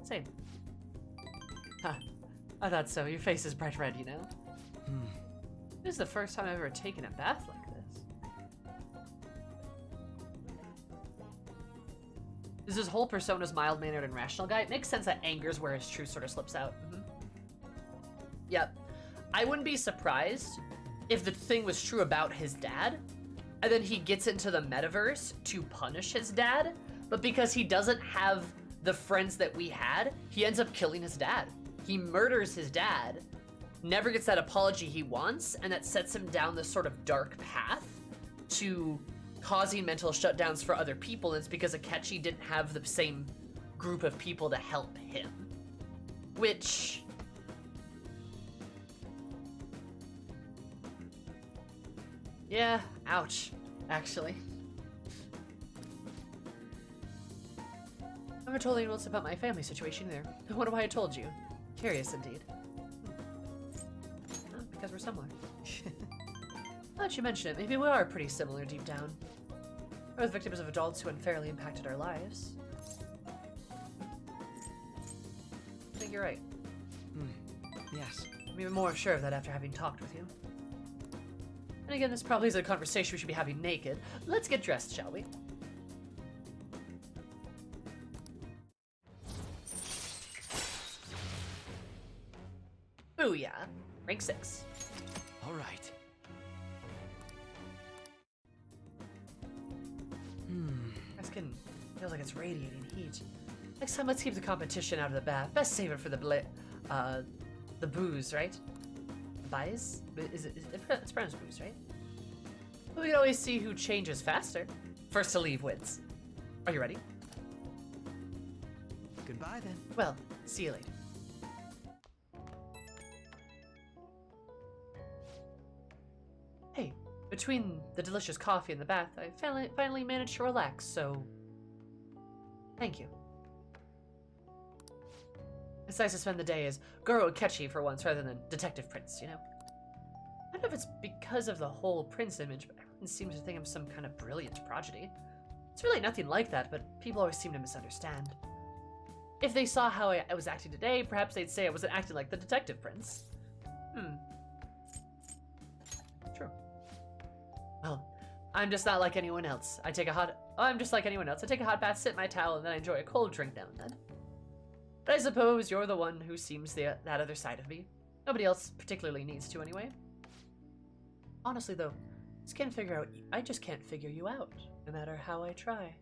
Same. Huh. I thought so. Your face is bright red, you know? This is the first time I've ever taken a bath like this. Is his whole persona's mild-mannered and rational guy? It makes sense that anger's where his truth sort of slips out. Yep. I wouldn't be surprised if the thing was true about his dad, and then he gets into the metaverse to punish his dad, but because he doesn't have the friends that we had, he ends up killing his dad. He murders his dad, never gets that apology he wants, and that sets him down this sort of dark path to causing mental shutdowns for other people. And it's because Akechi didn't have the same group of people to help him. Which... yeah, ouch, actually. I never told anyone else about my family situation either. I wonder why I told you. Curious indeed. Oh, because we're similar. Now that you mention it, maybe we are pretty similar deep down. We're both victims of adults who unfairly impacted our lives. I think you're right. Yes. I'm even more sure of that after having talked with you. And again, this probably is a conversation we should be having naked. Let's get dressed, shall we? Booyah. Rank 6. All right. My skin feels like it's radiating heat. Next time, let's keep the competition out of the bath. Best save it for the booze, right? Buys? It's pronounced booze, right? But we can always see who changes faster. First to leave wins. Are you ready? Goodbye, then. Well, see you later. Hey, between the delicious coffee and the bath, I finally managed to relax, so... thank you. It's nice to spend the day as Goro Akechi for once, rather than Detective Prince, you know? I don't know if it's because of the whole Prince image, but everyone seems to think I'm some kind of brilliant prodigy. It's really nothing like that, but people always seem to misunderstand. If they saw how I was acting today, perhaps they'd say I wasn't acting like the Detective Prince. True. Well, I'm just not like anyone else. I'm just like anyone else. I take a hot bath, sit in my towel, and then I enjoy a cold drink now and then. But I suppose you're the one who seems that other side of me. Nobody else particularly needs to anyway. Honestly though, I just can't figure you out, no matter how I try.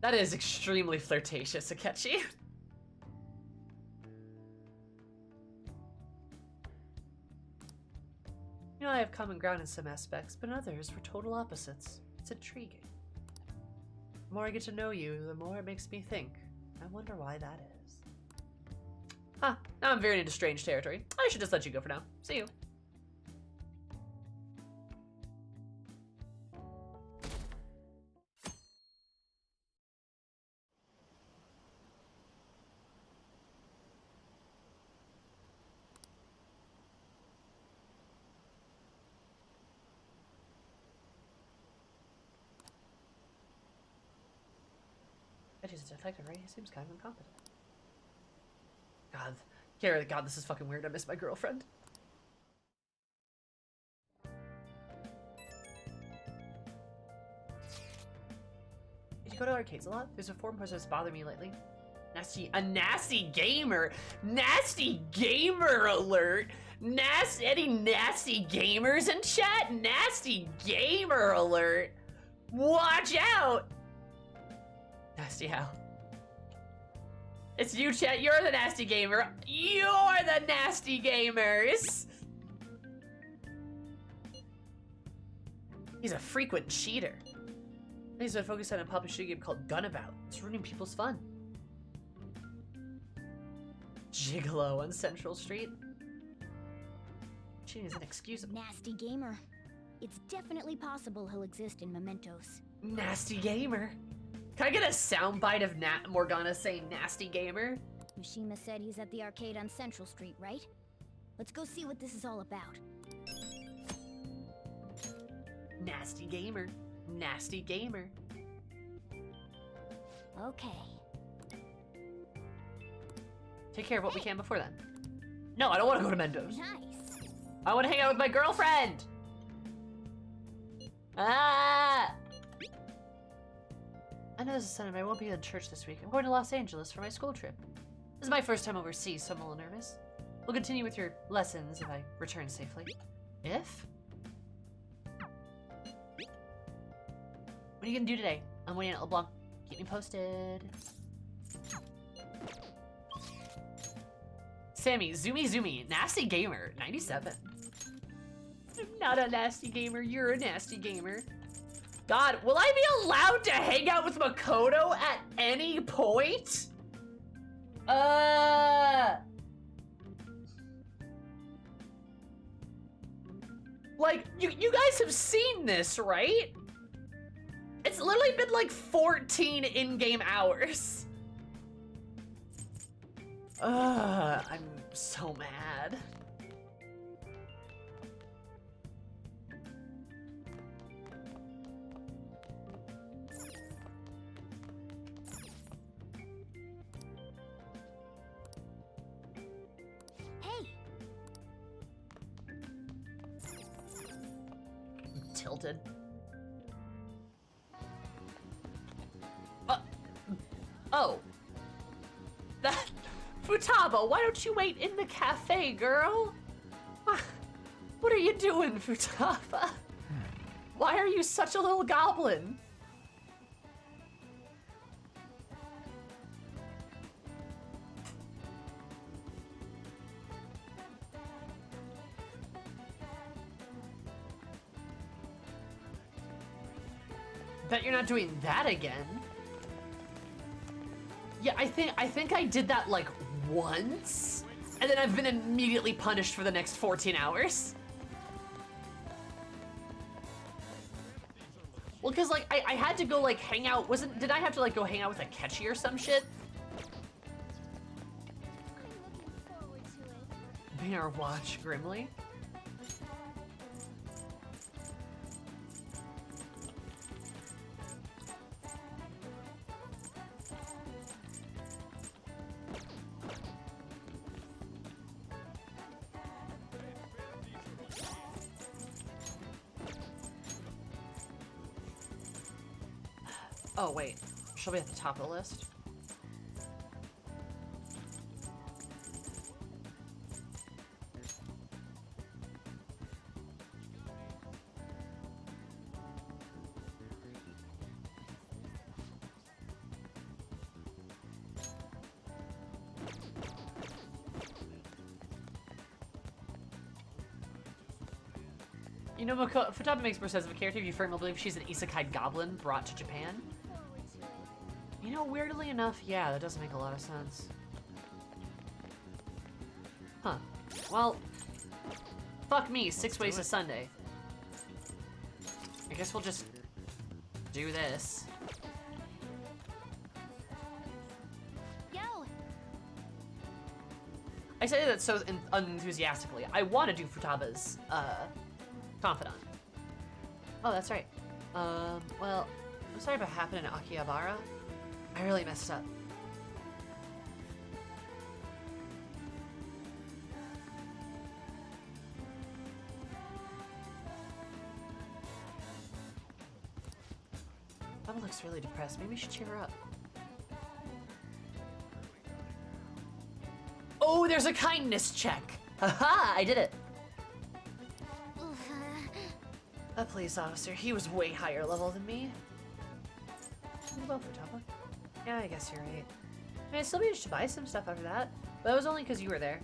That is extremely flirtatious, Akechi. You know, I have common ground in some aspects, but in others we're total opposites. It's intriguing. The more I get to know you, the more it makes me think. I wonder why that is. Huh, now I'm veering into strange territory. I should just let you go for now. See you. Akechi's a detective, right? He seems kind of incompetent. God. Kara, God, this is fucking weird. I miss my girlfriend. Did you go to arcades a lot? There's a forum post that's bothered me lately. A nasty gamer! Nasty gamer alert! Any nasty gamers in chat? Nasty gamer alert! Watch out! Nasty how? It's you, chat. You're the nasty gamer. You're the nasty gamers! He's a frequent cheater. He's been focused on a public shooting game called Gunabout. It's ruining people's fun. Gigolo on Central Street. Cheating is inexcusable. Nasty gamer. It's definitely possible he'll exist in Momentos. Nasty gamer. Can I get a soundbite of Morgana saying nasty gamer? Mishima said he's at the arcade on Central Street, right? Let's go see what this is all about. Nasty gamer. Nasty gamer. Okay. Take care of what we can before then. No, I don't want to go to Mendo's. Nice. I want to hang out with my girlfriend. Ah! I know this is Sunday, I won't be in church this week. I'm going to Los Angeles for my school trip. This is my first time overseas, so I'm a little nervous. We'll continue with your lessons if I return safely. If? What are you gonna do today? I'm waiting at LeBlanc. Keep me posted. Sammy, Zoomy, nasty gamer, 97. I'm not a nasty gamer, you're a nasty gamer. God, will I be allowed to hang out with Makoto at any point? Like, you guys have seen this, right? It's literally been like 14 in-game hours. I'm so mad. Hey. I'm tilted. Oh. That... Futaba, why don't you wait in the cafe, girl? What are you doing, Futaba? Why are you such a little goblin? Bet you're not doing that again. Yeah, I think I did that like once, and then I've been immediately punished for the next 14 hours. Well, cause like I had to go like hang out. Did I have to like go hang out with Akechi or some shit? Bear watch grimly. Oh wait, she'll be at the top of the list. You know, Futaba makes more sense of a character if you firmly believe she's an isekai goblin brought to Japan. You know, weirdly enough, yeah, that doesn't make a lot of sense. Huh. Well, fuck me, 6 ways to Sunday. I guess we'll just do this. Yo. I say that so unenthusiastically. I want to do Futaba's, Confidant. Oh, that's right. Well, I'm sorry about happening in Akihabara. I really messed up. Mama looks really depressed. Maybe we should cheer her up. Oh, there's a kindness check. Haha, I did it. A police officer. He was way higher level than me. Well, Futaba. Yeah, I guess you're right. I mean, I still managed to buy some stuff after that, but that was only because you were there.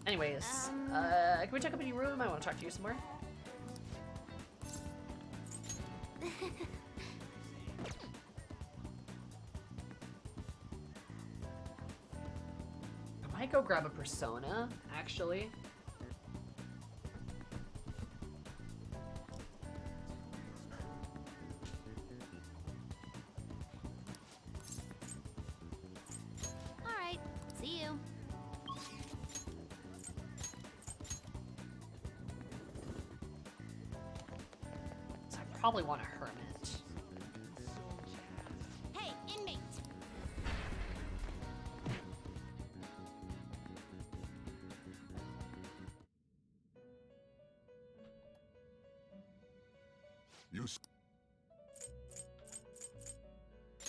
Anyways, can we check up in your room? I want to talk to you some more. I might go grab a persona, actually. Alright, see you. So I probably want a hermit. Hey, inmate!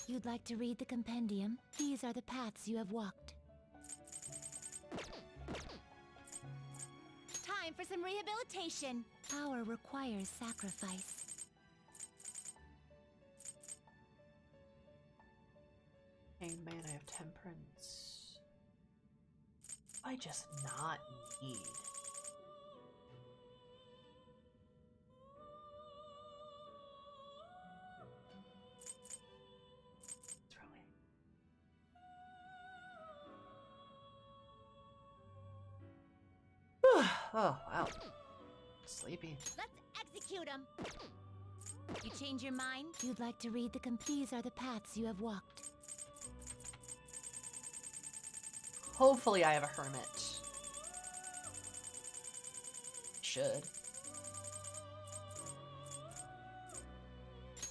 You'd like to read the compendium? These are the paths you have walked. Time for some rehabilitation. Power requires sacrifice. Hey man, I have temperance. I just not need. Oh, wow. Sleepy. Let's execute him. You change your mind? You'd like to read the These are the paths you have walked. Hopefully I have a hermit. Should.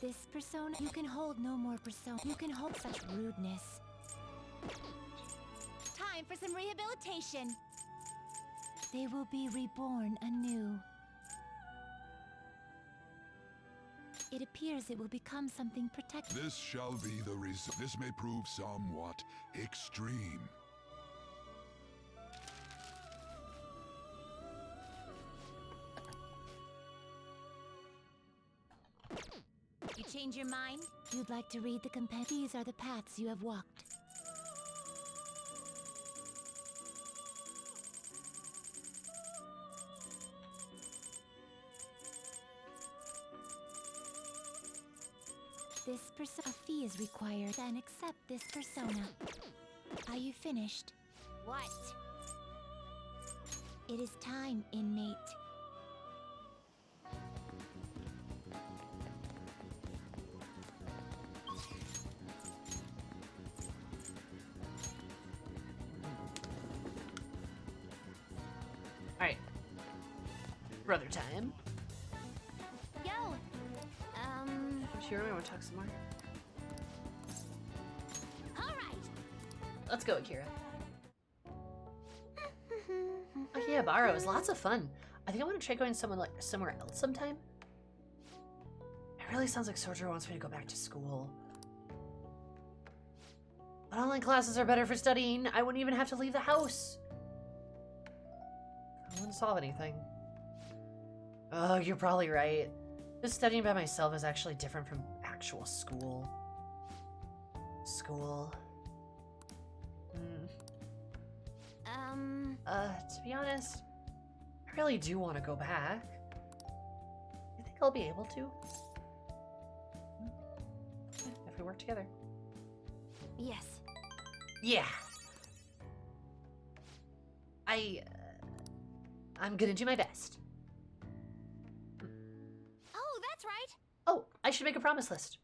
This persona, you can hold no more persona. You can hold such rudeness. Time for some rehabilitation. They will be reborn anew. It appears it will become something protected. This shall be the result. This may prove somewhat extreme. You change your mind? You'd like to read the These are the paths you have walked. A fee is required, and accept this persona. Are you finished? What? It is time, inmate. Alright. Brother time. Yo! Sure, I want to talk some more. Alright! Let's go, Akira. Oh yeah, Baro is lots of fun. I think I want to try going somewhere else sometime. It really sounds like Sojiro wants me to go back to school. But online classes are better for studying. I wouldn't even have to leave the house. I wouldn't solve anything. Oh, you're probably right. Just studying by myself is actually different from actual school. To be honest, I really do want to go back. You think I'll be able to? If we work together. Yes. Yeah. I'm gonna do my best. Oh, that's right. Oh, I should make a promise list.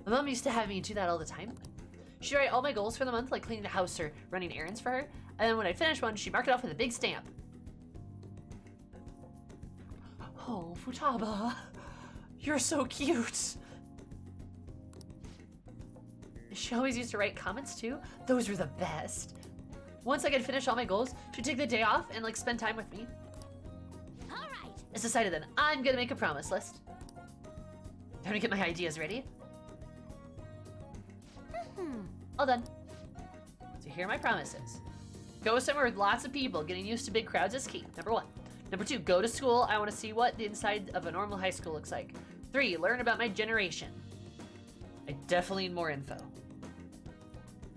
My mom used to have me do that all the time. She'd write all my goals for the month, like cleaning the house or running errands for her, and then when I'd finish one, she'd mark it off with a big stamp. Oh, Futaba, you're so cute. She always used to write comments too. Those were the best. Once I could finish all my goals, she'd take the day off and like spend time with me. Alright. It's decided then. I'm gonna make a promise list. Time to get my ideas ready. All done. So here are my promises. Go somewhere with lots of people. Getting used to big crowds is key. Number 1. Number 2, go to school. I want to see what the inside of a normal high school looks like. 3, learn about my generation. I definitely need more info.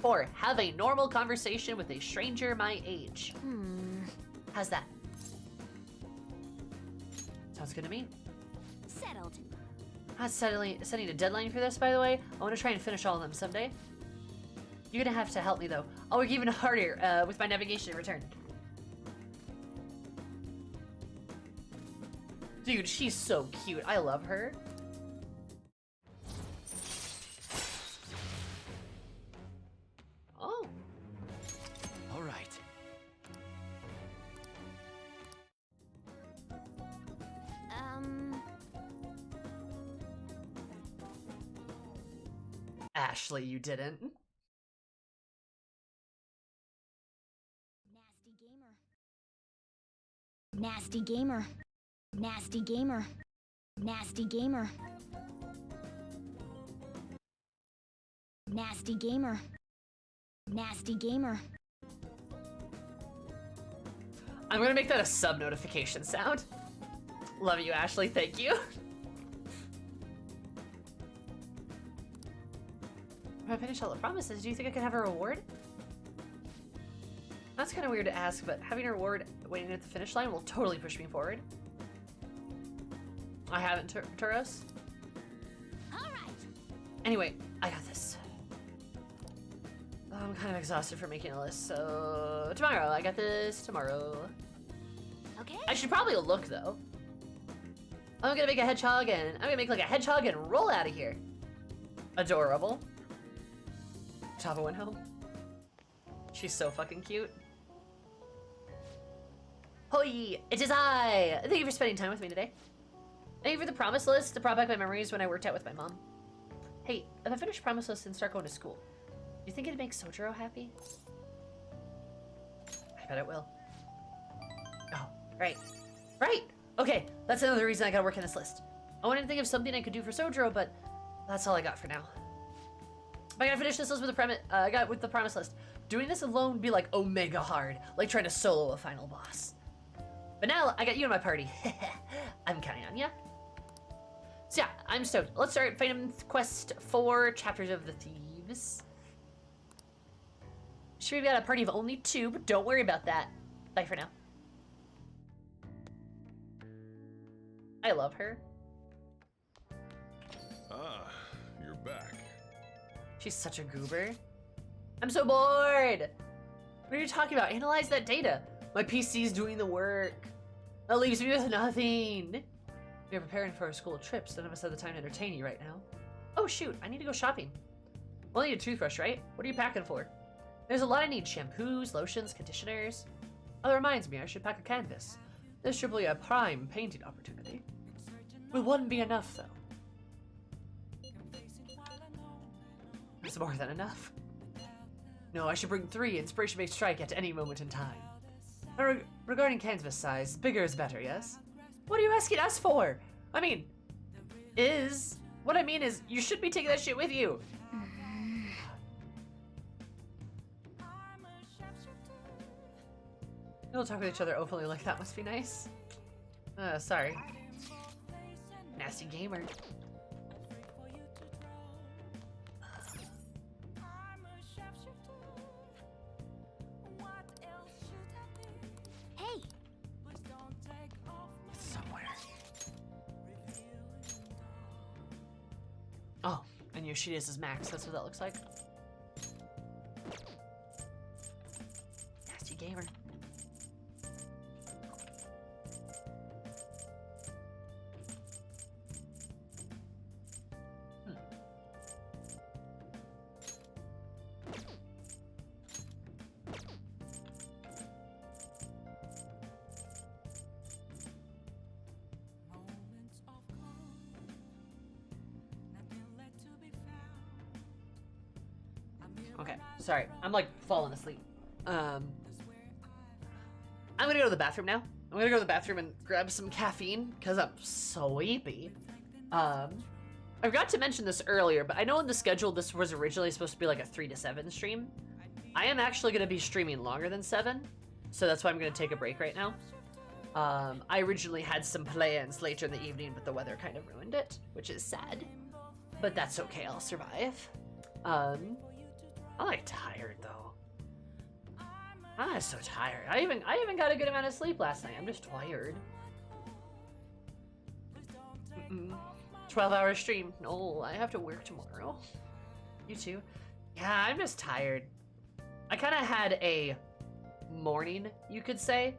4, have a normal conversation with a stranger my age. How's that? Sounds good to me. Settled. Not setting a deadline for this, by the way. I want to try and finish all of them someday. You're gonna have to help me, though. I'll work even harder with my navigation in return. Dude, she's so cute. I love her. Oh. All right. Ashley, you didn't. Nasty gamer. Nasty gamer. Nasty gamer. Nasty gamer. Nasty gamer. I'm gonna make that a sub notification sound. Love you, Ashley. Thank you. If I finish all the promises, do you think I could have a reward? That's kind of weird to ask, but having a reward waiting at the finish line will totally push me forward. I haven't, Turos. Alright. Anyway, I got this. I'm kind of exhausted from making a list, so tomorrow. I got this tomorrow. Okay. I should probably look, though. I'm gonna make a hedgehog, and I'm gonna make like a hedgehog and roll out of here. Adorable. Tava went home. She's so fucking cute. Hoi! It is I! Thank you for spending time with me today. Thank you for the promise list to prop back my memories when I worked out with my mom. Hey, if I finish promise list and start going to school, do you think it'd make Sojiro happy? I bet it will. Oh, right. Right! Okay, that's another reason I gotta work on this list. I wanted to think of something I could do for Sojiro, but that's all I got for now. I gotta finish this list with the promise list. Doing this alone would be like omega hard, like trying to solo a final boss. But now I got you in my party. I'm counting on ya. So yeah, I'm stoked. Let's start Phantom Quest 4, Chapters of the Thieves. Sure, we've got a party of only 2, but don't worry about that. Bye for now. I love her. Ah, you're back. She's such a goober. I'm so bored. What are you talking about? Analyze that data. My PC's doing the work. That leaves me with nothing. We're preparing for our school trips. None of us have the time to entertain you right now. Oh shoot, I need to go shopping. We'll need a toothbrush, right? What are you packing for? There's a lot I need. Shampoos, lotions, conditioners. Oh, that reminds me, I should pack a canvas. This should be a prime painting opportunity. Will one be enough, though? It's more than enough. No, I should bring 3. Inspiration may strike at any moment in time. Regarding canvas size, bigger is better, yes? What are you asking us for? I mean, what I mean is, you should be taking that shit with you. You'll talk with each other openly like that must be nice. Sorry. Nasty gamer. Hey! It's somewhere. Oh, and Yoshida's is max. That's what that looks like. Nasty gamer. Okay, sorry. I'm like falling asleep. I'm gonna go to the bathroom now. I'm gonna go to the bathroom and grab some caffeine because I'm sleepy. I forgot to mention this earlier, but I know in the schedule this was originally supposed to be like a 3 to 7 stream. I am actually gonna be streaming longer than 7, so that's why I'm gonna take a break right now. I originally had some plans later in the evening, but the weather kind of ruined it, which is sad. But that's okay, I'll survive. I'm like tired though. I'm so tired. I even got a good amount of sleep last night. I'm just tired. 12-hour stream. No, I have to work tomorrow. You too? Yeah, I'm just tired. I kind of had a morning, you could say.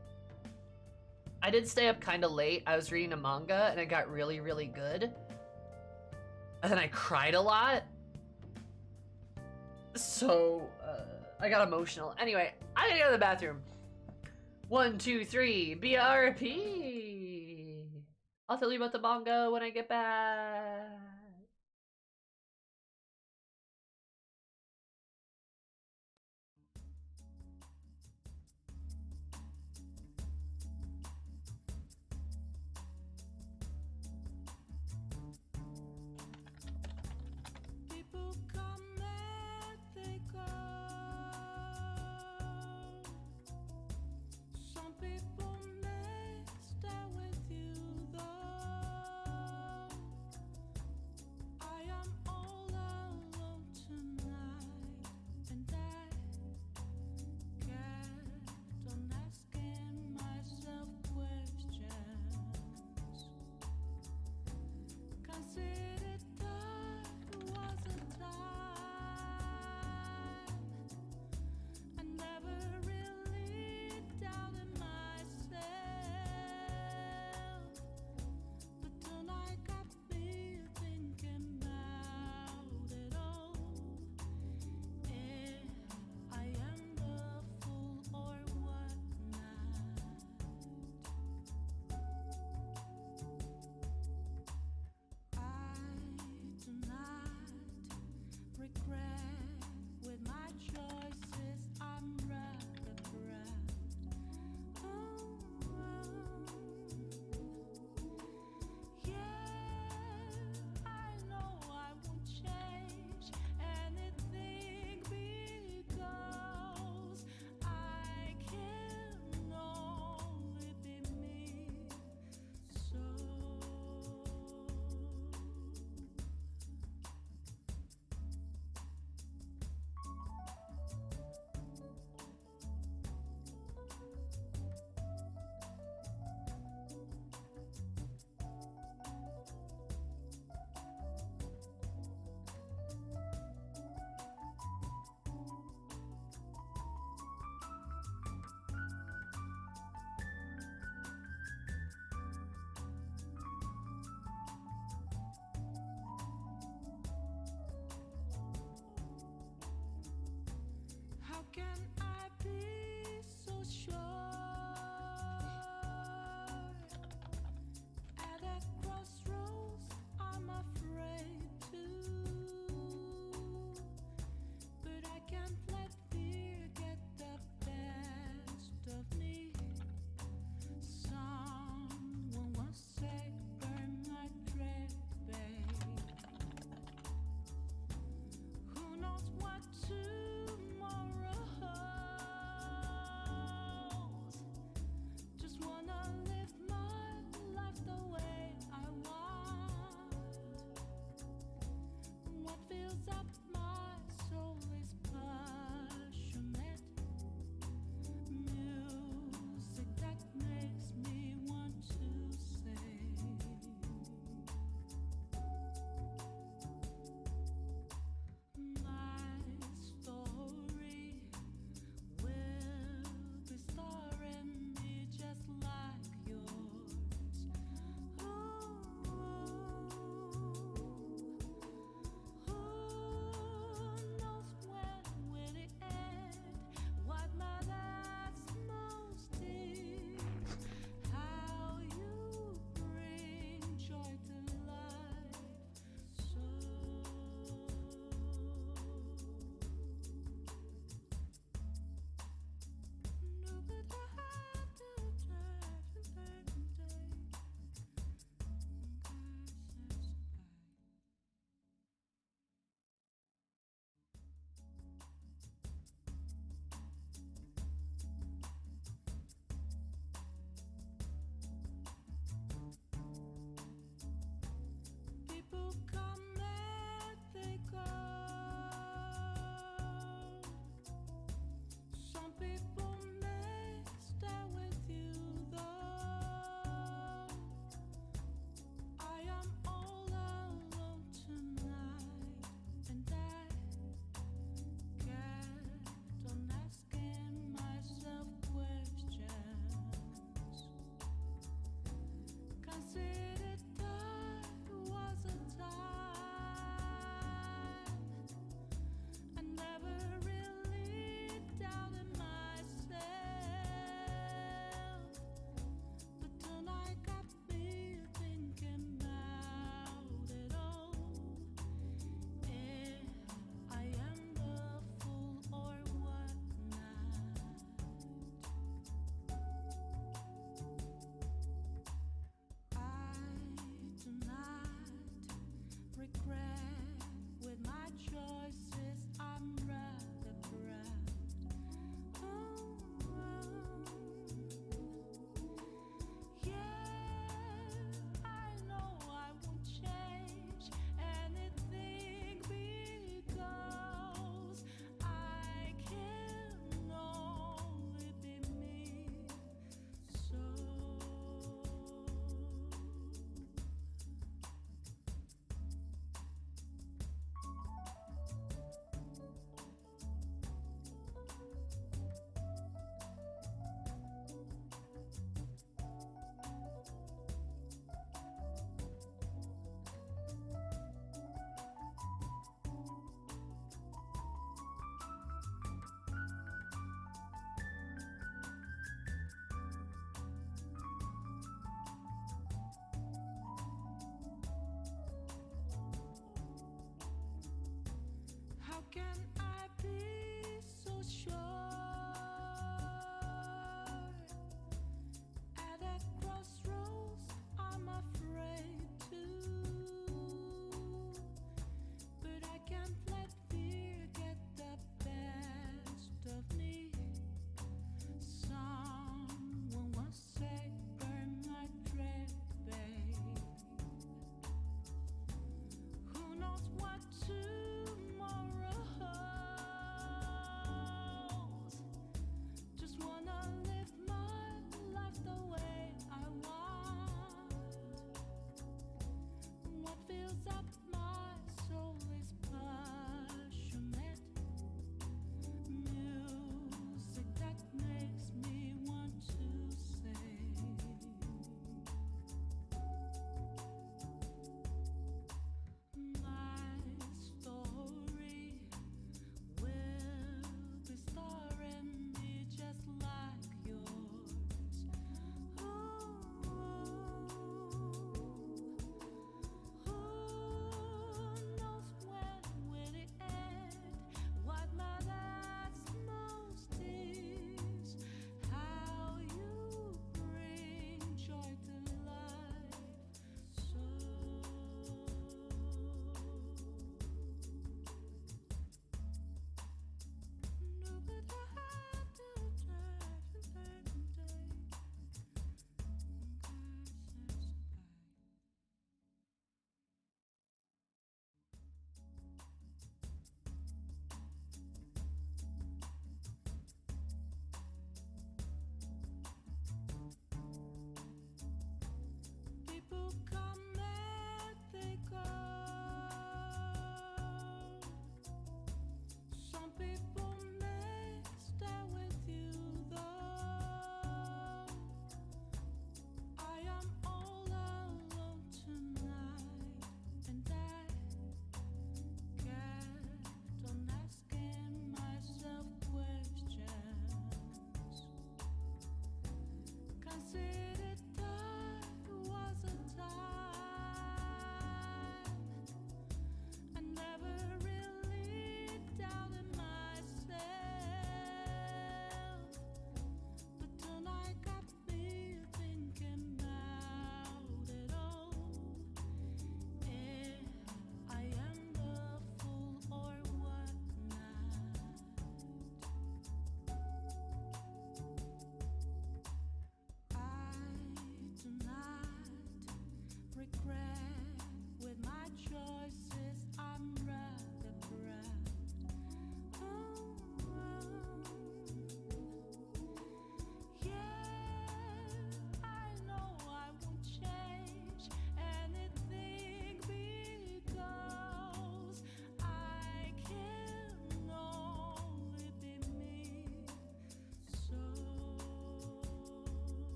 I did stay up kind of late. I was reading a manga and it got really, really good. And then I cried a lot. So, I got emotional. Anyway, I gotta go to the bathroom. 1, 2, 3, BRP. I'll tell you about the manga when I get back. People come and they go. Some people may stay with you though. I am all alone tonight, and I kept on asking myself questions. Consider that was a time I never really doubted myself, but tonight got me thinking about it all. If I am the fool or what not. I do not regret with my choices. I'm rather proud. Yeah, I know I won't change anything because I can only be me. So how can I be so sure? At a crossroads, I'm afraid to. But I can't let fear get the best of me. Someone once said, burn my dread, babe. Who knows what tomorrow holds?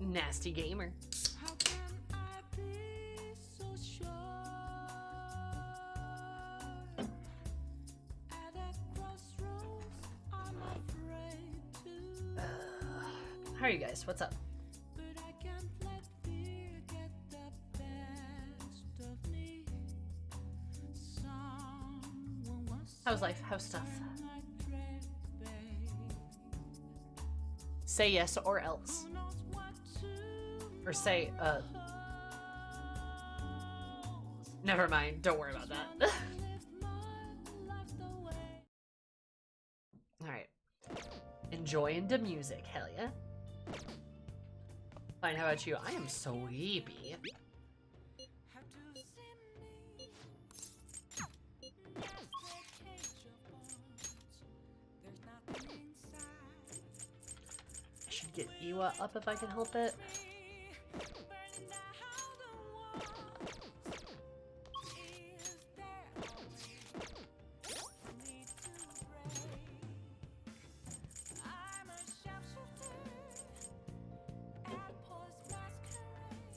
Nasty gamer. How can I be so sure? At a crossroads, I'm afraid to. How are you guys? What's up? But I can't let fear get the best of me. Someone was How's life? How's stuff? saying I dread, babe. Say yes or else. Who knows what to Or say, never mind. Don't worry about that. live my life the way. Alright. Enjoying the music. Hell yeah. Fine, how about you? I am sleepy. Have to see me. There's a cage of bones. There's nothing inside. I should get Iwa up if I can help it. Burn down the walls. Is there a way for me to break? I'm a sharpshooter at post masquerade.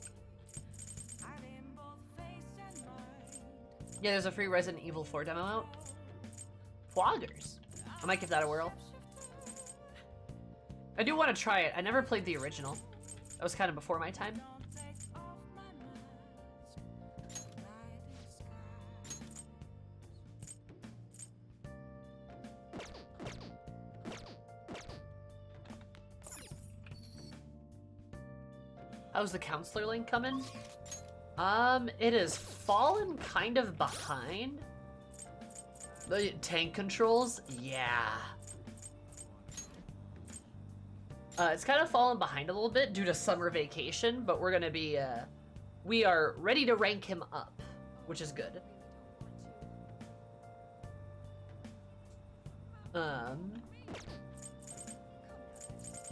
I'm in both face and mind. Yeah, there's a free Resident Evil 4 demo out. Floggers. I might give that a whirl. I do want to try it. I never played the original. That was kind of before my time. Don't take off my mask. My disguise. How's the counselor link coming? It has fallen kind of behind. The tank controls, yeah. It's kind of fallen behind a little bit due to summer vacation, but we're gonna be, we are ready to rank him up, which is good.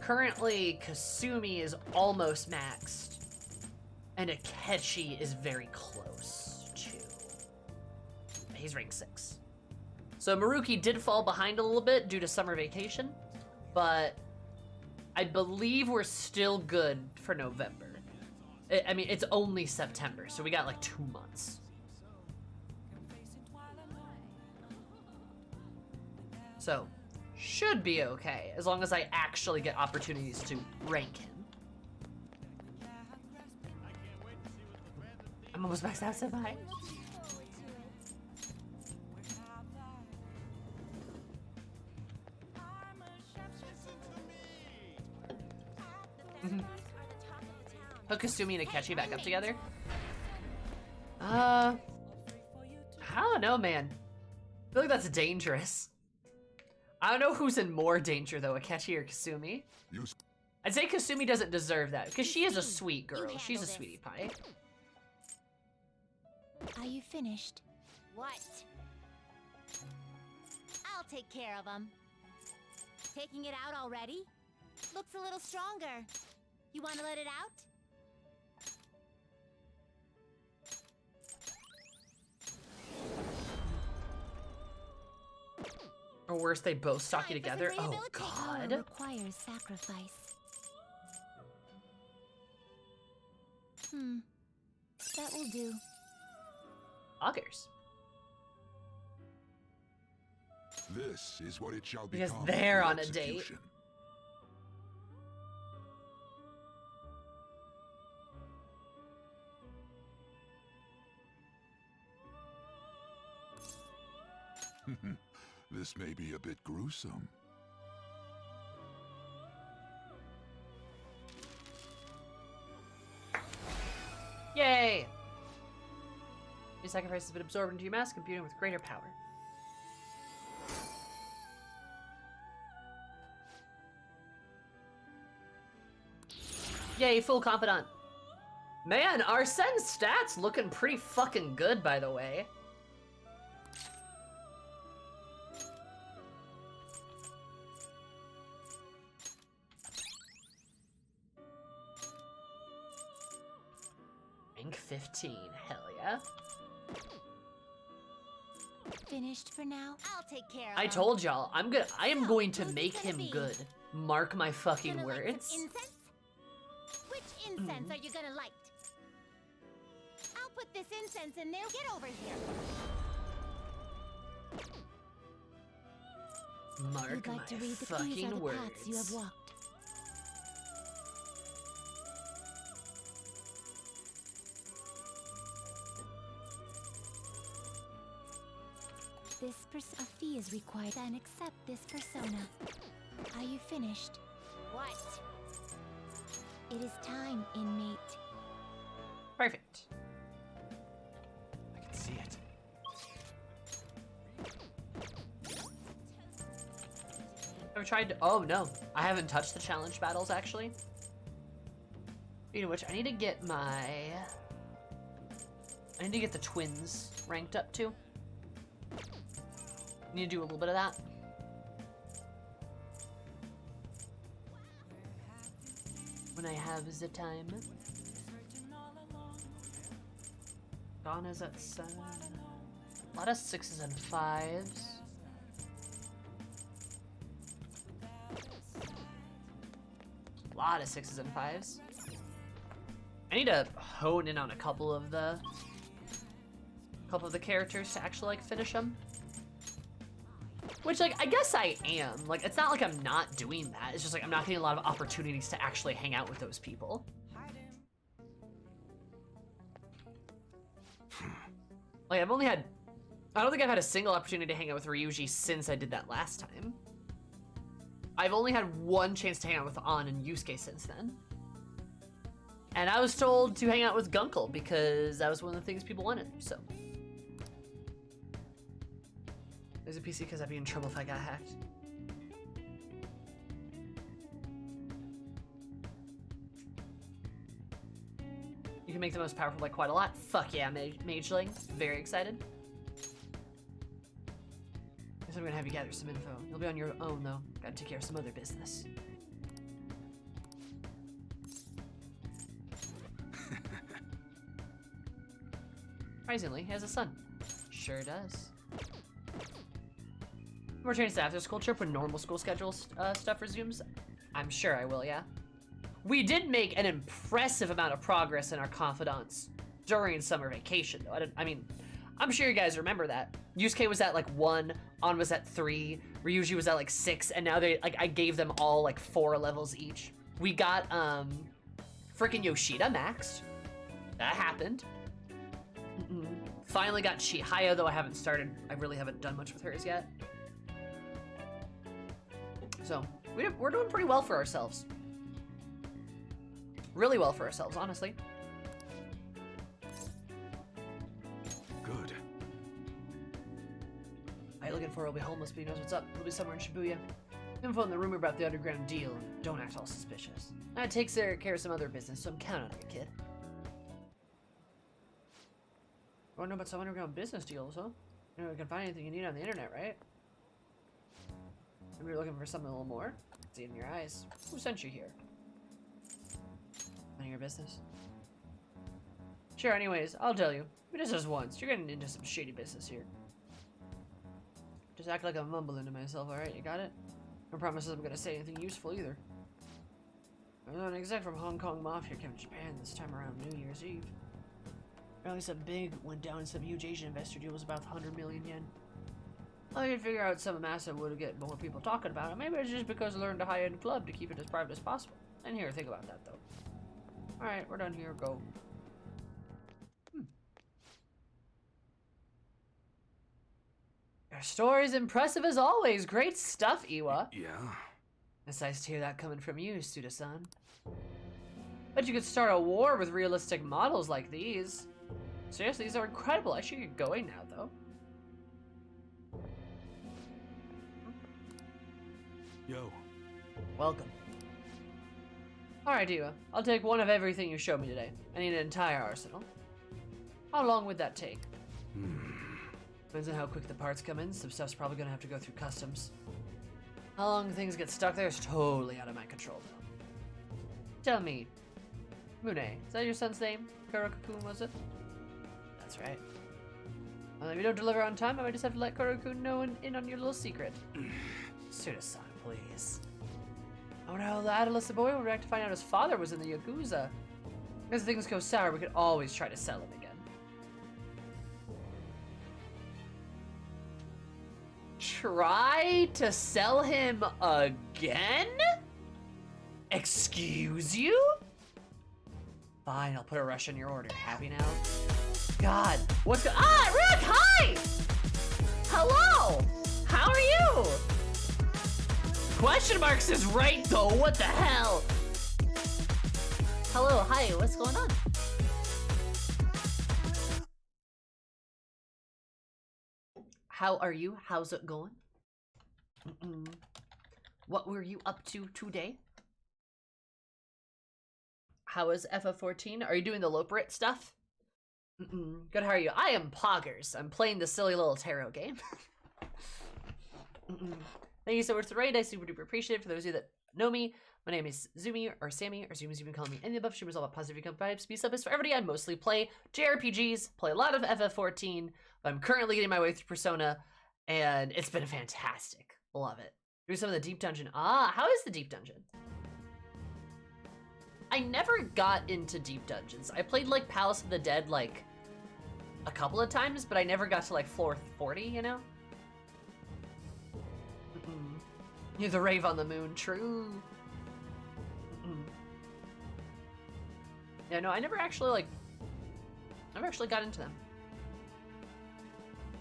Currently, Kasumi is almost maxed, and Akechi is very close to. He's rank 6. So Maruki did fall behind a little bit due to summer vacation, but I believe we're still good for November. I mean, it's only September, so we got like 2 months. So, should be okay, as long as I actually get opportunities to rank him. I'm almost maxed out, Senpai. Put Kasumi and Akechi back up together. I don't know, man. I feel like that's dangerous. I don't know who's in more danger, though, Akechi or Kasumi. I'd say Kasumi doesn't deserve that, because she is a sweet girl. She's a sweetie pie. Are you finished? What? I'll take care of them. Taking it out already? Looks a little stronger. You want to let it out? Or worse, they both stalk you Time for together. some Oh, rehabilitation. God. Requires sacrifice. That will do. Augers. This is what it shall Because become. they're for on a date. execution. This may be a bit gruesome. Yay! Your sacrifice has been absorbed into your mass, computing with greater power. Yay, full confidant. Man, our Sen's stats looking pretty fucking good, by the way. Rank 15, hell yeah. Finished for now? I'll take care of I them. told y'all, I am going to who's it make gonna him be? good. Mark my fucking Gonna light some words. incense? Which incense are you gonna light? I'll put this incense in there. Get over here. Mark You'd like my to read the fucking keys are the words. paths you have walked. A fee is required and accept this persona. Are you finished? What? It is time, inmate. Perfect. I can see it. I've tried to, oh no, I haven't touched the challenge battles actually. Speaking of which, I need to get the twins ranked up too. Need to do a little bit of that. When I have the time. Donna's at 7. A lot of 6s and 5s. A lot of 6s and 5s. I need to hone in on a couple of the characters to actually like finish them. Which, like, I guess I am. Like, it's not like I'm not doing that. It's just like I'm not getting a lot of opportunities to actually hang out with those people. Like, I've only had... I don't think I've had a single opportunity to hang out with Ryuji since I did that last time. I've only had one chance to hang out with An and Yusuke since then. And I was told to hang out with Gunkel because that was one of the things people wanted, so... There's a PC because I'd be in trouble if I got hacked. You can make the most powerful like quite a lot. Fuck yeah, Mageling. Very excited. Guess I'm gonna have you gather some info. You'll be on your own though. Gotta take care of some other business. Surprisingly, he has a son. Sure does. More changes after school trip when normal school schedule stuff resumes. I'm sure I will, yeah. We did make an impressive amount of progress in our confidants during summer vacation, though. I mean, I'm sure you guys remember that. Yusuke was at like 1, An was at 3, Ryuji was at like 6, and now I gave them all like 4 levels each. We got freaking Yoshida maxed. That happened. Finally got Chihaya, though I really haven't done much with hers yet. So, we're doing pretty well for ourselves. Really well for ourselves, honestly. Good. I looking for will be homeless, but he knows what's up. He'll be somewhere in Shibuya. Info on the rumor about the underground deal, and don't act all suspicious. That takes care of some other business, so I'm counting on you, kid. I want to know about some underground business deals, huh? You know, you can find anything you need on the internet, right? Maybe you're looking for something a little more. I can see it in your eyes. Who sent you here? None of your business. Sure, anyways, I'll tell you. Just this once. You're getting into some shady business here. Just act like I'm mumbling to myself, alright? You got it? No promises I'm gonna say anything useful either. An exec from Hong Kong Mafia came to Japan this time around New Year's Eve. Apparently something big went down in some huge Asian investor deal was about 100 million yen. I could figure out some massive would get more people talking about it. Maybe it's just because I learned a high-end club to keep it as private as possible. And here, think about that though. Alright, we're done here. Go. Your story's impressive as always. Great stuff, Iwa. Yeah. It's nice to hear that coming from you, Suda-san. Bet you could start a war with realistic models like these. Seriously, these are incredible. I should get going now, though. Yo. Welcome. Alright, Iwa. I'll take one of everything you showed me today. I need an entire arsenal. How long would that take? Depends on how quick the parts come in. Some stuff's probably gonna have to go through customs. How long things get stuck there is totally out of my control, though. Tell me, Mune, is that your son's name? Kurokakun, was it? That's right. Well, if you don't deliver on time, I might just have to let Kurokakun know in on your little secret. Suda-san, please. Oh no, the adolescent boy will react to find out his father was in the Yakuza. As things go sour, we could always try to sell him again. Try to sell him again? Excuse you? Fine, I'll put a rush on your order. Happy now? God, what's go- Ah, Rick, hi! Hello! How are you? Question marks is right though, what the hell? Hello, hi, what's going on? How are you? How's it going? What were you up to today? How is FF14? Are you doing the Loperit stuff? Good, how are you? I am Poggers. I'm playing the silly little tarot game. Thank you so much for the raid. I super duper appreciate it. For those of you that know me, my name is Zumi, or Sammy, or Zumi's even calling me any of the above. Streamers all about positive income vibes. Peace up is for everybody. I mostly play JRPGs, play a lot of FF14, but I'm currently getting my way through Persona, and it's been fantastic. Love it. Do some of the deep dungeon. Ah, how is the deep dungeon? I never got into deep dungeons. I played like Palace of the Dead like a couple of times, but I never got to like floor 40, you know? You're the rave on the moon, true. Yeah, no, I never actually got into them.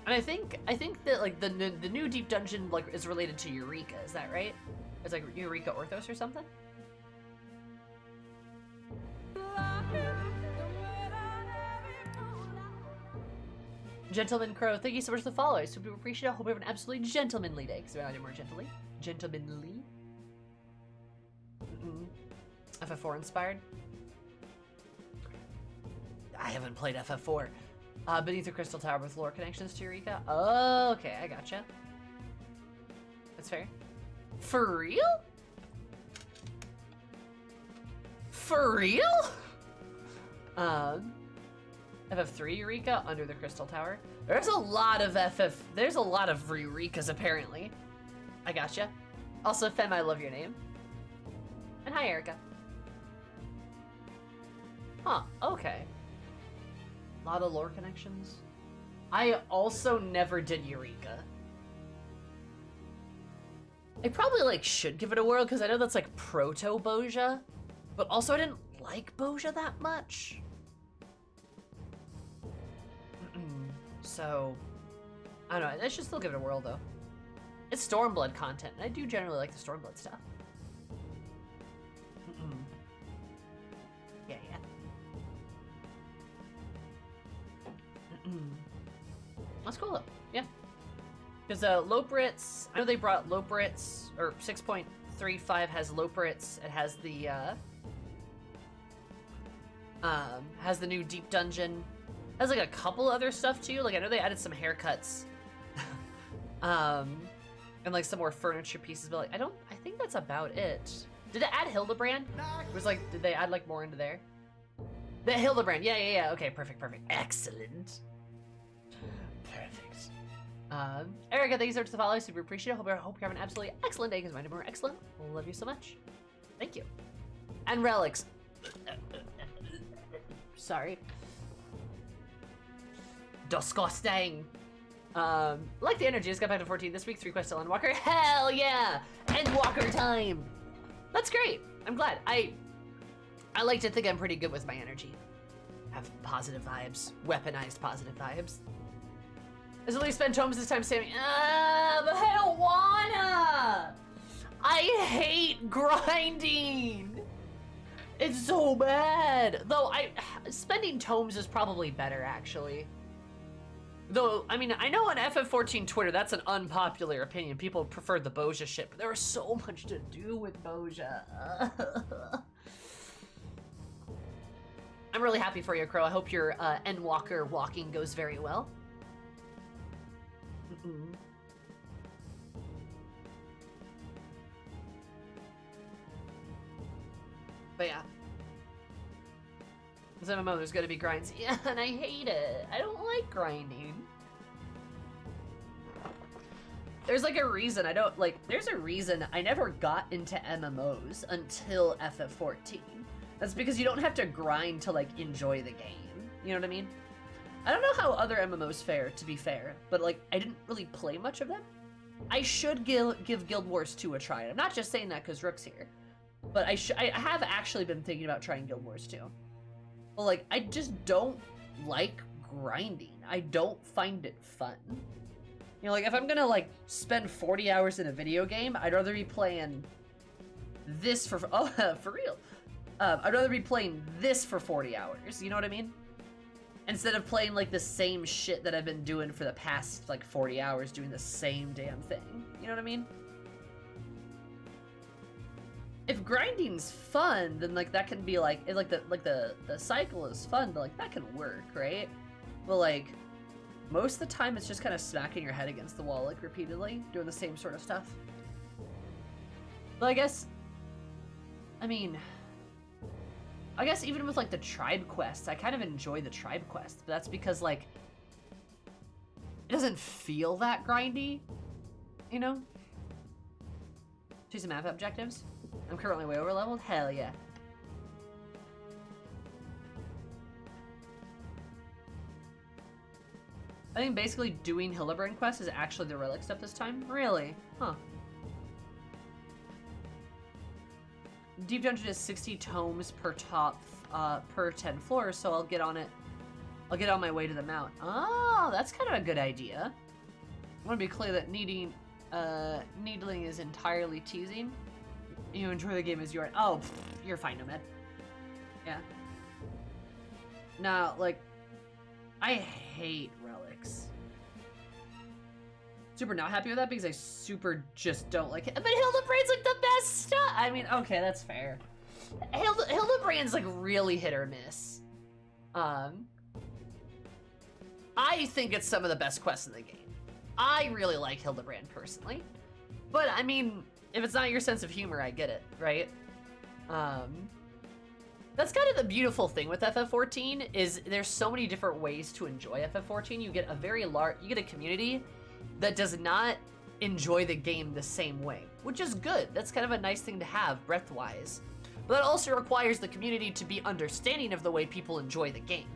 And I think that like the new deep dungeon like is related to Eureka, is that right? It's like Eureka Orthos or something? Gentleman Crow, thank you so much for the follow. I super appreciate it. I hope you have an absolutely gentlemanly day. Because I do more gently. Gentlemanly. FF4 inspired. I haven't played FF4. Beneath the Crystal Tower with lore connections to Eureka. Oh, okay, I gotcha. That's fair. For real? For real? FF3 Eureka under the Crystal Tower. There's a lot of there's a lot of Eurekas apparently. I gotcha. Also, Fem, I love your name. And hi, Erica. Huh, okay. A lot of lore connections. I also never did Eureka. I probably like should give it a whirl because I know that's like proto Boja, but also I didn't like Boja that much. So, I don't know. I should still give it a whirl though. It's Stormblood content, and I do generally like the Stormblood stuff. Yeah, yeah. That's cool though. Yeah. Because Loperits, I know they brought Loperits, or 6.35 has Loperits. It has the new deep dungeon. Has like a couple other stuff too. Like I know they added some haircuts, and like some more furniture pieces. But like I think that's about it. Did it add Hildebrand? It was like, did they add like more into there? The Hildebrand, yeah. Okay, perfect. Excellent. Perfect. Erica, thank you so much for the follow. I super appreciate it. Hope you're having an absolutely excellent day because mine are more excellent. Love you so much. Thank you. And relics. Sorry. Disgusting. Like the energy, just got back to 14 this week. 3 quests to Endwalker. Hell yeah! Endwalker time! That's great. I'm glad. I like to think I'm pretty good with my energy. Have positive vibes. Weaponized positive vibes. There's at least spent tomes this time saying, but I don't wanna! I hate grinding! It's so bad! Though, spending tomes is probably better, actually. Though, I mean, I know on FF14 Twitter, that's an unpopular opinion. People prefer the Boja shit, but there was so much to do with Boja. I'm really happy for you, Crow. I hope your Endwalker walking goes very well. But yeah. This MMO, there's gonna be grinds. Yeah, and I hate it. I don't like grinding. There's like a reason there's a reason I never got into MMOs until FF14. That's because you don't have to grind to, like, enjoy the game. You know what I mean? I don't know how other MMOs fare, to be fair, but, like, I didn't really play much of them. I should give Guild Wars 2 a try. I'm not just saying that because Rook's here, but I have actually been thinking about trying Guild Wars 2. But, like, I just don't like grinding. I don't find it fun. You know, like, if I'm gonna, like, spend 40 hours in a video game, I'd rather be playing this for real. I'd rather be playing this for 40 hours, you know what I mean? Instead of playing, like, the same shit that I've been doing for the past, like, 40 hours, doing the same damn thing. You know what I mean? If grinding's fun, then, like, that can be, like, the cycle is fun, then, like, that can work, right? But, like, most of the time, it's just kind of smacking your head against the wall, like, repeatedly, doing the same sort of stuff. But I guess even with, like, the tribe quests, I kind of enjoy the tribe quests, but that's because, like, it doesn't feel that grindy, you know? Choose some map objectives. I'm currently way over leveled. Hell yeah. I think basically doing Hildebrand quest is actually the relic stuff this time. Really? Huh. Deep Dungeon is 60 tomes per per 10 floors, so I'll get on it. I'll get on my way to the mount. Oh, that's kind of a good idea. I want to be clear that needling is entirely teasing. You enjoy the game as you are. Oh, you're fine, Nomad. Yeah. Now, like, I hate relics. Super not happy with that because I super just don't like it. But Hildebrand's like the best stuff. I mean, okay, that's fair. Hildebrand's like really hit or miss. I think it's some of the best quests in the game. I really like Hildebrand personally. But I mean, if it's not your sense of humor, I get it, right? That's kind of the beautiful thing with FF14 is there's so many different ways to enjoy FF14. You get a community that does not enjoy the game the same way, which is good. That's kind of a nice thing to have breadth-wise. But that also requires the community to be understanding of the way people enjoy the game.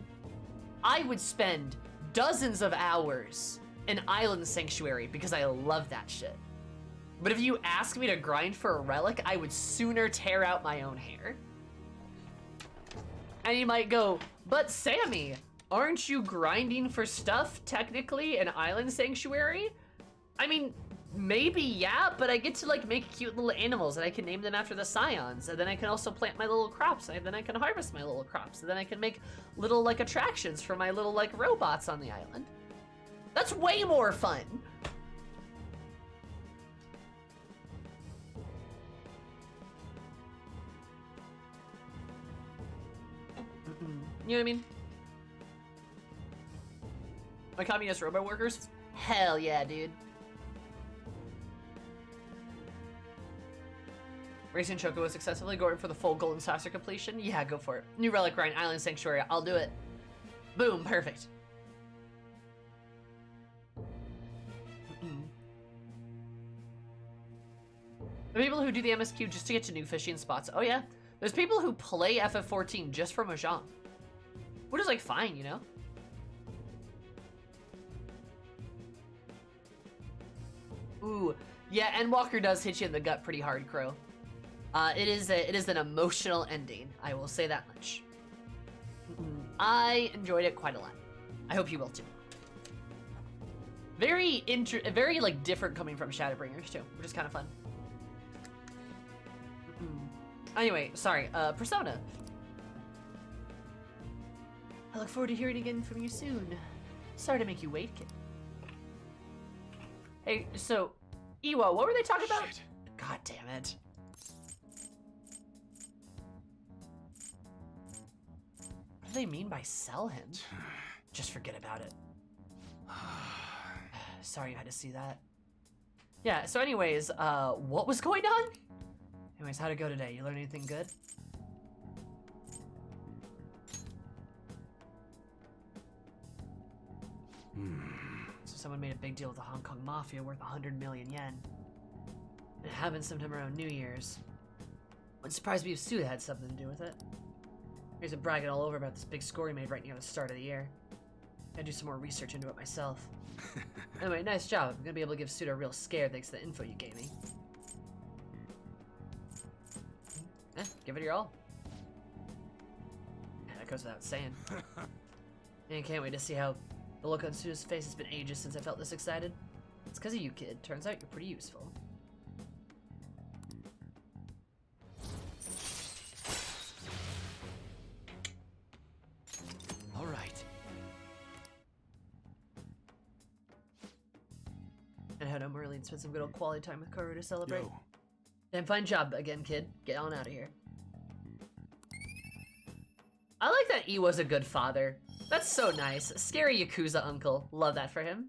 I would spend dozens of hours in Island Sanctuary because I love that shit. But if you ask me to grind for a relic, I would sooner tear out my own hair. And you might go, but Sammy, aren't you grinding for stuff technically in Island Sanctuary? I mean, maybe, yeah, but I get to like make cute little animals and I can name them after the scions, and then I can also plant my little crops, and then I can harvest my little crops, and then I can make little like attractions for my little like robots on the island. That's way more fun. You know what I mean? My communist robot workers? Hell yeah, dude. Racing Choco successfully going for the full golden saucer completion? Yeah, go for it. New relic grind, Island Sanctuary, I'll do it. Boom, perfect. The people who do the MSQ just to get to new fishing spots. Oh yeah, there's people who play FF14 just for Mojang. Which is like fine, you know? Ooh, yeah, Endwalker does hit you in the gut pretty hard, Crow. It is an emotional ending, I will say that much. I enjoyed it quite a lot. I hope you will too. Very like different coming from Shadowbringers too, which is kind of fun. Anyway, sorry, Persona. I look forward to hearing again from you soon. Sorry to make you wait, kid. Hey, so, Iwa, what were they talking about? God damn it. What do they mean by sell him? Just forget about it. Sorry you had to see that. Yeah, so anyways, what was going on? Anyways, how'd it go today? You learn anything good? So someone made a big deal with the Hong Kong Mafia worth 100 million yen. It happened sometime around New Year's. Wouldn't surprise me if Suda had something to do with it. He's been bragging all over about this big score he made right near the start of the year. Gotta do some more research into it myself. Anyway, nice job. I'm gonna be able to give Suda a real scare thanks to the info you gave me. Give it your all. Yeah, that goes without saying. And can't wait to see how the look on Suda's face has been ages since I felt this excited. It's because of you, kid. Turns out you're pretty useful. All right. And head home early and spend some good old quality time with Karu to celebrate. Yo. Then fine job again, kid. Get on out of here. I like that E was a good father. That's so nice. Scary Yakuza uncle. Love that for him.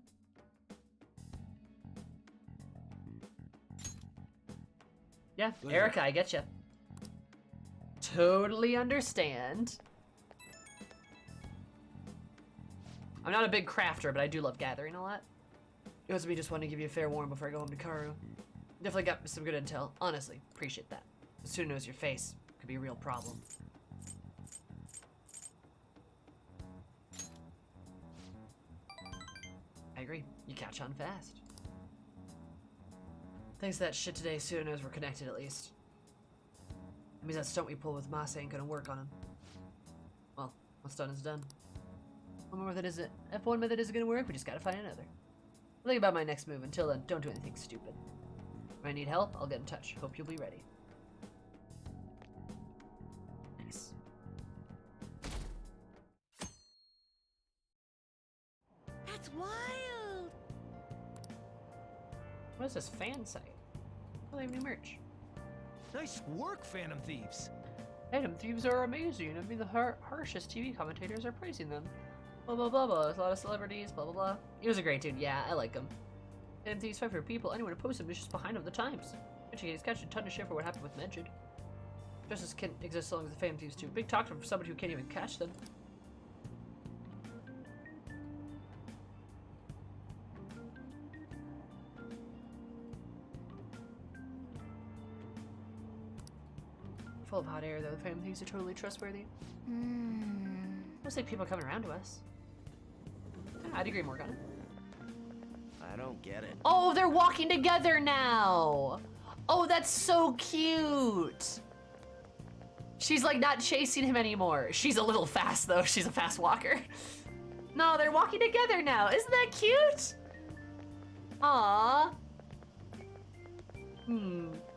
Yeah, Erica, I get you. Totally understand. I'm not a big crafter, but I do love gathering a lot. It was me just wanting to give you a fair warning before I go home to Karu. Definitely got some good intel. Honestly, appreciate that. As soon as knows your face, could be a real problem. I agree. You catch on fast. Thanks to that shit today, Suda knows we're connected at least. That means that stunt we pulled with Masa ain't gonna work on him. Well, what's done is done. If one method isn't gonna work, we just gotta find another. I'll think about my next move. Until then, don't do anything stupid. If I need help, I'll get in touch. Hope you'll be ready. Nice. That's wild! What is this fan site? Oh, they have new merch. Nice work, Phantom Thieves. Phantom Thieves are amazing. I mean, the harshest TV commentators are praising them. Blah, blah, blah, blah. There's a lot of celebrities, blah, blah, blah. He was a great dude. Yeah, I like him. Phantom Thieves fight for people. Anyone who posts him is just behind of the times. Actually, he's catching a ton of shit for what happened with Mention. Justice can't exist so long as the Phantom Thieves do. Big talk from somebody who can't even catch them. Full of hot air, though. The Phantom Thieves are totally trustworthy. Looks like people are coming around to us. I'd agree, Morgana. I don't get it. Oh, they're walking together now! Oh, that's so cute! She's like not chasing him anymore. She's a little fast though. She's a fast walker. No, they're walking together now. Isn't that cute? Aww.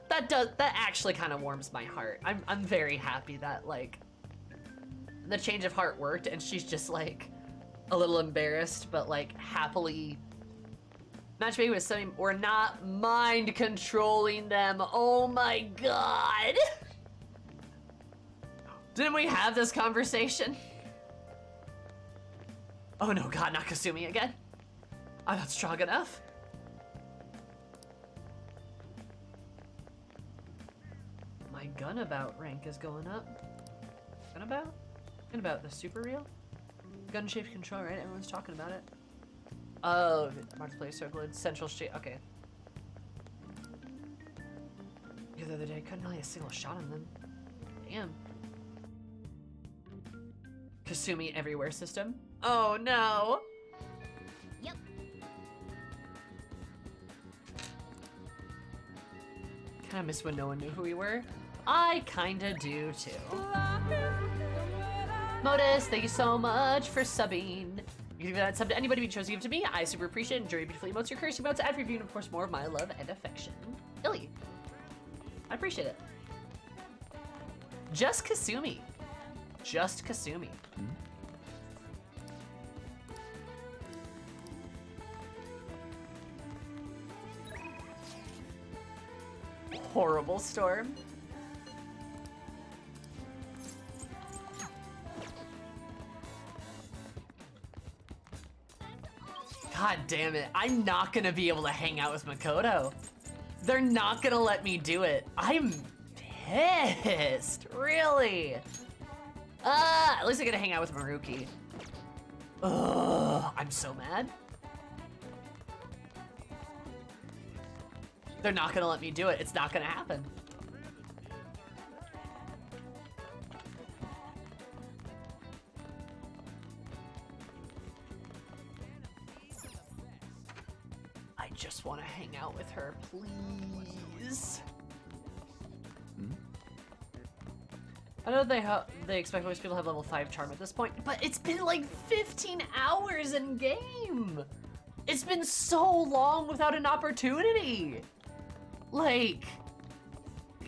That actually kind of warms my heart. I'm very happy that like the change of heart worked and she's just like a little embarrassed, but like happily matchmaking with something. We're not mind controlling them. Oh my god. Didn't we have this conversation? Oh no, god, not Kasumi again. I'm not strong enough. My Gunabout rank is going up. Gunabout? Gunabout, the super real? Gun-shaped control, right? Everyone's talking about it. Oh, marketplace circled, central street, okay. The other day, couldn't lay a single shot on them. Damn. Kasumi everywhere system? Oh no! Yep. Kinda miss when no one knew who we were. I kinda do too. Modus, thank you so much for subbing. You can give that sub to anybody you chose to give to me. I super appreciate it. Enjoy your beautiful emotes, your cursing emotes, ad review, and of course more of my love and affection. Illy. I appreciate it. Just Kasumi. Just Kasumi. Horrible storm. God damn it. I'm not gonna be able to hang out with Makoto. They're not gonna let me do it. I'm pissed. Really? At least I get to hang out with Maruki. Ugh, I'm so mad. They're not gonna let me do it. It's not gonna happen. please. I know they expect most people to have level 5 charm at this point, but it's been like 15 hours in game. It's been so long without an opportunity. Like,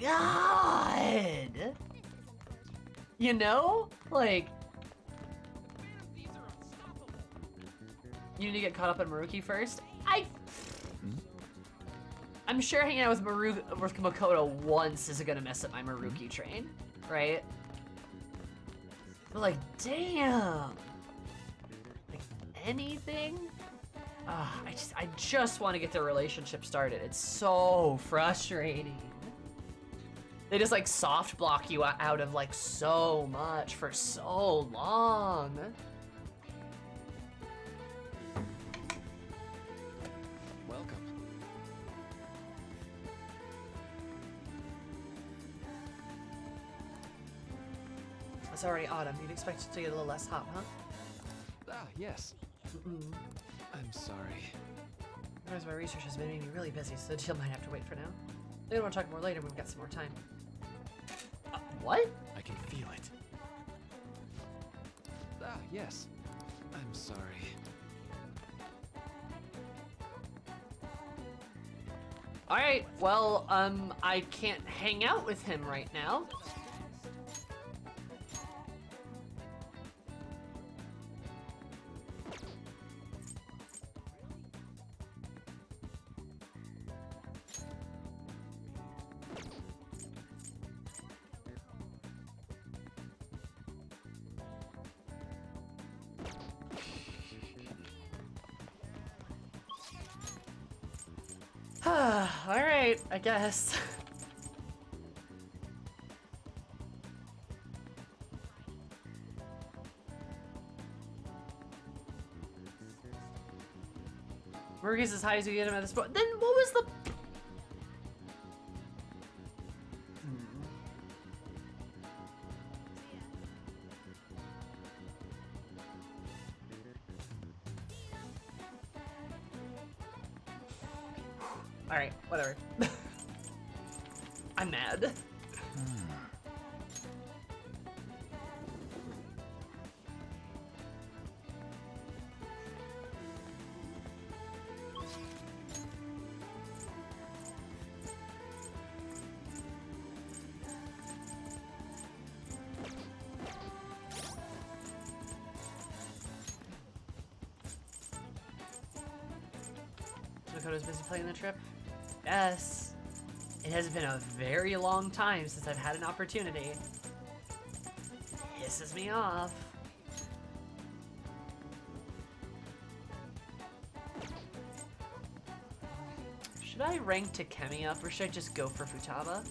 God. You know? Like, you need to get caught up in Maruki first. I'm sure hanging out with Makoto once isn't gonna mess up my Maruki train, right? But like, damn. Like anything? I just want to get their relationship started. It's so frustrating. They just like soft block you out of like so much for so long. Welcome. It's already autumn. You'd expect it to get a little less hot, huh? Ah, yes. I'm sorry. Otherwise, my research has been making me really busy, so the deal might have to wait for now. They don't want to talk more later. We've got some more time. What? I can feel it. Ah, yes. I'm sorry. All right. Well, I can't hang out with him right now. Alright, I guess. Maruki's as high as you get him at this point. Then what was the... Alright, whatever. I'm mad. Makoto's busy playing the trip? Yes. It has been a very long time since I've had an opportunity. Pisses me off. Should I rank Takemi up or should I just go for Futaba?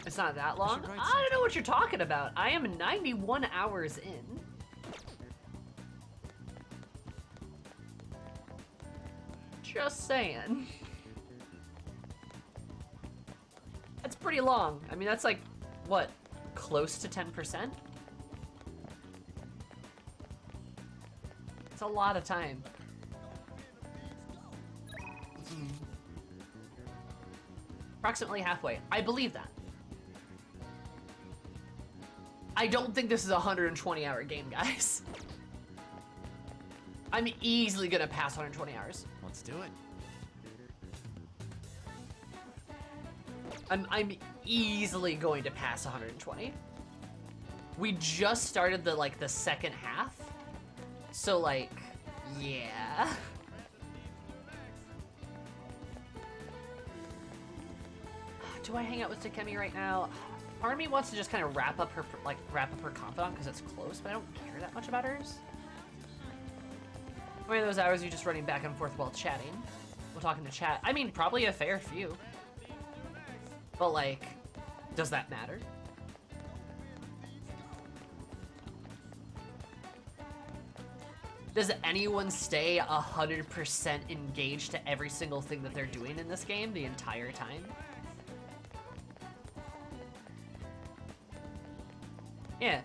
It's not that long? I don't know what you're talking about. I am 91 hours in. Just saying. That's pretty long. I mean, that's like, what, close to 10%? It's a lot of time. Approximately halfway. I believe that. I don't think this is a 120-hour game, guys. I'm easily gonna pass 120 hours. Let's do it. I'm easily going to pass 120. We just started the second half. So like, yeah. Do I hang out with Takemi right now? Part of me wants to just kind of wrap up her Confidant because it's close, but I don't care that much about hers. How many of those hours are you just running back and forth while chatting? While talking to chat? I mean, probably a fair few. But like, does that matter? Does anyone stay 100% engaged to every single thing that they're doing in this game the entire time? Yeah.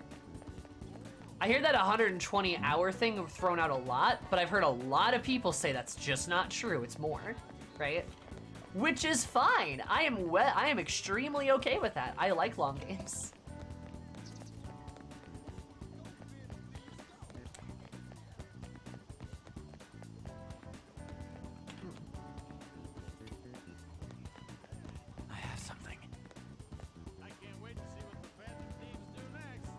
I hear that 120-hour thing thrown out a lot, but I've heard a lot of people say that's just not true. It's more, right? Which is fine. I am extremely okay with that. I like long games. I have something. I can't wait to see what the Phantom Thieves do next.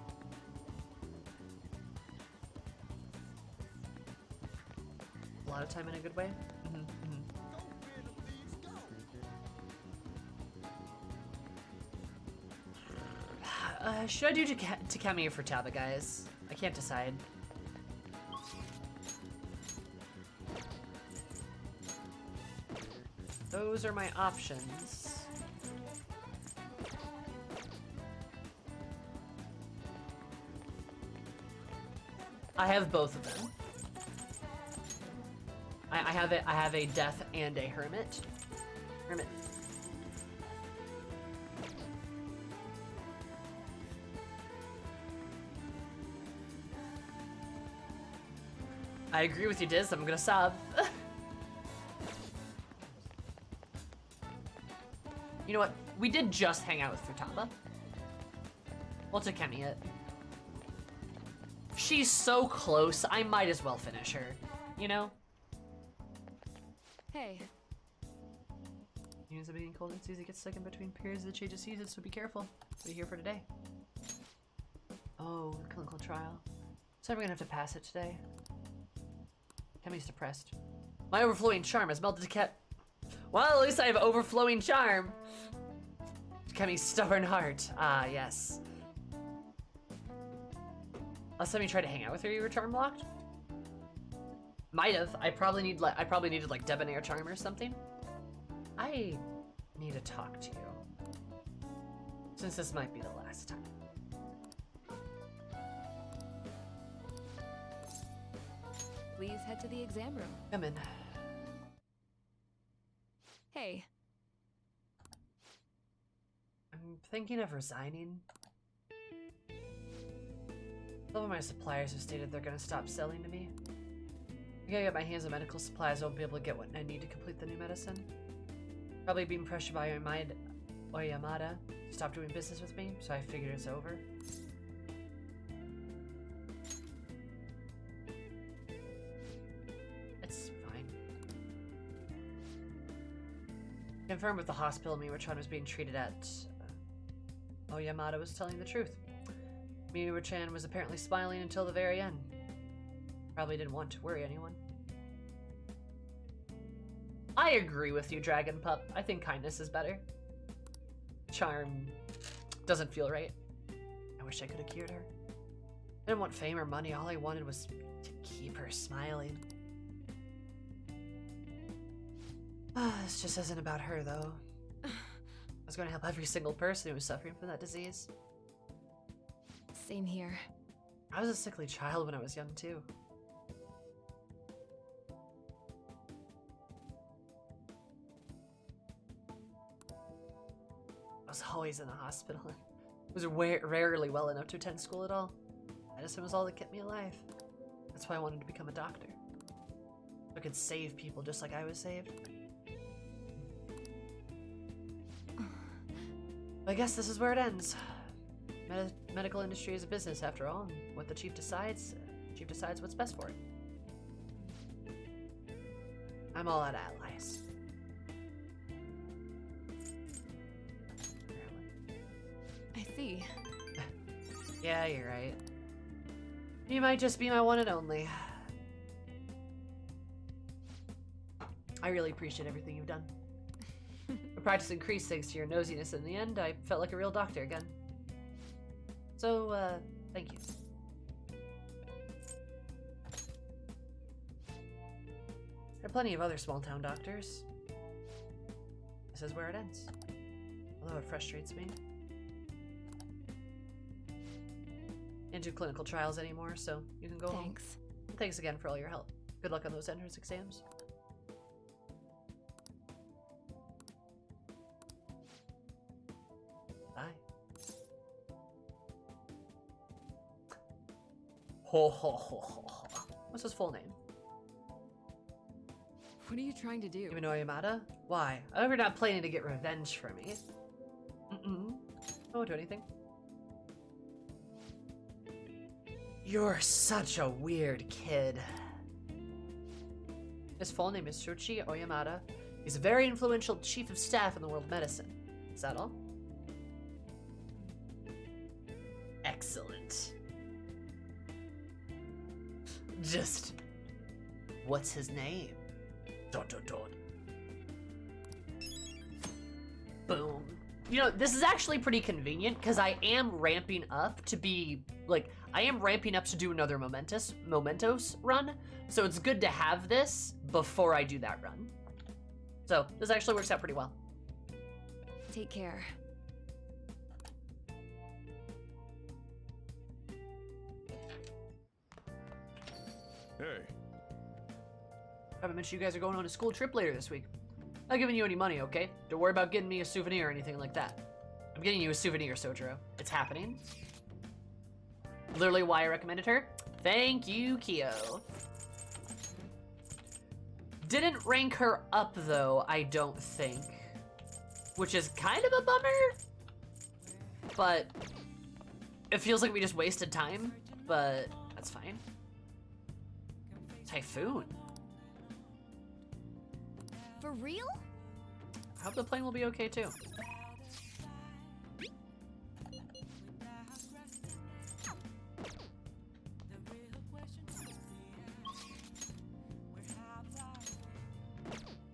A lot of time in a good way. Should I do Takemi or Futaba, guys? I can't decide. Those are my options. I have both of them. I have a death and a hermit. Hermit. I agree with you, Diz. I'm gonna sub. You know what? We did just hang out with Futaba. We'll Takemi it. She's so close, I might as well finish her. You know? Hey. Units are being cold and season gets stuck in between periods of the change of seasons, so be careful. What are you here for today? Oh, clinical trial. So we're gonna have to pass it today. Kemi's depressed. My overflowing charm has melted to cat. Well, at least I have overflowing charm. Kemi's stubborn heart. Ah, yes. Last time you tried to hang out with her, you were charm blocked? Might have. I probably needed like debonair charm or something. I need to talk to you. Since this might be the last time. Please head to the exam room. Come in. Hey. I'm thinking of resigning. Some of my suppliers have stated they're gonna stop selling to me. I gotta get my hands on medical supplies, I won't be able to get what I need to complete the new medicine. Probably being pressured by Oyamada to stop doing business with me, so I figured it's over. It's fine. Confirmed with the hospital Miwa-chan was being treated at. Oyamada was telling the truth. Miwa-chan was apparently smiling until the very end. Probably didn't want to worry anyone. I agree with you, Dragon Pup. I think kindness is better. Charm doesn't feel right. I wish I could have cured her. I didn't want fame or money. All I wanted was to keep her smiling. This just isn't about her, though. I was going to help every single person who was suffering from that disease. Same here. I was a sickly child when I was young, too. I was always in the hospital. I was rarely well enough to attend school at all. Medicine was all that kept me alive. That's why I wanted to become a doctor. So I could save people just like I was saved. I guess this is where it ends. Medical industry is a business after all, and what the chief decides what's best for it. I'm all out of allies. I see. Yeah, you're right. You might just be my one and only. I really appreciate everything you've done. The practice increased thanks to your nosiness. In the end, I felt like a real doctor again. So, thank you. There are plenty of other small-town doctors. This is where it ends. Although it frustrates me. Can't do clinical trials anymore, so you can go home. Thanks. Thanks again for all your help. Good luck on those entrance exams. Bye. Ho ho ho ho ho. What's his full name? What are you trying to do? Even know Yamada? Why? I hope you're not planning to get revenge for me. I won't do anything. You're such a weird kid. His full name is Shoichi Oyamada. He's a very influential chief of staff in the world of medicine. Is that all? Excellent. Just, what's his name? Dot dot dot. Boom. You know, this is actually pretty convenient because I am ramping up to be, like, I am ramping up to do another Momentos run. So it's good to have this before I do that run. So this actually works out pretty well. Take care. Hey. I haven't mentioned you guys are going on a school trip later this week. I'm not giving you any money, okay? Don't worry about getting me a souvenir or anything like that. I'm getting you a souvenir, Sojiro. It's happening. Literally why I recommended her. Thank you, Kyo. Didn't rank her up, though, I don't think. Which is kind of a bummer. But it feels like we just wasted time, but that's fine. Typhoon. For real? I hope the plane will be okay too.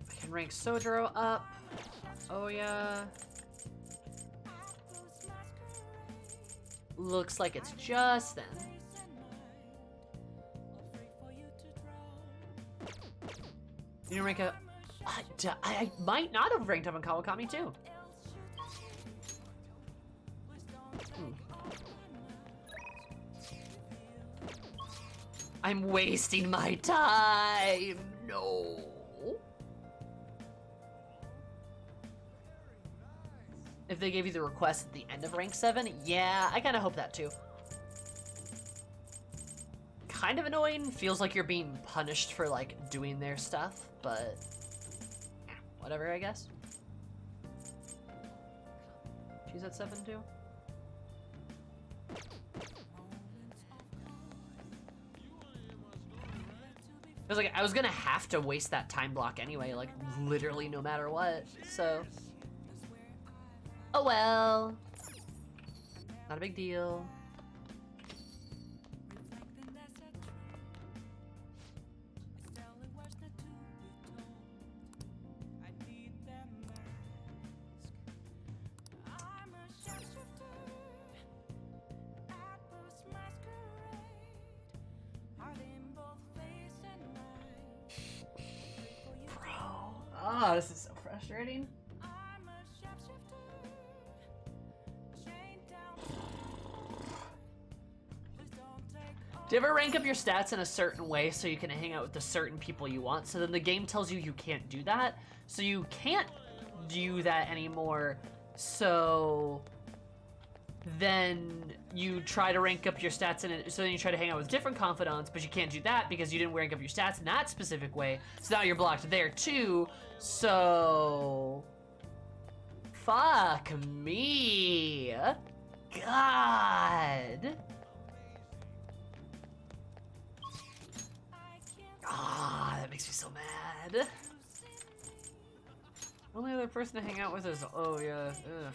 I can rank Sojiro up. Oh yeah. Looks like it's just then. You rank up. I might not have ranked up on Kawakami too. I'm wasting my time. No. If they gave you the request at the end of rank 7, yeah, I kind of hope that too. Kind of annoying. Feels like you're being punished for like doing their stuff, but whatever, I guess. She's at 7 too. I was like, I was gonna have to waste that time block anyway, like literally no matter what. So, oh well, not a big deal. Ah, this is so frustrating. Do you ever rank up your stats in a certain way so you can hang out with the certain people you want? So then the game tells you you can't do that. So you can't do that anymore. So then you try to rank up your stats in it. So then you try to hang out with different confidants, but you can't do that because you didn't rank up your stats in that specific way. So now you're blocked there too. So fuck me. God. Ah, that makes me so mad. Only other person to hang out with is, oh yeah, ugh,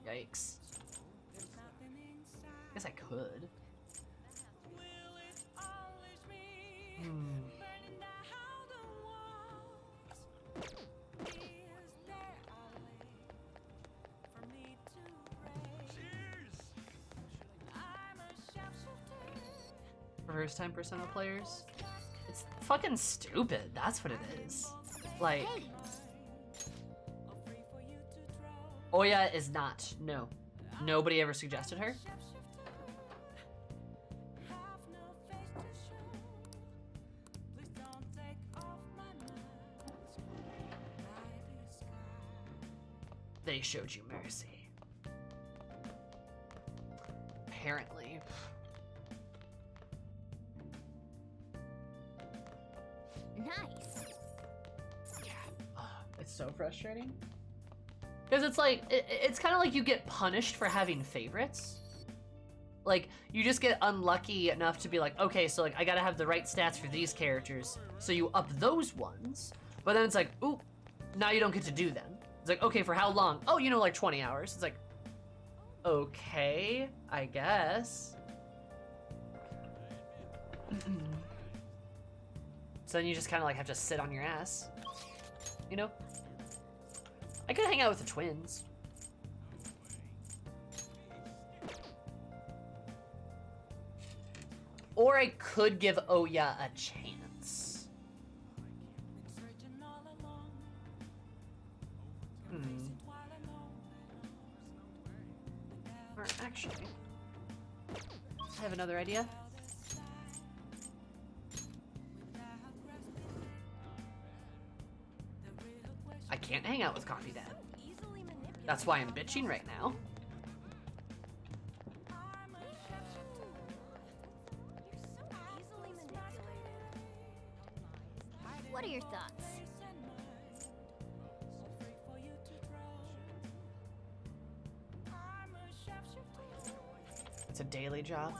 yikes. Guess I could. For first time Persona players? It's fucking stupid, that's what it is. Like, Oya is not, no. Nobody ever suggested her. They showed you mercy. Apparently. Nice. It's so frustrating. Because it's like, it's kind of like you get punished for having favorites. Like, you just get unlucky enough to be like, okay, so like, I gotta have the right stats for these characters, so you up those ones, but then it's like, ooh, now you don't get to do them. It's like, okay, for how long? Oh, you know, like 20 hours. It's like, okay, I guess. So then you just kind of like have to sit on your ass, you know? I could hang out with the twins. Or I could give Oya a chance. Or actually, I have another idea. I can't hang out with Confidant. That's why I'm bitching right now. What are your thoughts? It's a daily job.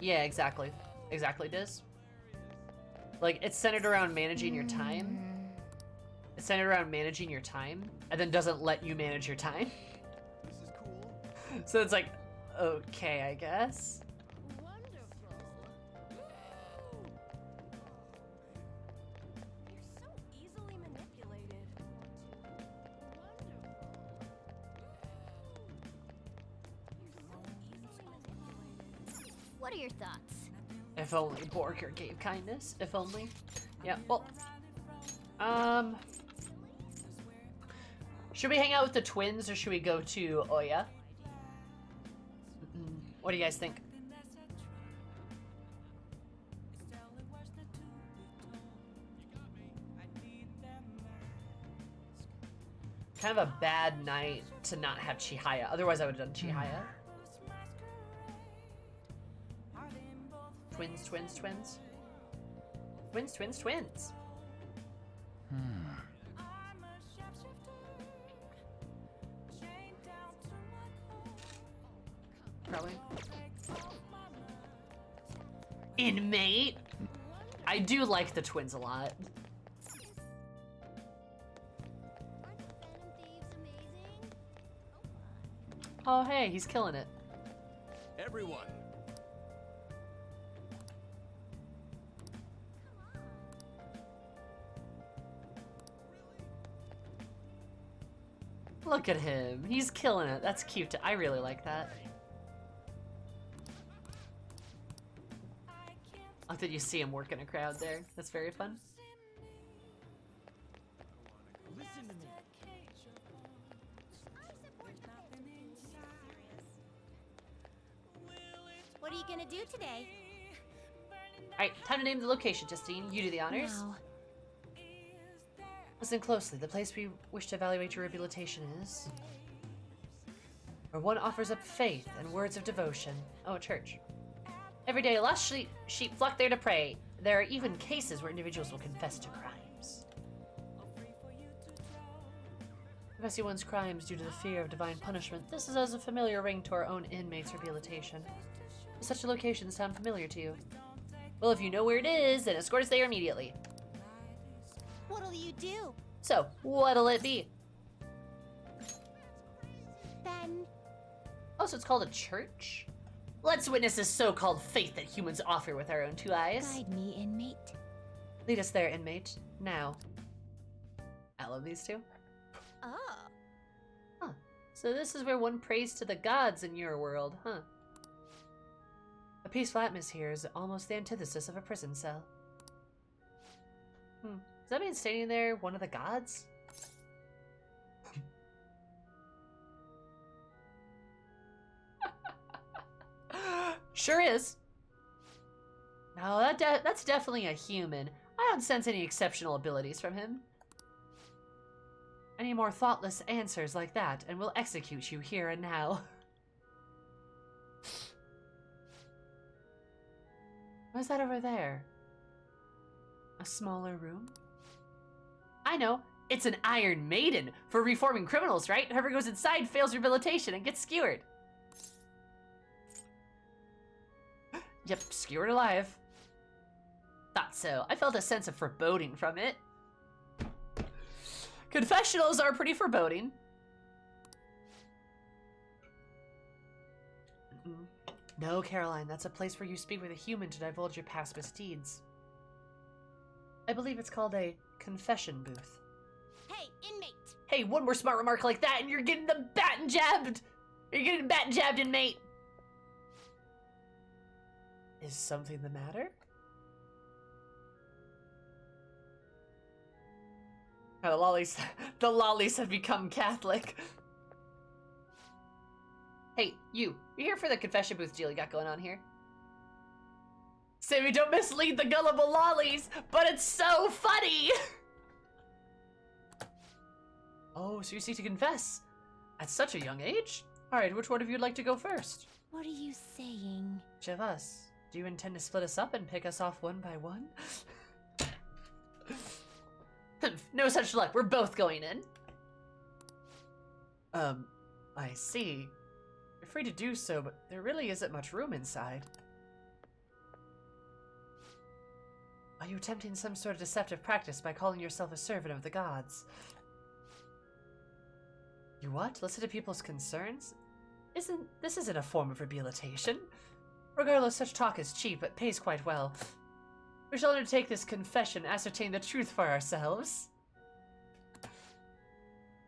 Yeah, exactly. Exactly, Diz. Like, it's centered around managing your time. It's centered around managing your time, and then doesn't let you manage your time. This is cool. So it's like, okay, I guess. What are your thoughts? If only Borger gave kindness. If only. Yeah, well. Should we hang out with the twins or should we go to Oya? What do you guys think? Kind of a bad night to not have Chihaya. Otherwise I would have done Chihaya. Twins, twins, twins. Twins, twins, twins. Probably. Inmate? I do like the twins a lot. Oh hey, he's killing it. Everyone. Look at him. He's killing it. That's cute. I really like that. I like that you see him working a crowd there. That's very fun. Listen to me. What are you gonna do today? Alright, time to name the location, Justine. You do the honors. No. Listen closely. The place we wish to evaluate your rehabilitation is where one offers up faith and words of devotion. Oh, a church. Every day, lost sheep flock there to pray. There are even cases where individuals will confess to crimes. Confessing one's crimes due to the fear of divine punishment. This is as a familiar ring to our own inmates' rehabilitation. Does such a location sound familiar to you? Well, if you know where it is, then escort us there immediately. What'll you do? So, what'll it be? Then... Oh, so it's called a church? Let's witness this so-called faith that humans offer with our own two eyes. Guide me, inmate. Lead us there, inmate. Now. I love these two. Oh. Huh. So this is where one prays to the gods in your world, huh? A peaceful atmosphere is almost the antithesis of a prison cell. Does that mean standing there one of the gods? Sure is. No, that's definitely a human. I don't sense any exceptional abilities from him. Any more thoughtless answers like that, and we'll execute you here and now. What's that over there? A smaller room? I know. It's an Iron Maiden for reforming criminals, right? Whoever goes inside fails rehabilitation and gets skewered. Yep, skewered alive. Thought so. I felt a sense of foreboding from it. Confessionals are pretty foreboding. No, Caroline, that's a place where you speak with a human to divulge your past misdeeds. I believe it's called a confession booth. Hey, inmate! Hey, one more smart remark like that and you're getting the bat and jabbed! You're getting bat and jabbed, inmate! Is something the matter? Oh, the lollies have become Catholic. Hey, you're here for the confession booth deal you got going on here? Say we don't mislead the gullible lollies, but it's so funny! Oh, so you seek to confess? At such a young age? Alright, which one of you would like to go first? What are you saying? Which of us? Do you intend to split us up and pick us off one by one? No such luck, we're both going in. I see. You're free to do so, but there really isn't much room inside. Are you attempting some sort of deceptive practice by calling yourself a servant of the gods? You what? Listen to people's concerns? This isn't a form of rehabilitation. Regardless, such talk is cheap, but pays quite well. We shall undertake this confession, ascertain the truth for ourselves.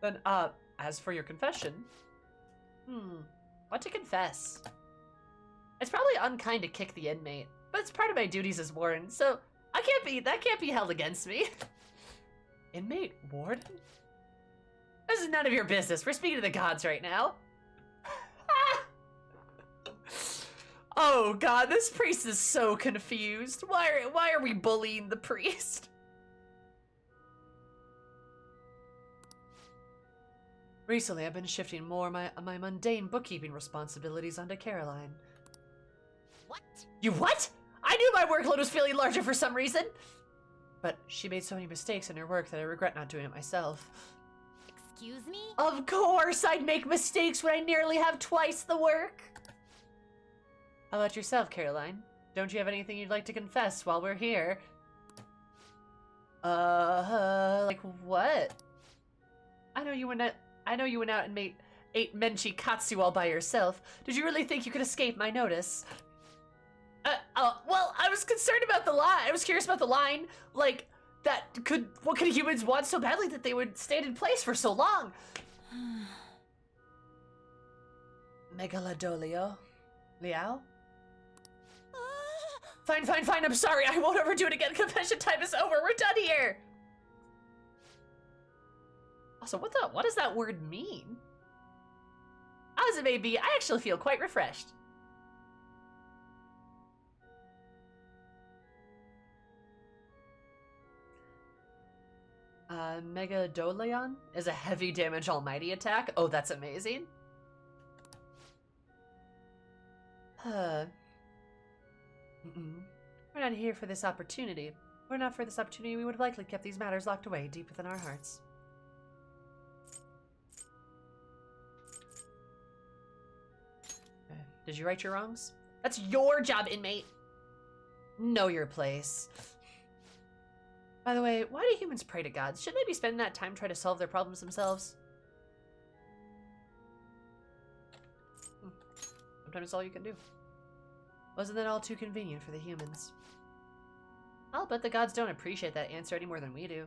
Then, as for your confession... what to confess? It's probably unkind to kick the inmate, but it's part of my duties as warden, so that can't be held against me. Inmate? Warden? This is none of your business. We're speaking to the gods right now. Oh god, this priest is so confused. Why are we bullying the priest? Recently, I've been shifting more of my mundane bookkeeping responsibilities onto Caroline. What? You what? I knew my workload was feeling larger for some reason. But she made so many mistakes in her work that I regret not doing it myself. Excuse me? Of course I'd make mistakes when I nearly have twice the work. How about yourself, Caroline? Don't you have anything you'd like to confess while we're here? Like what? I know you went out and ate menchi katsu all by yourself. Did you really think you could escape my notice? Well, I was concerned about the line. I was curious about the line. Like, what could humans want so badly that they would stand in place for so long? Megalodolio? Liao? Fine, I'm sorry. I won't ever do it again. Confession time is over. We're done here. Also, what does that word mean? As it may be, I actually feel quite refreshed. Megadolion is a heavy damage almighty attack. Oh, that's amazing. We're not here for this opportunity. Were it not for this opportunity, we would have likely kept these matters locked away deep within our hearts. Did you right your wrongs? That's your job, inmate. Know your place. By the way, why do humans pray to gods? Shouldn't they be spending that time trying to solve their problems themselves? Sometimes it's all you can do. Wasn't that all too convenient for the humans? I'll bet the gods don't appreciate that answer any more than we do.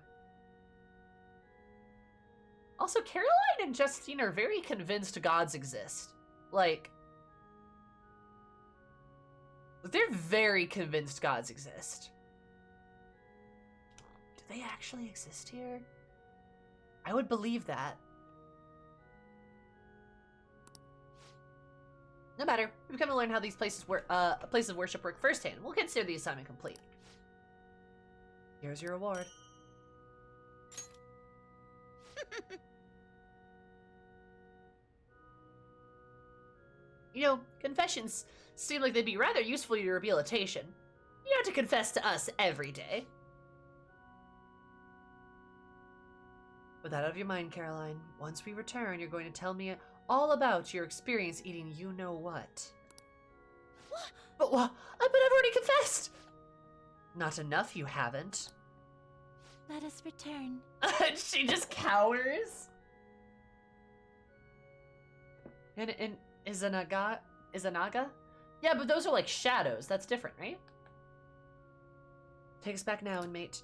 Also, Caroline and Justine are very convinced gods exist. Like, they're very convinced gods exist. Do they actually exist here? I would believe that. No matter, we've come to learn how these places of worship work firsthand. We'll consider the assignment complete. Here's your reward. You know, confessions seem like they'd be rather useful to your rehabilitation. You don't have to confess to us every day. Put that out of your mind, Caroline. Once we return, you're going to tell me all about your experience eating you-know-what. What? But what? I've already confessed! Not enough, you haven't. Let us return. She just cowers. And Izanaga? Yeah, but those are like shadows. That's different, right? Take us back now, inmate.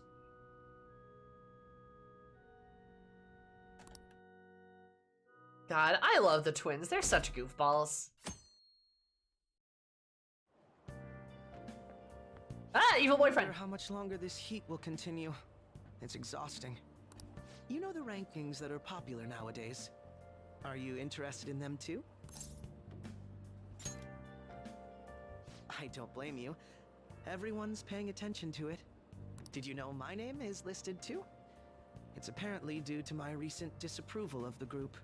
God, I love the twins. They're such goofballs. Ah, evil boyfriend. I wonder how much longer this heat will continue. It's exhausting. You know the rankings that are popular nowadays. Are you interested in them too? I don't blame you. Everyone's paying attention to it. Did you know my name is listed too? It's apparently due to my recent disapproval of the group.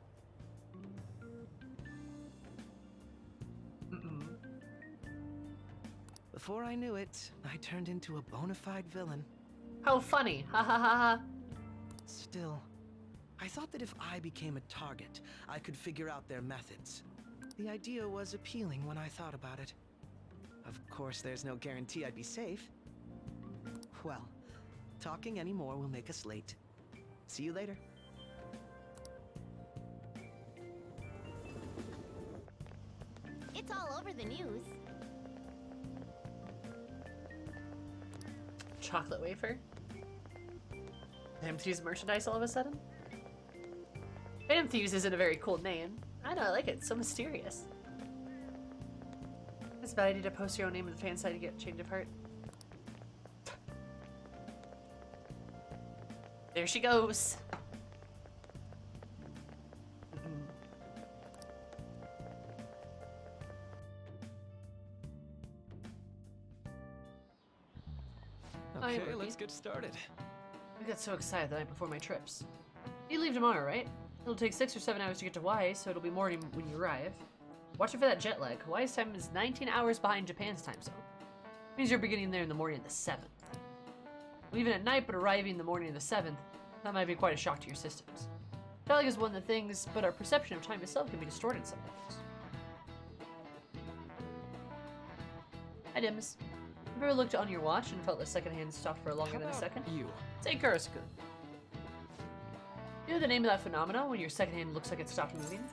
Before I knew it, I turned into a bona fide villain. How funny. Ha ha ha ha. Still, I thought that if I became a target, I could figure out their methods. The idea was appealing when I thought about it. Of course, there's no guarantee I'd be safe. Well, talking anymore will make us late. See you later. It's all over the news. Chocolate wafer? Phantom Thieves merchandise all of a sudden? Phantom Thieves isn't a very cool name. I know, I like it. It's so mysterious. It's a bad idea to post your own name in the fan site to get a change of heart. There she goes. Okay, let's get started. I got so excited the night before my trips. You leave tomorrow, right? It'll take 6 or 7 hours to get to Hawaii, so it'll be morning when you arrive. Watch out for that jet lag. Hawaii's time is 19 hours behind Japan's time zone. Means you're beginning there in the morning of the 7th. Leaving at night but arriving in the morning of the 7th, that might be quite a shock to your systems. Jet lag is one of the things, but our perception of time itself can be distorted sometimes. Hi, Dims. Have you ever looked on your watch and felt the second hand stopped for longer than a second? You. Say Kurosku. You know the name of that phenomenon when your second hand looks like it stopped moving?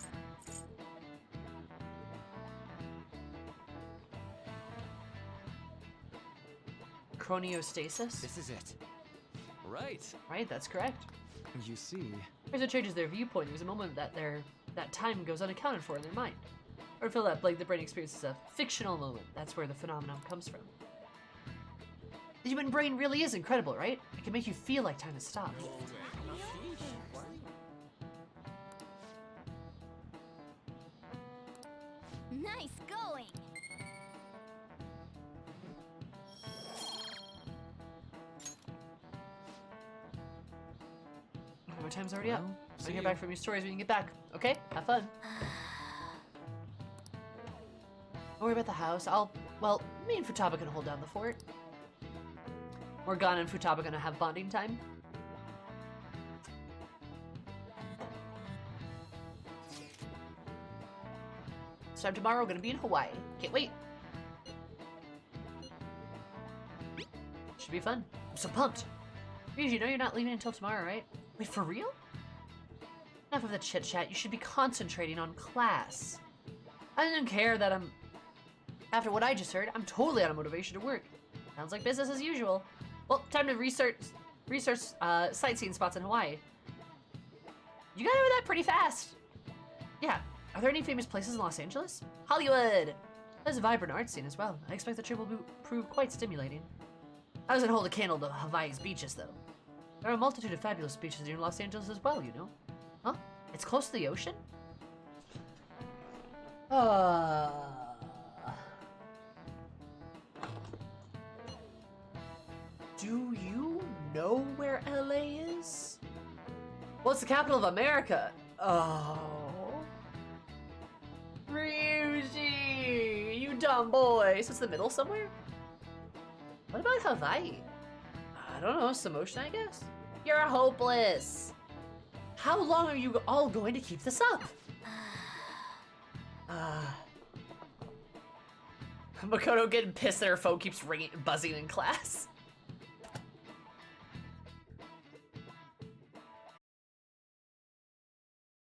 Chroniostasis? This is it. Right. Right, that's correct. You see. As it changes their viewpoint, there's a moment that that time goes unaccounted for in their mind. Or feel that like the brain experiences a fictional moment. That's where the phenomenon comes from. The human brain really is incredible, right? It can make you feel like time has stopped. Nice going. My time's already up. I'll hear back from your stories when you get back. Okay? Have fun. Don't worry about the house. Well, me and Futaba can hold down the fort. Morgana and Futaba gonna have bonding time. This time tomorrow, we're gonna be in Hawaii. Can't wait. Should be fun. I'm so pumped. Ryuji, you know you're not leaving until tomorrow, right? Wait, for real? Enough of the chit-chat. You should be concentrating on class. I didn't care that after what I just heard, I'm totally out of motivation to work. Sounds like business as usual. Well, time to research sightseeing spots in Hawaii. You got over that pretty fast. Yeah. Are there any famous places in Los Angeles? Hollywood! There's a vibrant art scene as well. I expect the trip will prove quite stimulating. I doesn't hold a candle to Hawaii's beaches, though. There are a multitude of fabulous beaches in Los Angeles as well, you know. Huh? It's close to the ocean? Do you know where LA is? Well, it's the capital of America. Oh. Ryuji, you dumb boy. So it's the middle somewhere? What about Hawaii? I don't know, some ocean, I guess? You're hopeless. How long are you all going to keep this up? Makoto getting pissed that her phone keeps ringing, buzzing in class.